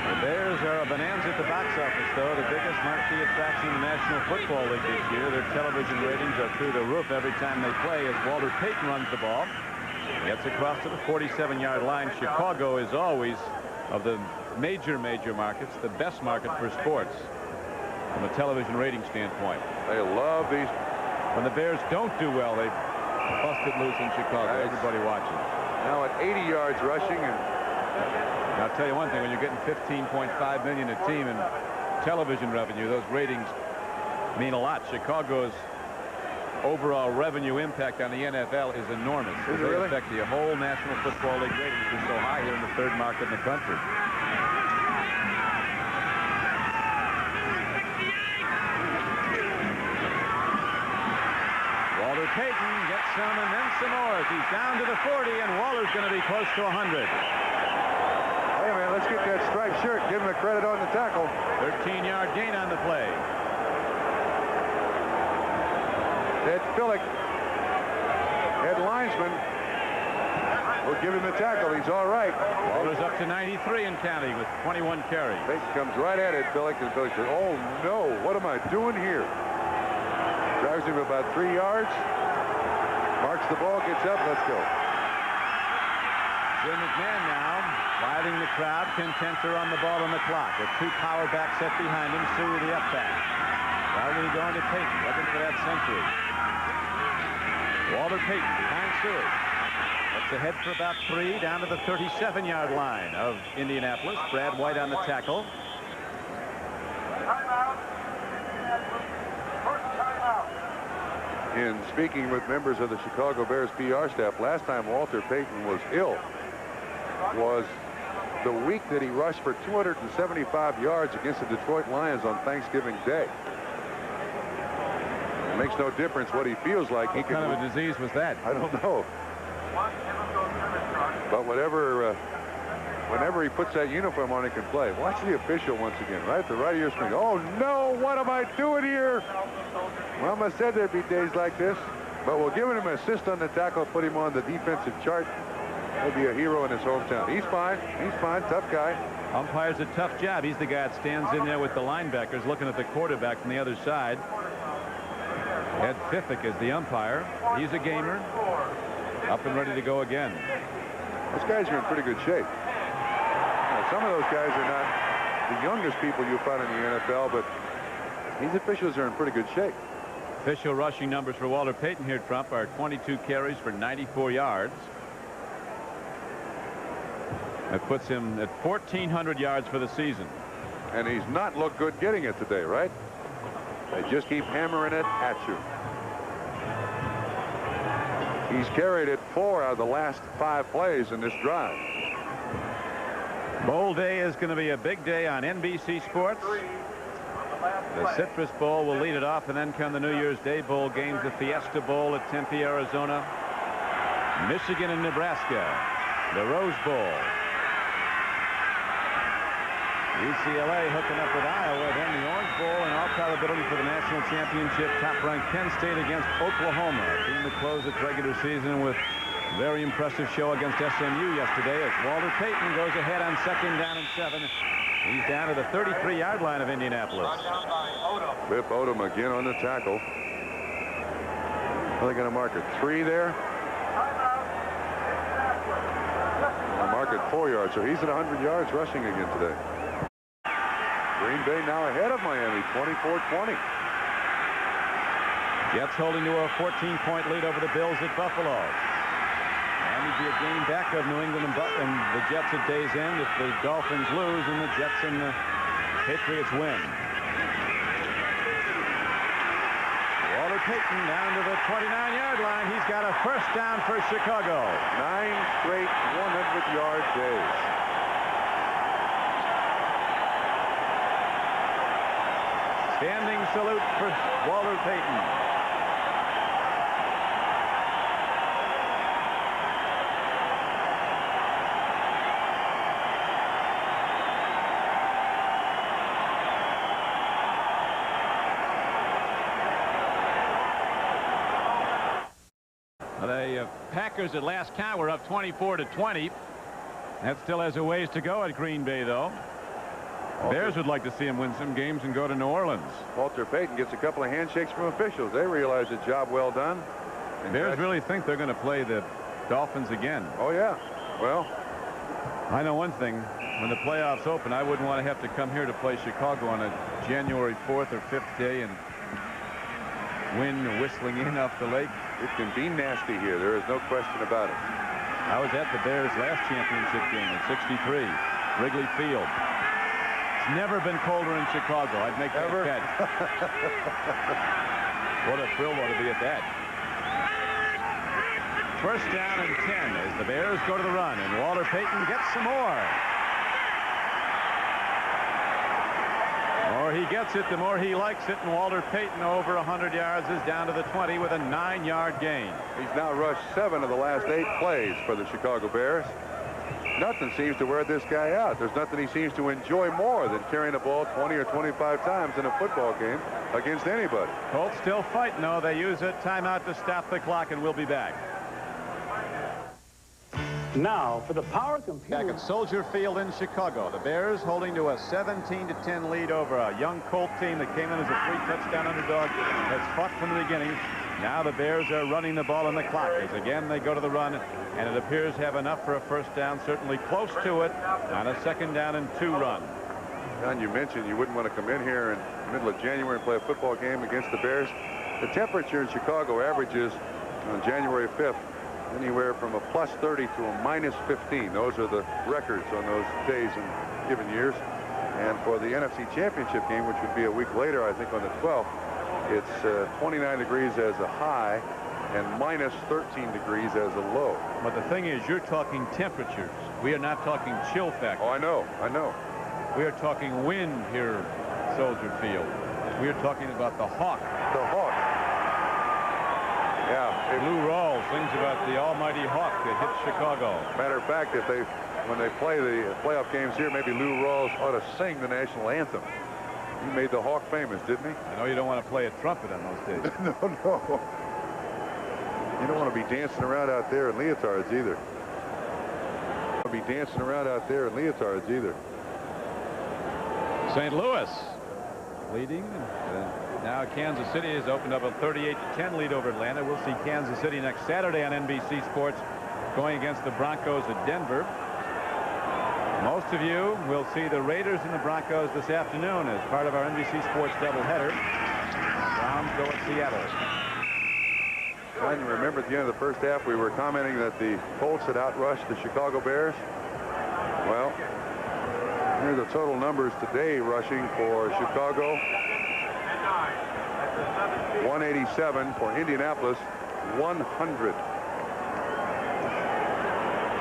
The Bears are a bonanza at the box office, though. The biggest marquee attraction in the National Football League this year. Their television ratings are through the roof every time they play as Walter Payton runs the ball. Gets across to the 47-yard line. Chicago is always, of the major markets, the best market for sports from a television rating standpoint. They love these. When the Bears don't do well, they bust it loose in Chicago. Nice. Everybody watching. Now at 80 yards rushing, and I'll tell you one thing, when you're getting $15.5 million a team in television revenue, those ratings mean a lot. Chicago's overall revenue impact on the NFL is enormous. Is it They really? affect the whole National Football League ratings. They're so high here in the third market in the country. Walter Payton gets some and then some more. He's down to the 40, and Waller's going to be close to 100. hey man, let's get that striped shirt. Give him the credit on the tackle. 13-yard gain on the play. Ed Phillick, head linesman, will give him the tackle. He's all right. Waller's up to 93 and counting with 21 carries. Payton comes right at Ed Phillick, and Phillick says, oh no, what am I doing here? Drives him about 3 yards. Marks the ball, gets up, let's go. Jim McMahon now riding the crowd. Ken Tenter on the ball on the clock with 2 power backs set behind him. Suey the up back. Riley going to Payton, looking for that century. Walter Payton behind Suey. That's ahead for about 3 down to the 37-yard line of Indianapolis. Brad White on the tackle. In speaking with members of the Chicago Bears PR staff, last time Walter Payton was ill was the week that he rushed for 275 yards against the Detroit Lions on Thanksgiving Day. It makes no difference what he feels like. What kind of a disease was that? I don't know. But whenever he puts that uniform on, he can play. Watch the official once again, right at the right of your screen. Oh, no, what am I doing here? Mama said there'd be days like this, but we'll give him an assist on the tackle, put him on the defensive chart. He'll be a hero in his hometown. He's fine. He's fine. Tough guy. Umpire's a tough job. He's the guy that stands in there with the linebackers looking at the quarterback from the other side. Ed Fiffick is the umpire. He's a gamer. Up and ready to go again. Those guys are in pretty good shape. Now, some of those guys are not the youngest people you'll find in the NFL, but these officials are in pretty good shape. Official rushing numbers for Walter Payton here, Trump, are 22 carries for 94 yards. That puts him at 1,400 yards for the season. And he's not looked good getting it today, right? They just keep hammering it at you. He's carried it 4 out of the last 5 plays in this drive. Bowl day is going to be a big day on NBC Sports. The Citrus Bowl will lead it off, and then come the New Year's Day Bowl games, the Fiesta Bowl at Tempe, Arizona, Michigan and Nebraska, the Rose Bowl, UCLA hooking up with Iowa, then the Orange Bowl, and all probability for the national championship, top-ranked Penn State against Oklahoma, being the close its regular season with a very impressive show against SMU yesterday as Walter Payton goes ahead on 2nd down and 7. He's down to the 33-yard line of Indianapolis. Rip Odom again on the tackle. Are they going to mark it 3 there? They'll mark it 4 yards, so he's at 100 yards rushing again today. Green Bay now ahead of Miami, 24-20. Jets holding to a 14-point lead over the Bills at Buffalo. Miami'd be a game back of New England and the Jets at day's end if the Dolphins lose and the Jets and the Patriots win. Walter Payton down to the 29-yard line. He's got a 1st down for Chicago. 9 straight 100-yard days. Standing salute for Walter Payton. The Packers at last count were up 24-20. That still has a ways to go at Green Bay, though. Bears would like to see him win some games and go to New Orleans. Walter Payton gets a couple of handshakes from officials. They realize the job well done. And Bears really think they're going to play the Dolphins again. Oh, yeah. Well, I know one thing. When the playoffs open, I wouldn't want to have to come here to play Chicago on a January 4th or 5th day and wind whistling in off the lake. It can be nasty here. There is no question about it. I was at the Bears' last championship game in '63, Wrigley Field. It's never been colder in Chicago. I'd make that bet. What a thrill ought to be at that. 1st down and 10 as the Bears go to the run, and Walter Payton gets some more. The more he gets it, the more he likes it, and Walter Payton over 100 yards is down to the 20 with a 9-yard gain. He's now rushed 7 of the last 8 plays for the Chicago Bears. Nothing seems to wear this guy out. There's nothing he seems to enjoy more than carrying the ball 20 or 25 times in a football game against anybody. Colts still fighting, though. They use a timeout to stop the clock, and we'll be back. Now for the power computer. Back at Soldier Field in Chicago, the Bears holding to a 17-10 lead over a young Colt team that came in as a 3-touchdown underdog, has fought from the beginning. Now the Bears are running the ball on the clock as again they go to the run, and it appears to have enough for a first down, certainly close to it on a 2nd down and 2 run. John, you mentioned you wouldn't want to come in here in the middle of January and play a football game against the Bears. The temperature in Chicago averages on January 5th anywhere from a +30 to a -15. Those are the records on those days in given years. And for the NFC Championship game, which would be a week later, I think on the 12th, it's 29 degrees as a high and -13 degrees as a low. But the thing is, you're talking temperatures. We are not talking chill factor. Oh, I know. We are talking wind here at Soldier Field. We are talking about the Hawk. The Hawk. Yeah. Lou Rawls sings about the almighty Hawk that hits Chicago. Matter of fact, when they play the playoff games here, maybe Lou Rawls ought to sing the national anthem. He made the Hawk famous, didn't he? I know you don't want to play a trumpet on those days. No. You don't want to be dancing around out there in leotards either. St. Louis leading. Now Kansas City has opened up a 38-10 lead over Atlanta. We'll see Kansas City next Saturday on NBC Sports going against the Broncos at Denver. Most of you will see the Raiders and the Broncos this afternoon as part of our NBC Sports doubleheader. Browns go at Seattle. I remember at the end of the first half we were commenting that the Colts had outrushed the Chicago Bears. Well, here are the total numbers today rushing for Chicago. 187 for Indianapolis. 100.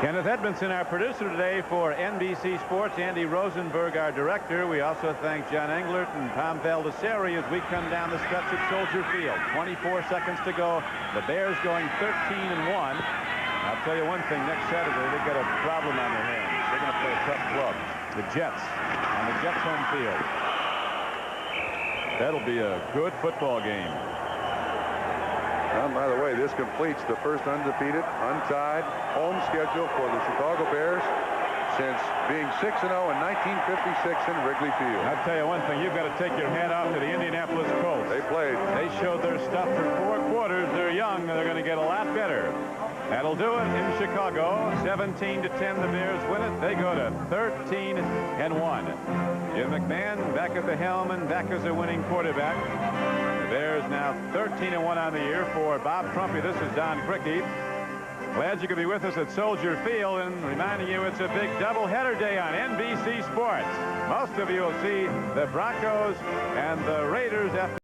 Kenneth Edmondson, our producer today for NBC Sports. Andy Rosenberg, our director. We also thank John Englert and Tom Baldessari as we come down the stretch at Soldier Field. 24 seconds to go. The Bears going 13-1. I'll tell you one thing. Next Saturday, they've got a problem on their hands. They're going to play a tough club. The Jets on the Jets home field. That'll be a good football game. And by the way, this completes the first undefeated, untied home schedule for the Chicago Bears since being 6-0 in 1956 in Wrigley Field. I'll tell you one thing. You've got to take your hat off to the Indianapolis Colts. They played. They showed their stuff for 4 quarters. They're young. They're going to get a lot better. That'll do it in Chicago. 17-10, the Bears win it. They go to 13-1. Jim McMahon back at the helm and back as a winning quarterback. The Bears now 13-1 on the year. For Bob Trumpy, this is Don Crickey. Glad you could be with us at Soldier Field, and reminding you it's a big doubleheader day on NBC Sports. Most of you will see the Broncos and the Raiders after